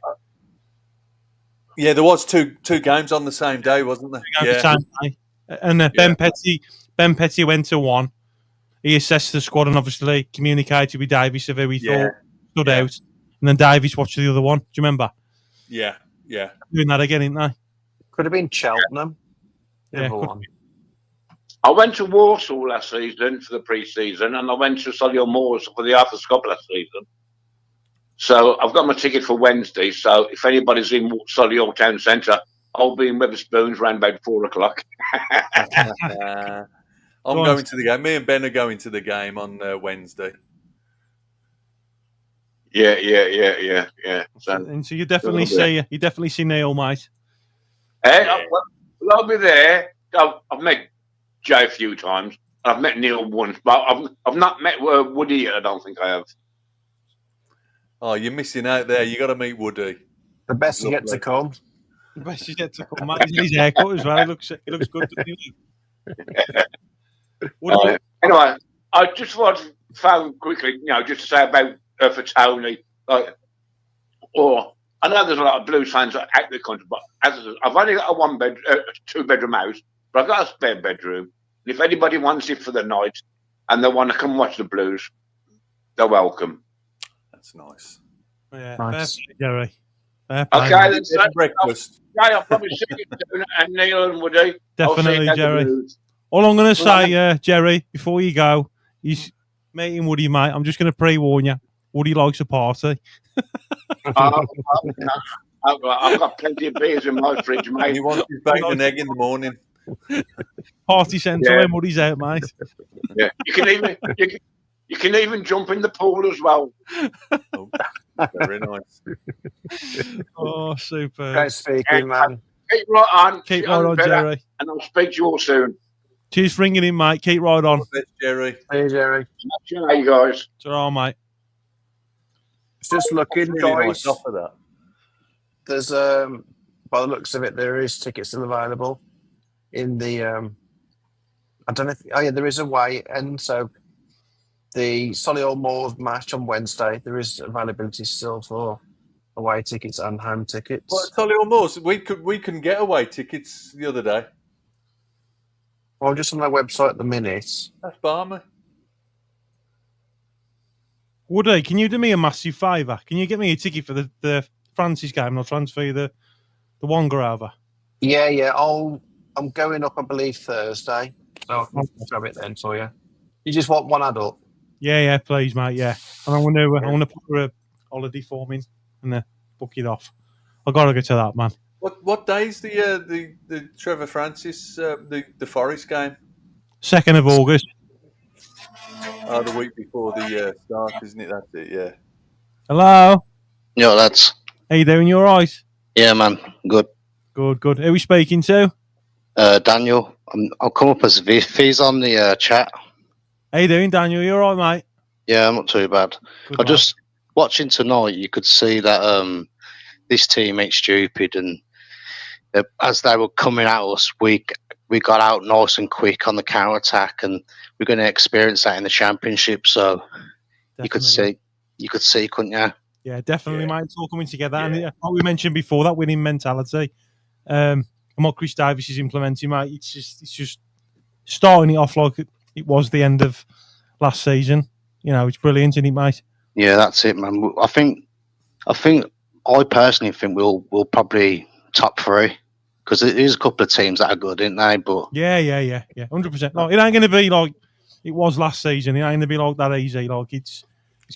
Yeah, there was two games on the same day, wasn't there? The same day. And Ben Petty went to one. He assessed the squad and obviously communicated with Davis of who he thought stood out. And then Davis watched the other one. Do you remember? Yeah. Doing that again, didn't they? Could have been Cheltenham. Yeah, I went to Walsall last season for the pre-season, and I went to Solihull Moors for the Arthur's Cup last season. So I've got my ticket for Wednesday. So if anybody's in Solihull Town Centre, I'll be in Wetherspoons around about 4 o'clock. I'm going to the game. Me and Ben are going to the game on Wednesday. Yeah. So you definitely see Neil, mate. I'll be there. I've met Jay a few times. I've met Neil once, but I've not met Woody yet. I don't think I have. Oh, you're missing out there. You got to meet Woody. The best is yet to come. The best is yet to come, mate. His haircut as well. He looks good. Anyway, I just want to phone quickly, just to say about for Tony. I know there's a lot of Blues fans out the country, but as I said, I've only got a 2-bedroom house, but I've got a spare bedroom. And if anybody wants it for the night and they want to come watch the Blues, they're welcome. That's nice. Yeah, nice. Fair play, Jerry. Okay, then. Breakfast. I'll probably see you soon, and Neil and Woody. Definitely, Jerry. All I'm going to say, Jerry, before you go, he's meeting Woody, mate. I'm just going to pre-warn you. Woody likes a party. I've got plenty of beers in my fridge, mate. He wants his bacon and egg in the morning. Party centre when Woody's out, mate. Yeah, you can even jump in the pool as well. Oh, very nice. Oh, super. Great speaking, man. Keep right on. Keep right on, Jerry. And I'll speak to you all soon. Cheers for ringing in, mate. Keep right on. Jerry. Hey, Jerry. Hey, guys. It's all right, mate. Just looking, Really guys. nice offer that. There's by the looks of it, there is tickets still available in the I don't know if there is a way, and so the Solihull Moors match on Wednesday, there is availability still for away tickets and home tickets. Well, Solihull Moors, we can get away tickets the other day. Well, just on their website at the minute. That's balmy. Woody, can you do me a massive favour? Can you get me a ticket for the Francis game and I'll transfer you the Wonga over? Yeah. I'm going up, I believe, Thursday. So I can grab it then for you. You just want one adult? Yeah, please, mate. Yeah, and I want to put a holiday form in and book it off. I gotta go to that, man. What day's the Trevor Francis the Forest game? 2nd of August. Oh, the week before the start, isn't it? That's it. Yeah. Hello. Yo, lads. How you doing? You all right? Yeah, man. Good. Good. Who are we speaking to? Daniel. I'll come up as Viz on the chat. How you doing, Daniel? You all right, mate? Yeah, I'm not too bad. Good, I just watching tonight. You could see that this team ain't stupid, and as they were coming at us, we got out nice and quick on the counter attack, and we're going to experience that in the championship. So Definitely. you could see, couldn't you? Yeah, definitely, mate. It's all coming together. Yeah. And like we mentioned before, that winning mentality, and what Chris Davis is implementing, mate, it's just starting it off like it was the end of last season. You know, it's brilliant, isn't it, mate? Yeah, that's it, man. I personally think we'll probably top 3 because there's a couple of teams that are good, isn't they? But yeah, 100%. Like, it ain't going to be like it was last season. It ain't going to be like that easy. Like it's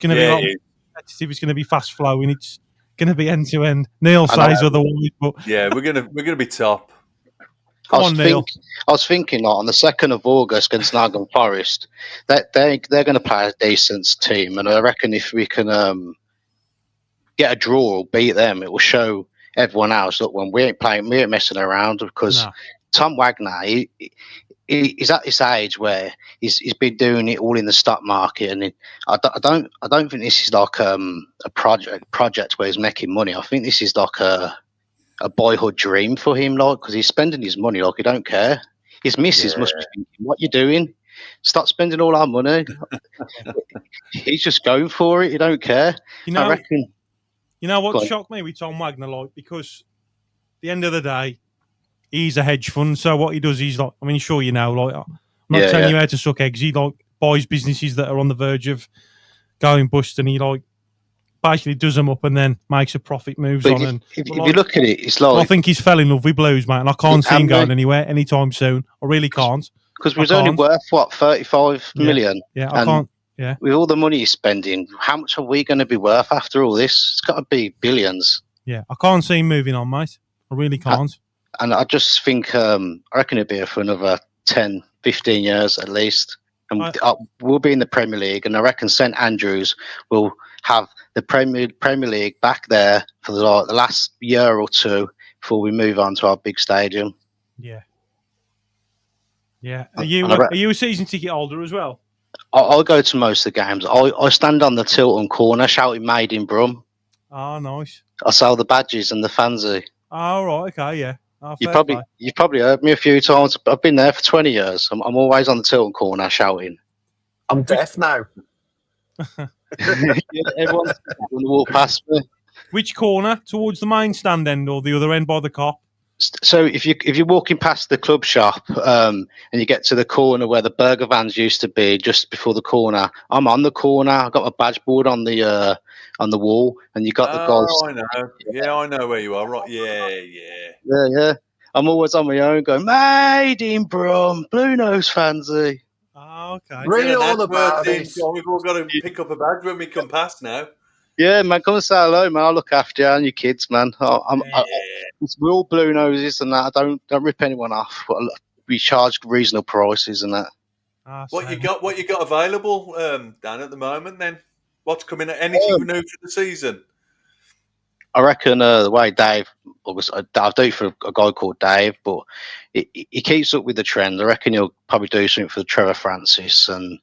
going to be like competitive. It's going to be fast flowing. It's going to be end to end. Neil says otherwise, but yeah, we're gonna be top. I was thinking, like, on the 2nd of August against Nottingham Forest, that they're going to play a decent team, and I reckon if we can get a draw or beat them, it will show everyone else, look, when we ain't messing around, because Tom Wagner, he's at this age where he's been doing it all in the stock market, and I don't think this is like a project where he's making money. I think this is like a boyhood dream for him, like, because he's spending his money like he don't care. His missus must be thinking, "What you doing? Stop spending all our money." He's just going for it. He don't care. I reckon. You know what shocked me with Tom Wagner, like, because at the end of the day, he's a hedge fund. So what he does, he's like, I mean, sure, you know, like, I'm not telling you how to suck eggs. He like buys businesses that are on the verge of going bust, and he like basically does them up and then makes a profit, moves on. And if you look at it, it's like, I think he's fell in love with Blues, mate, and I can't see him going anywhere anytime soon. I really can't. Because we're only worth, what, 35 million? Yeah, I can't. Yeah. With all the money he's spending, how much are we going to be worth after all this? It's got to be billions. Yeah, I can't see him moving on, mate. I really can't. And I just think, I reckon it'll be for another 10, 15 years at least. And we'll be in the Premier League, and I reckon St Andrews will have the Premier League back there for the last year or two before we move on to our big stadium. Yeah. Yeah. Are you a season ticket holder as well? I'll go to most of the games. I stand on the Tilton corner shouting "Made in Brum." Oh, nice. I sell the badges and the fancy. Oh, right. Okay, yeah. Oh, you've probably heard me a few times. I've been there for 20 years. I'm always on the Tilton corner shouting. I'm deaf now. Everyone's going to walk past me. Which corner? Towards the main stand end or the other end by the cop? So if you're walking past the club shop and you get to the corner where the burger vans used to be, just before the corner, I'm on the corner. I've got my badge board on the wall, and you got the guys. I know. Yeah, I know where you are. Right? Yeah. I'm always on my own, going "Made in Brum, Bluenoses fancy." Oh, okay. Read all about it. We've all got to pick up a badge when we come past now. Yeah, man, come and say hello, man. I'll look after you and your kids, man. We're all Bluenoses and that. I don't rip anyone off. But we charge reasonable prices and that. What you got available, Dan, at the moment? Then what's coming? Anything new for the season? I reckon the way Dave, I'll do it for a guy called Dave, but he keeps up with the trend. I reckon he'll probably do something for Trevor Francis, and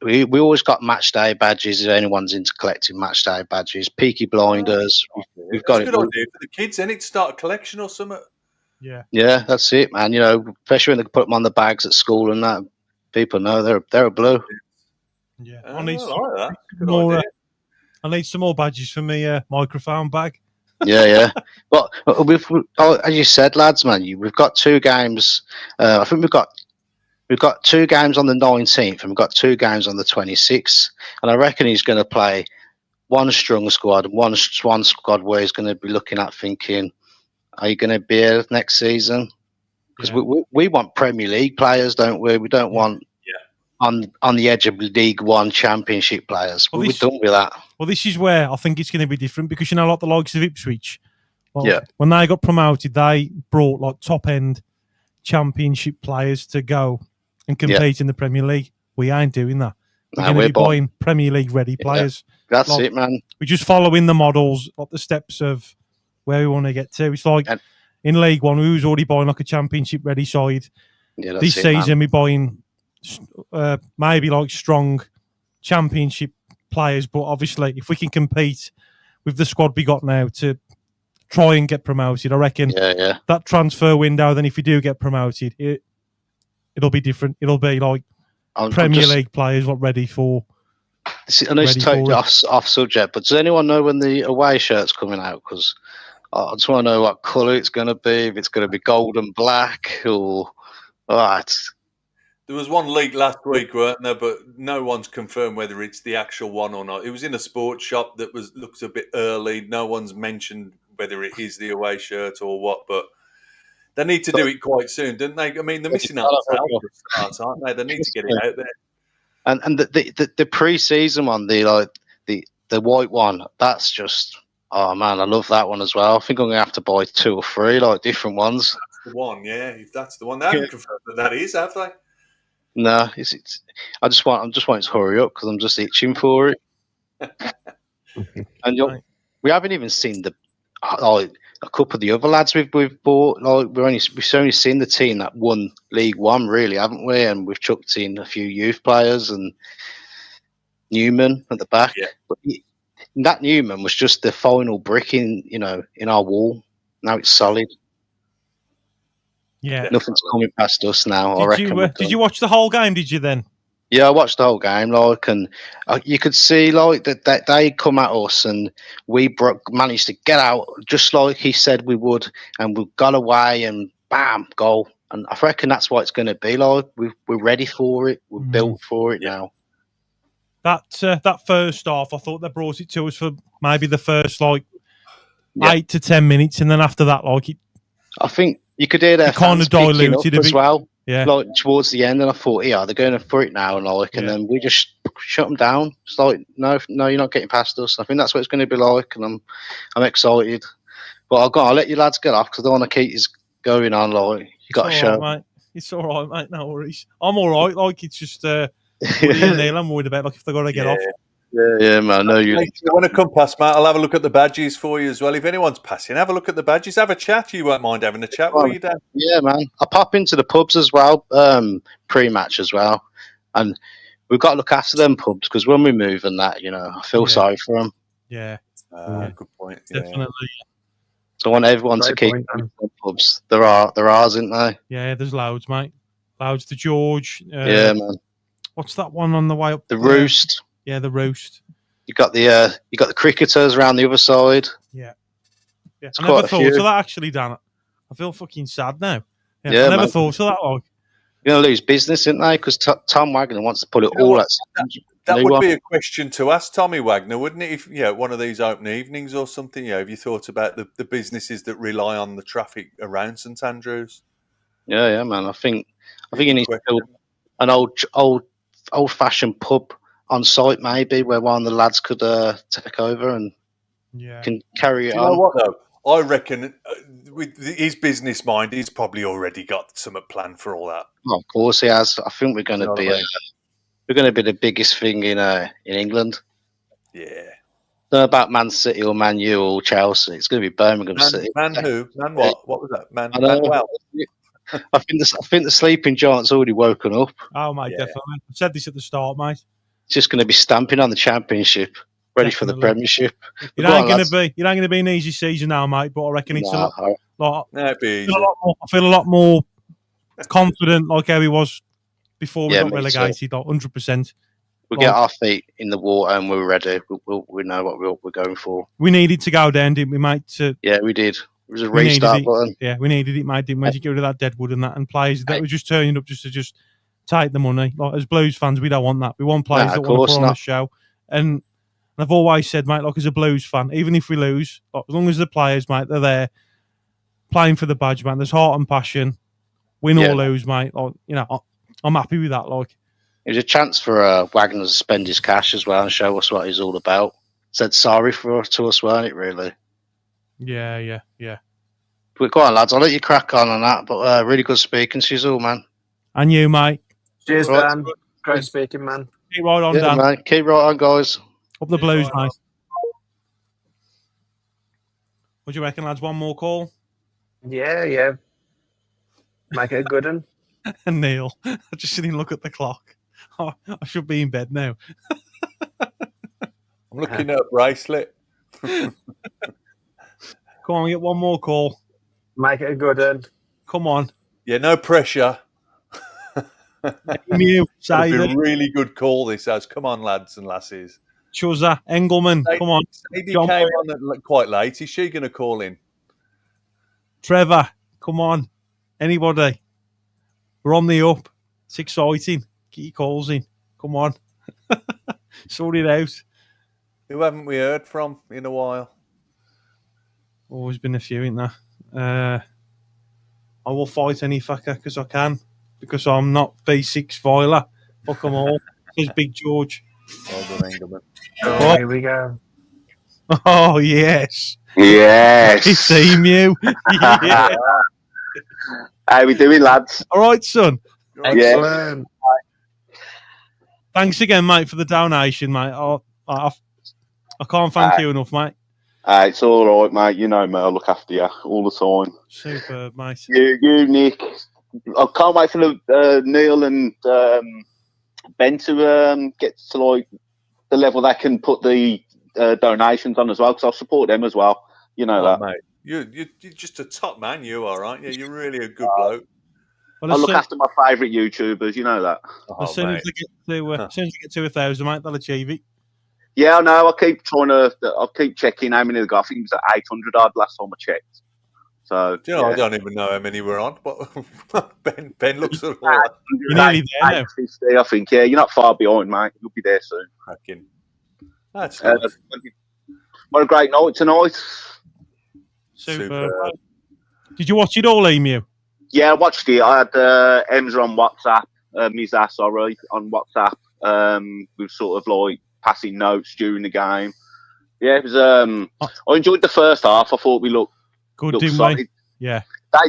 we always got match day badges. If anyone's into collecting match day badges, Peaky Blinders, we've got That's a it. good idea for the kids, and it start a collection or something. Yeah, that's it, man. You know, especially when they put them on the bags at school and that, people know they're a blue. Yeah, I like that. Good more. idea. I need some more badges for me microphone bag. Yeah. But as you said, lads, man, we've got 2 games. I think we've got 2 games on the 19th, and we've got 2 games on the 26th. And I reckon he's going to play one strong squad, one squad where he's going to be looking at thinking, are you going to be here next season? Because we want Premier League players, don't we? We don't want on the edge of League One Championship players. We're done with that. Well, this is where I think it's going to be different because, like the likes of Ipswich, when they got promoted, they brought like top-end Championship players to go and compete in the Premier League. We ain't doing that. We're going to be buying Premier League ready players. That's it, man. We're just following the models, like the steps of where we want to get to. It's like in League One, we was already buying like a Championship ready side. This season, we're buying maybe like strong Championship players, but obviously if we can compete with the squad we got now to try and get promoted, I reckon that transfer window, then if we do get promoted, it'll be different. It'll be like Premier League players ready for. I know it's totally off subject, but does anyone know when the away shirt's coming out? Because I just want to know what colour it's going to be, if it's going to be gold and black or There was one leak last week, weren't there? But no one's confirmed whether it's the actual one or not. It was in a sports shop that looked a bit early. No one's mentioned whether it is the away shirt or what, but they need to do it quite soon, don't they? I mean, they're missing out on the start, aren't they? They need to get it out there. And the pre-season one, the white one, that's just, oh man, I love that one as well. I think I'm gonna have to buy 2 or 3 like different ones. That's the one, yeah. If that's the one, they haven't confirmed that is, have they? No, I'm just wanting to hurry up because I'm just itching for it. And we haven't even seen a couple of the other lads we've bought. Like we've only seen the team that won League One, really, haven't we? And we've chucked in a few youth players and Newman at the back. Yeah. But that Newman was just the final brick in our wall. Now it's solid. Yeah, nothing's coming past us now. I reckon. Did you watch the whole game? Did you then? Yeah, I watched the whole game. And you could see that they come at us, and we managed to get out just like he said we would, and we got away, and bam, goal. And I reckon that's what it's going to be like. We're ready for it. We're built for it now. That first half, I thought they brought it to us for maybe the first 8 to 10 minutes, and then after that, I think. You could hear their kind of diluted as well, like towards the end. And I thought, they're going for it now, and then we just shut them down. It's like, no, you're not getting past us. I think that's what it's going to be like, and I'm excited. But I'll let you lads get off because I don't want to keep this going on. You got a show, mate. It's all right, mate. No worries. I'm all right. It's just Neil, I'm worried about if they got to get off. Yeah, man. No, you want to come past, Matt? I'll have a look at the badges for you as well. If anyone's passing, have a look at the badges. Have a chat. You won't mind having a chat, will you, Dan? Yeah, man. I pop into the pubs as well, pre-match as well, and we've got to look after them pubs because when we move and that, I feel sorry for them. Yeah. Good point. Definitely. So I want everyone to keep the pubs. There are, isn't there? Yeah, there's loads, mate. Loads to George. Yeah, man. What's that one on the way up? The Roost. Yeah, the Roost. You got the cricketers around the other side. Yeah. I never thought of that actually, Dan. I feel fucking sad now. Yeah, I never thought of that. You're going to lose business, isn't they? Because Tom Wagner wants to put it all at. That would be a question to ask Tommy Wagner, wouldn't it? If one of these open evenings or something. Have you thought about the businesses that rely on the traffic around St Andrews? Yeah, man. I think you need to build an old-fashioned pub on site, maybe, where one of the lads could take over and can carry it on. You know what, though? I reckon with his business mind, he's probably already got something planned for all that. Well, of course he has. I think we're going to be the biggest thing in England. Yeah. Don't know about Man City or Man U or Chelsea. It's going to be Birmingham City. Man who? Man what? What was that? I know. Manuel? I think the sleeping giant's already woken up. Oh, mate, definitely. I said this at the start, mate. It's just going to be stamping on the Championship, ready for the Premiership. It ain't going to be an easy season now, mate. But I reckon it's a lot. It'd be easy. I feel a lot more confident, like how he was before we got me relegated. 100%. We'll get our feet in the water and we're ready. We know what we're going for. We needed to go down, didn't we, mate? Yeah, we did. It was a restart button. Yeah, we needed it, mate, didn't we? To get rid of that deadwood and that, and players that were just turning up just to take the money. Like, as Blues fans, we don't want that. We want players that want to put on a show. And I've always said, mate, like, as a Blues fan, even if we lose, like, as long as the players, mate, they're there playing for the badge, man. There's heart and passion. Win or lose, mate. Like, you know, I'm happy with that. Like, it was a chance for Wagner to spend his cash as well and show us what he's all about. Said sorry to us, weren't it, really? Yeah. But go on, lads. I'll let you crack on that. But really good speaking to you all, man. And you, mate. Cheers, Dan. Great speaking, man. Keep right on, Dan. Mate. Keep right on, guys. Up the Blues, mate. What do you reckon, lads? One more call? Yeah. Make it a good one. And Neil, I just seen him look at the clock. Oh, I should be in bed now. I'm looking at a bracelet. Come on, get one more call. Make it a good one. Come on. Yeah, no pressure. You It's a really good call, this has. Come on, lads and lasses. Chuzza, Engelman, come on. Sadie came on quite late. Is she going to call in? Trevor, come on. Anybody? We're on the up. It's exciting. Get your calls in. Come on. Sort it out. Who haven't we heard from in a while? Always been a few, ain't there? I will fight any fucker because I can. Because I'm not 𝒃𝒍𝒖𝒆. Fuck them all. Says Big George. Well done, Engelman. Oh, here we go. Oh, yes. Yes. It's emu. Yeah. How we doing, lads? All right, son. Excellent. Thanks again, mate, for the donation, mate. I can't thank you enough, mate. It's all right, mate. You know me. I look after you all the time. Superb, mate. You, Nick. I can't wait for Neil and Ben to get to like the level they can put the donations on as well, because I'll support them as well. You know that, mate. You're just a top man, you are, aren't you? You're really a good bloke. Well, I look after my favourite YouTubers, you know that. As soon as they get to 1,000, mate, they'll achieve it. Yeah, I know. I'll keep checking how many they got. I think it was at 800 odd last time I checked. So do you know, I don't even know how many we're on. But Ben looks at all that. You're nearly there now. 50, I think. Yeah, you're not far behind, mate. You'll be there soon. Cracking. That's good. What a great night tonight. Superb. Did you watch it all, Emu? Yeah, I watched it. I had Emza on WhatsApp, Miza, sorry, on WhatsApp. We were sort of like passing notes during the game. Yeah, it was. I enjoyed the first half. I thought we looked good, looked didn't solid. we? Yeah.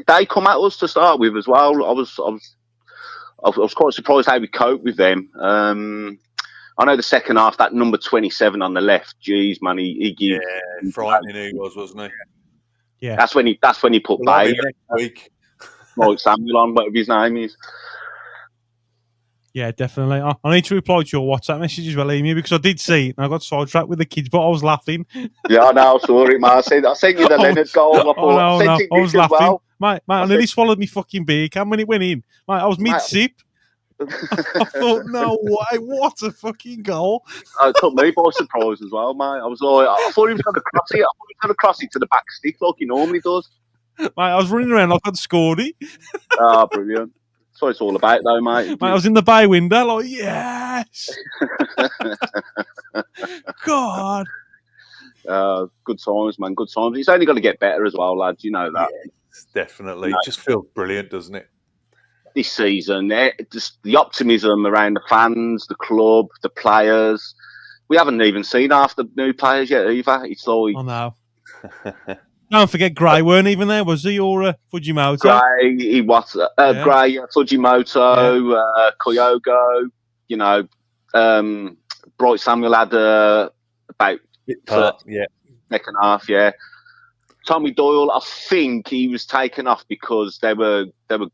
They come at us to start with as well. I was quite surprised how we coped with them. I know the second half, that number 27 on the left. Geez, man, he frightening he was, wasn't he? Yeah, that's when he put Bay week. Like Samuel on, whatever his name is. Yeah, definitely. I need to reply to your WhatsApp message as well, Amy, because I did see it and I got sidetracked with the kids, but I was laughing. Yeah, I know, I saw it, man. I sent you the Leonard goal. I thought, I was laughing. Well. Mate, I nearly swallowed me fucking beer can when it went in. Mate, I was mid-sip. I thought, no way, what a fucking goal. It took me by surprise as well, mate. I was like, I thought he was going to cross it. I thought he was going to cross it to the back stick like he normally does. Mate, I was running around like I'd scored it. Oh, brilliant. That's what it's all about, though, mate. Mate, I was in the bay window, like, yes. God. Good times, man. Good times. It's only got to get better as well, lads. You know that. Yes, definitely. It just feels brilliant, doesn't it? This season, just the optimism around the fans, the club, the players. We haven't even seen half the new players yet either. It's like, I know. Don't forget, Gray weren't even there, was he? Or Fujimoto? Gray, he was. Gray, Fujimoto, Kyogo. You know, Bright Samuel had about Yeah. Second half, yeah. Tommy Doyle, I think he was taken off because they were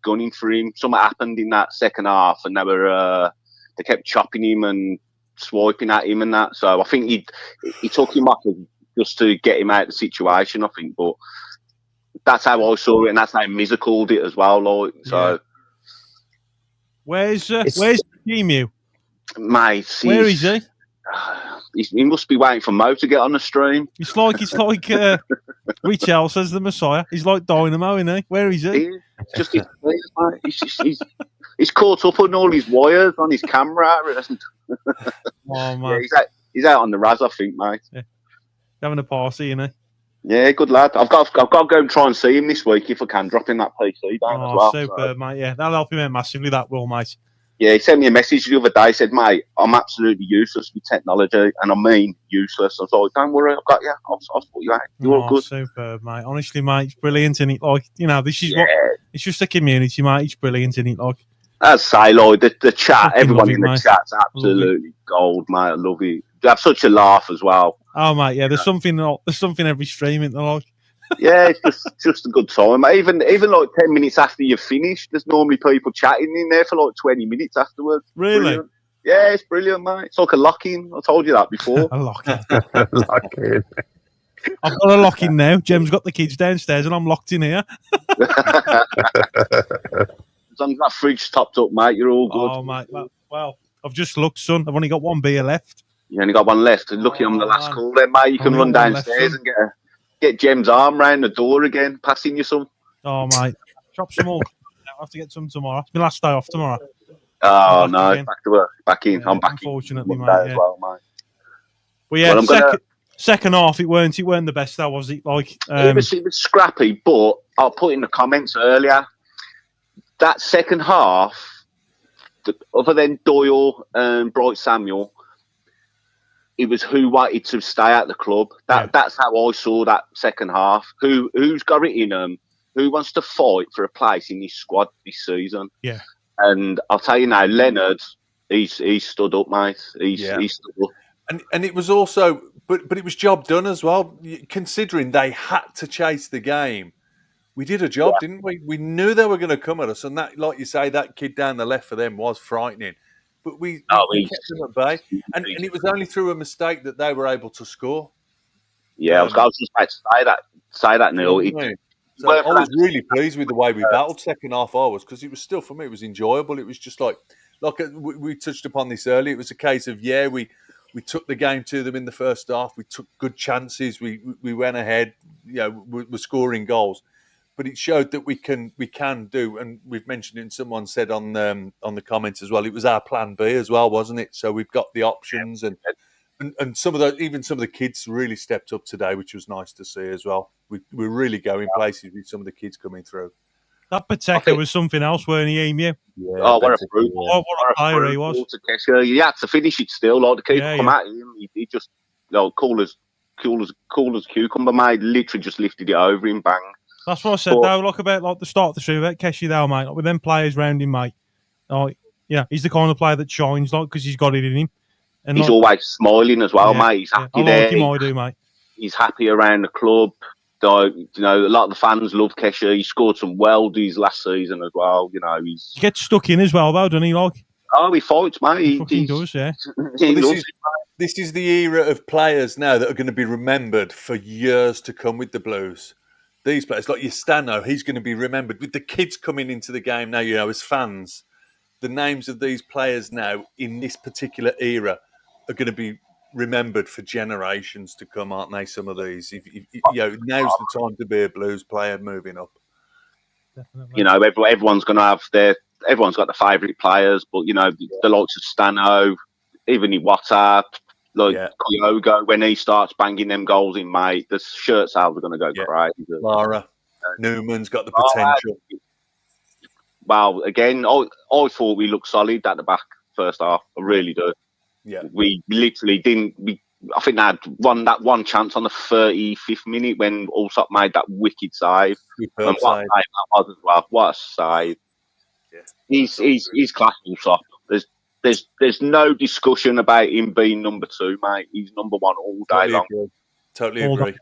gunning for him. Something happened in that second half, and they kept chopping him and swiping at him and that. So I think he took him off just to get him out of the situation. I think, but that's how I saw it, and that's how Mizza called it as well. Like, so where's Emu? Mate, Where is he? He must be waiting for Mo to get on the stream. It's like which else says the Messiah? He's like Dynamo, isn't he? Where is he? Just his players, mate. He's caught up on all his wires on his camera. Oh man, he's out on the Raz, I think, mate. Yeah. Having a party, isn't he? Yeah, good lad. I've got to go and try and see him this week if I can. Drop in that PC down as well. Superb, mate. Yeah, that'll help him out massively. That will, mate. Yeah, he sent me a message the other day. Said, "Mate, I'm absolutely useless with technology, and I mean useless." I was like, "Don't worry, I've got you. I'll sort you out. You're all good." Superb, mate. Honestly, mate, it's brilliant, isn't it? Like, this is what it's just a community, mate. It's brilliant, isn't it? Like, I'd say, like the chat, everyone in the mate. chat's absolutely gold, mate. I love it. They have such a laugh as well. Oh, mate, yeah. There's something every stream, isn't there? Like. Yeah, it's just a good time. Even like 10 minutes after you've finished, there's normally people chatting in there for like 20 minutes afterwards. Really? Brilliant. Yeah, it's brilliant, mate. It's like a lock-in. I told you that before. A lock-in. I've got a lock-in now. Jem's got the kids downstairs and I'm locked in here. As long as that fridge's topped up, mate, you're all good. Oh, mate. Well, I've just looked, son. I've only got one beer left. You only got one left. Lucky I'm the last call then, mate. You can run downstairs and get Jem's arm round the door again, passing you some. Oh, mate. Drop some more. I'll have to get some tomorrow. It's my last day off tomorrow. Oh, no. Back to work. Back in. Yeah, I'm back unfortunately, in. mate. As well, mate. Well, yeah, Well, second half, it weren't the best, though, was it? Like, it was scrappy, but I'll put in the comments earlier, that second half, other than Doyle and Bright Samuel, it was who wanted to stay at the club. That's how I saw that second half. Who's got it in them? Who wants to fight for a place in this squad this season? Yeah. And I'll tell you now, Leonard, he's stood up, mate. He's stood up. And it was also, but it was job done as well. Considering they had to chase the game, we did a job, didn't we? We knew they were going to come at us, and that, like you say, that kid down the left for them was frightening. But we kept them at bay, and it was only through a mistake that they were able to score. Yeah, I was just about to say that, Neil. So I was really pleased with the way we battled second half hours, because it was still, for me, it was enjoyable. It was just like we touched upon this earlier. It was a case of we took the game to them in the first half. We took good chances. We went ahead. We're scoring goals. But it showed that we can do, and we've mentioned it, and someone said on the comments as well, it was our plan B as well, wasn't it? So we've got the options, and some of the kids really stepped up today, which was nice to see as well. We're really going places with some of the kids coming through. That 𝒃𝒍𝒅 was something else, weren't he, Emu? Yeah, what a brute. What a player he was. He had to finish it still. Like, the keeper come at him, he just, cool as cucumber, mate, literally just lifted it over him, bang. That's what I said, though, about the start of the stream about 𝒃𝒍𝒅, though, mate. Like, with them players round him, mate. Like, yeah, he's the kind of player that shines, like, because he's got it in him. And he's always smiling as well, mate. He's happy there. I like him, mate. He's happy around the club. A lot of the fans love 𝒃𝒍𝒅. He scored some weldies last season as well. He gets stuck in as well, though, doesn't he? Like, he fights, mate. He fucking does, yeah. This is the era of players now that are going to be remembered for years to come with the Blues. These players, like your Stano, he's going to be remembered. With the kids coming into the game now, as fans, the names of these players now in this particular era are going to be remembered for generations to come, aren't they? Some of these, now's the time to be a Blues player moving up. Definitely. Everyone's going to have everyone's got the favourite players, but the likes of Stano, even in WhatsApp. Kyogo, when he starts banging them goals in, mate, the shirt sales are going to go crazy. Lara, Newman's got the potential. Well, again, I thought we looked solid at the back first half. I really do. Yeah, we literally didn't. I think they had one chance on the 35th minute when Allsop made that wicked save. And what a save that was as well. What a save! Yeah. He's class, Allsop. there's no discussion about him being number 2, mate. He's number 1 all day long. Totally all agree. Day,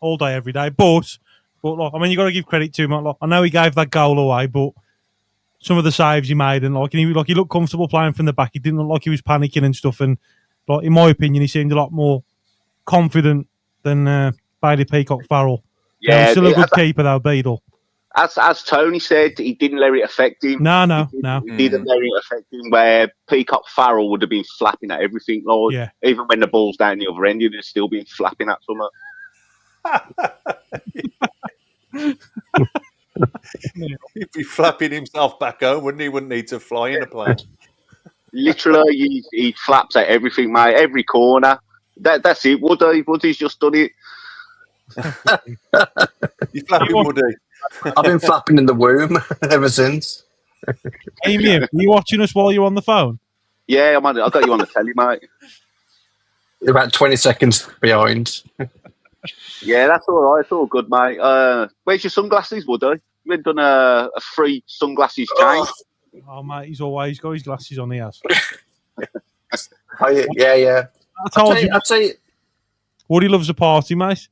all day, every day. But look, I mean, you got to give credit to him. Like, I know he gave that goal away, but some of the saves he made, and he looked comfortable playing from the back. He didn't look like he was panicking and stuff. And in my opinion, he seemed a lot more confident than Bailey Peacock-Farrell. Yeah, he's still a good keeper though, Beadle. As Tony said, he didn't let it affect him. No. He didn't let it affect him. Where Peacock-Farrell would have been flapping at everything, Lord. Yeah. Even when the ball's down the other end, he'd have still been flapping at something. He'd be flapping himself back home, wouldn't he? Wouldn't need to fly in a plane. Literally, he flaps at everything, mate. Every corner. That's it. Woody's just done it. You're flapping, Woody. I've been flapping in the womb ever since. Amy, are you watching us while you're on the phone? Yeah, I got you on the telly, mate. You're about 20 seconds behind. Yeah, that's all right. It's all good, mate. Where's your sunglasses, Woody? You ain't done a free sunglasses change? Oh, mate, he's always got his glasses on, he has. Yeah. I told you. I'd say Woody loves a party, mate.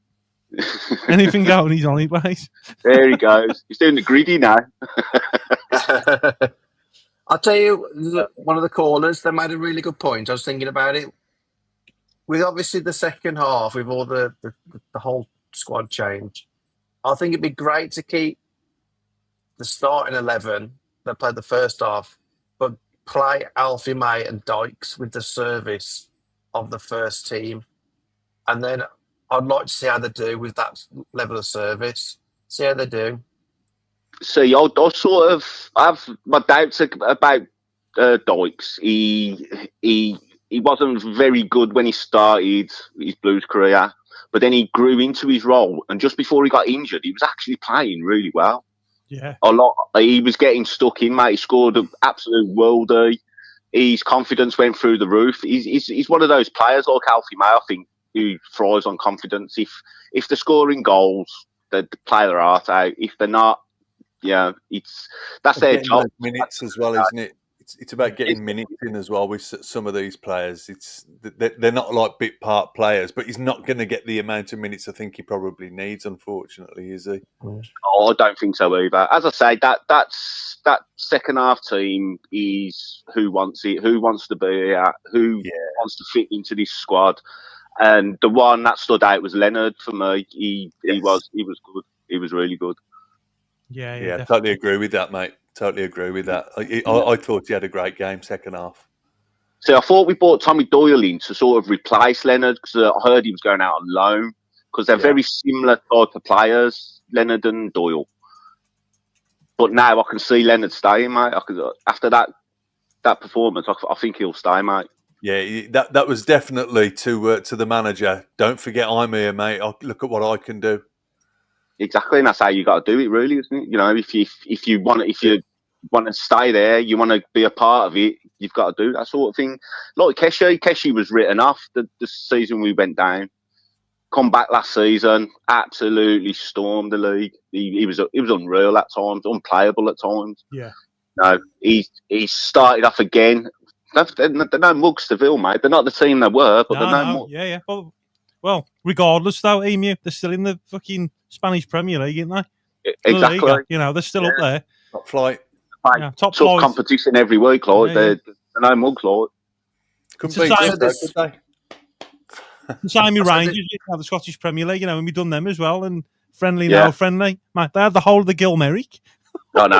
Anything going, he's on it, mate. There he goes. He's doing the greedy now. I'll tell you, one of the callers, they made a really good point. I was thinking about it. With obviously the second half, with all the whole squad change, I think it'd be great to keep the starting 11 that played the first half, but play Alfie May and Dykes with the service of the first team. And then I'd like to see how they do with that level of service. See how they do. See, I sort of have my doubts about Dykes. He wasn't very good when he started his Blues career, but then he grew into his role. And just before he got injured, he was actually playing really well. Yeah, a lot. He was getting stuck in, mate. He scored an absolute worldie. His confidence went through the roof. He's one of those players like Alfie May, I think, who thrives on confidence. If they're scoring goals, they play their heart out. If they're not, that's their job. Minutes as well, isn't it? It's about getting minutes in as well with some of these players. They're not like bit part players, but he's not going to get the amount of minutes I think he probably needs. Unfortunately, is he? Oh, I don't think so either. As I say, that second half team is who wants it, who wants to be here, who wants to fit into this squad. And the one that stood out was Leonard for me. He was good. He was really good. Yeah, totally agree with that, mate. Totally agree with that. I thought he had a great game second half. So I thought we brought Tommy Doyle in to sort of replace Leonard because I heard he was going out on loan because they're very similar type of players, Leonard and Doyle. But now I can see Leonard staying, mate. After that performance, I think he'll stay, mate. Yeah, that was definitely to the manager. Don't forget I'm here, mate. Look at what I can do. Exactly, and that's how you got to do it, really, isn't it? You know, if you want to stay there, you want to be a part of it, you've got to do that sort of thing. Like Keshi was written off the season we went down. Come back last season, absolutely stormed the league. He was unreal at times, unplayable at times. Yeah. No, he started off again. They're no mugs Seville, mate. They're not the team they were, but they're no mugs. Yeah. Well, regardless, though, Emu, they're still in the fucking Spanish Premier League, aren't they? Exactly. Liga, you know, they're still up there. Top flight. Top flight. Competition every week, like. They're no mugs, like. Couldn't beat us, though, could the same with Rangers, the Scottish Premier League, you know, and we've done them as well, and friendly, no friendly. Mate, they had the whole of the Gilmerick. Oh, no.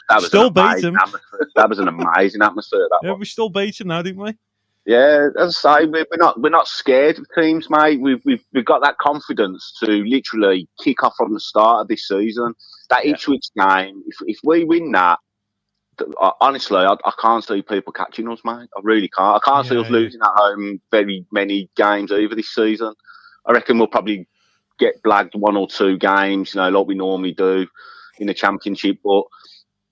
That was still beat them. That was an amazing atmosphere, that one. We still beat them now, didn't we? Yeah, as I say, we're not scared of teams, mate. We've got that confidence to literally kick off from the start of this season. That Ipswich game, if we win that, honestly, I can't see people catching us, mate. I really can't. I can't see us losing at home very many games either this season. I reckon we'll probably get blagged 1 or 2 games, you know, like we normally do in the Championship. But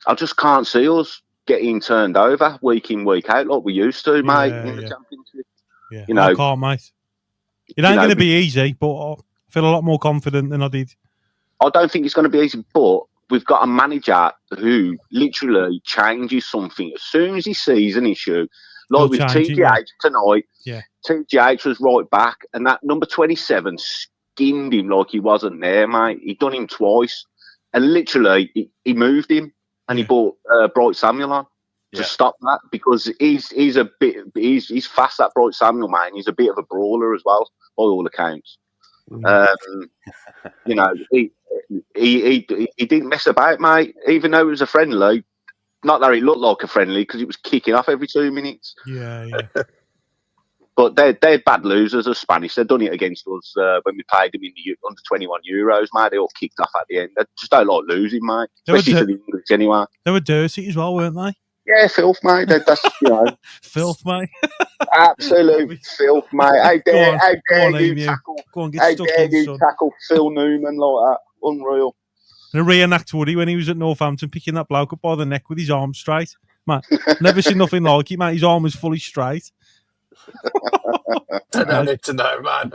I just can't see us getting turned over week in, week out like we used to, mate, in the Championship. Yeah, you know, I can't, mate. It ain't going to be easy, but I feel a lot more confident than I did. I don't think it's going to be easy, but we've got a manager who literally changes something as soon as he sees an issue. Like He'll with change it, TGH tonight, Yeah. TGH was right back, and that number 27 skinned him like he wasn't there, mate. He done him twice, and literally he moved him, and he brought Bright Samuel on to stop that, because he's fast, that Bright Samuel, man. He's a bit of a brawler as well, by all accounts. You know, he didn't mess about, mate. Even though it was a friendly, not that it looked like a friendly, because it was kicking off every 2 minutes. Yeah. But they're bad losers of Spanish. They've done it against us when we played them in the under 21 Euros, mate. They all kicked off at the end. They just don't like losing, mate. Especially to the English, anyway. They were dirty as well, weren't they? Yeah, filth, mate. That's, you know. Filth, mate. Absolute filth, mate. How dare you tackle Phil Newman like that? Unreal. And a reenact Woody when he was at Northampton picking that bloke up by the neck with his arm straight. Mate, never seen nothing like it, mate. His arm was fully straight. I don't need to know, man.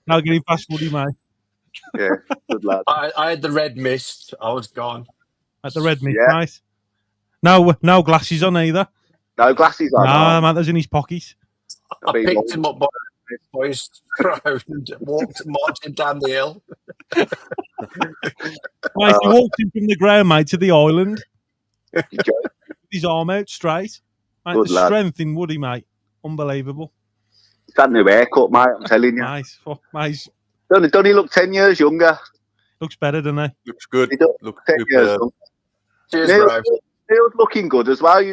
Now getting past Woody, mate. Yeah, good lad. I had the red mist. I was gone. At the red mist, mate. No glasses on either. No glasses on. Nah, man, those in his pockets. I picked him up by his throat and marched him down the hill. Mate, he walked in from the ground, mate, to the island. With his arm out straight. Mate, Good the lad. strength in Woody, mate. Unbelievable. It's that new haircut, mate, I'm telling you. Nice. Fuck, mate. Don't he look 10 years younger? Looks better, doesn't he? Looks good. He does look 10 years younger. Cheers, bro. Neil's looking good as well.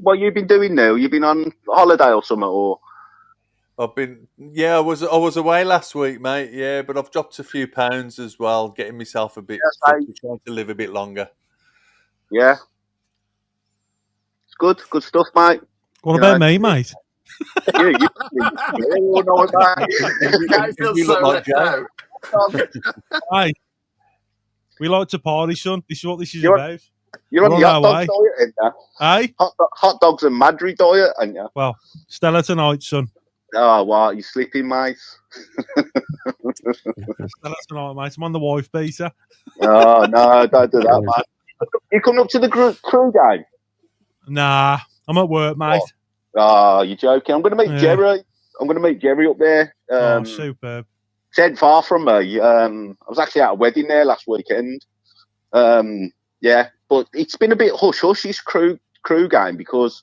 What you've been doing now? You've been on holiday or something, or? I was away last week, mate. Yeah, but I've dropped a few pounds as well, getting myself a bit trying to live a bit longer. Yeah, it's good stuff, mate. What about me, mate? Yeah, you know about You look like Joe. Hey, we like to party, son. This is what this is about. You're on We're the on hot our dog way. diet, ain't you? Hey? Hot dogs and Madrid diet, ain't you? Well, Stella tonight, son. Oh, wow, you sleeping, mate? Stella tonight, mate. I'm on the wife beater. Oh, no, don't do that, man. You coming up to the crew game? Nah, I'm at work, mate. Oh, you're joking. I'm going to meet Yeah. Jerry. I'm going to meet Jerry up there. Superb. Said far from me. I was actually at a wedding there last weekend. Yeah, but it's been a bit hush-hush, this crew game, because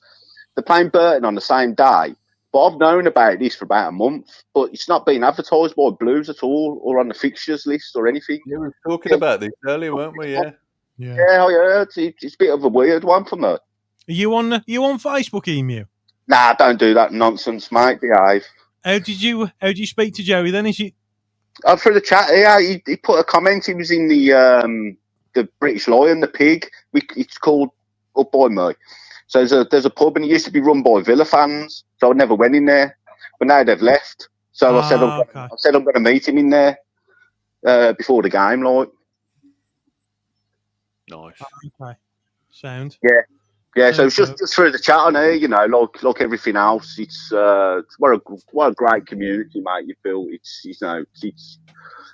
they're playing Burton on the same day. But I've known about this for about a month, but it's not been advertised by Blues at all, or on the fixtures list or anything. Yeah, we were talking about this earlier, weren't we? Yeah. Yeah, I heard. It's a bit of a weird one for me. Are you on Facebook, Emu? Nah, don't do that nonsense, mate. Behave. How did you speak to Joey then? Is it Through the chat here, he put a comment. He was in the British Lion, the pig. It's called up by me. So there's a pub, and it used to be run by Villa fans. So I never went in there, but now they've left. So I said I'm going to meet him in there before the game, like. Nice. Okay. Sound. Yeah. So it's just through the chat on here, you know, like everything else. It's what a great community, mate. You built. It's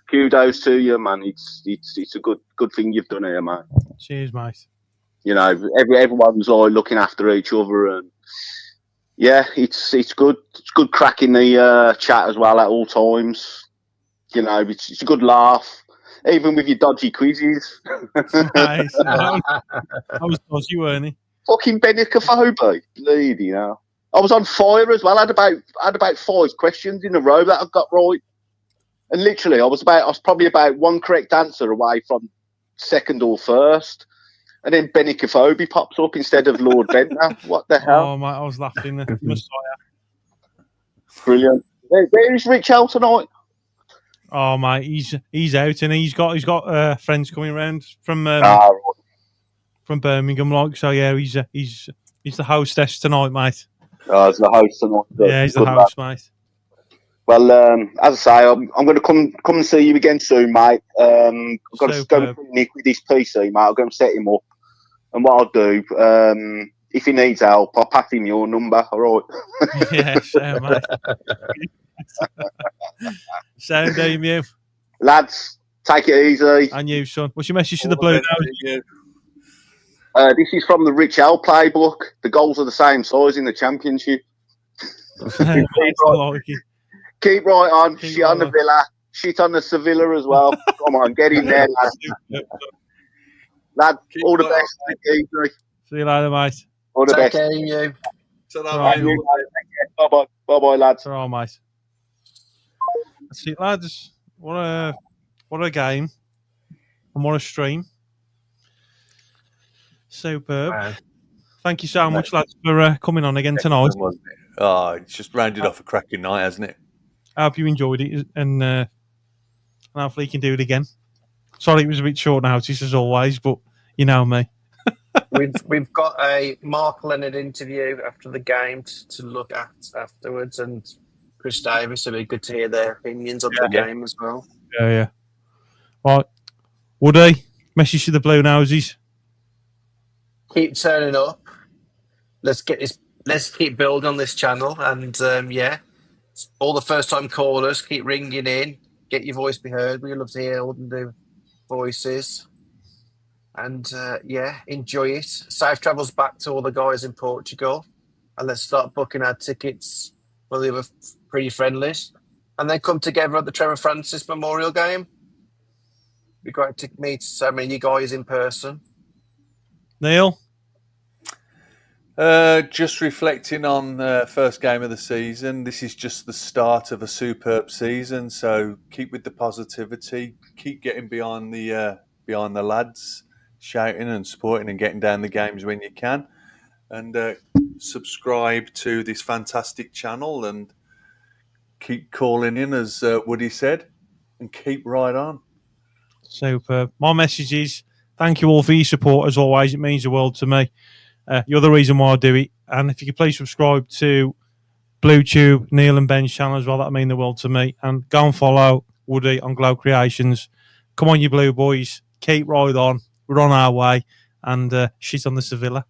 kudos to you, man. It's a good thing you've done here, mate. Cheers, mate. You know, everyone's like looking after each other, and yeah, it's good. It's good cracking the chat as well at all times. You know, it's a good laugh, even with your dodgy quizzes. Nice. I was dodgy, weren't he? Fucking 𝒂𝒄𝒄𝒆𝒄, bleeding hell. I was on fire as well. I had about 5 questions in a row that I got right, and literally, I was probably about one correct answer away from second or first. And then 𝒂𝒄𝒄𝒄𝒏𝒏 pops up instead of Lord Ventnor. What the hell? Oh, mate, I was laughing. The Messiah. Brilliant. Where is Rich out tonight? Oh, mate, he's out, and he's got friends coming around from Birmingham, like. So yeah, he's the hostess tonight, mate. Oh, he's the host tonight. Yeah, he's the host, mate. Well, as I say, I'm going to come and see you again soon, mate. I've got to go with Nick with his PC, mate. I'll go and set him up. And what I'll do, if he needs help, I'll pass him your number, all right? Yeah, sure, mate. Sound, Emu. Lads, Take it easy. And you, son. What's your message to the Blue Noses? This is from the Rich L playbook. The goals are the same size in the championship. Keep right on. Shit on the Villa. Shit on the Sevilla as well. Come on, get in there, lad. Lad, all the best. See you later, mate. All the best. Take care, you. Bye-bye. Bye-bye, lads. All right, mate. That's it, lads. What a game. And what a stream. Superb. Wow. Thank you so much, lads, for coming on again tonight. Oh, it's just rounded off a cracking night, hasn't it? I hope you enjoyed it, and hopefully you can do it again. Sorry, it was a bit short notice as always, but you know me. we've got a Mark Leonard interview after the game to look at afterwards, and Chris Davis. It'll be good to hear their opinions on the game as well. Yeah. Right, Woody, message to the Blue Noses. Keep turning up. Let's keep building on this channel, and all the first-time callers keep ringing in. Get your voice be heard. We love to hear all the new voices, and enjoy it. Safe travels back to all the guys in Portugal, and let's start booking our tickets for the other pre-friendlies, and then come together at the Trevor Francis Memorial Game. Be great to meet so many of you guys in person. Neil? Just reflecting on the first game of the season. This is just the start of a superb season, so keep with the positivity. Keep getting behind the lads, shouting and supporting and getting down the games when you can. And subscribe to this fantastic channel and keep calling in, as Woody said, and keep right on. Superb. My message is thank you all for your support as always. It means the world to me. You're the reason why I do it. And if you could please subscribe to BlueTube, Neil and Ben's channel as well, that'd mean the world to me. And go and follow Woody on Glow Creations. Come on, you blue boys. Keep right on. We're on our way. And shit on the Sevilla.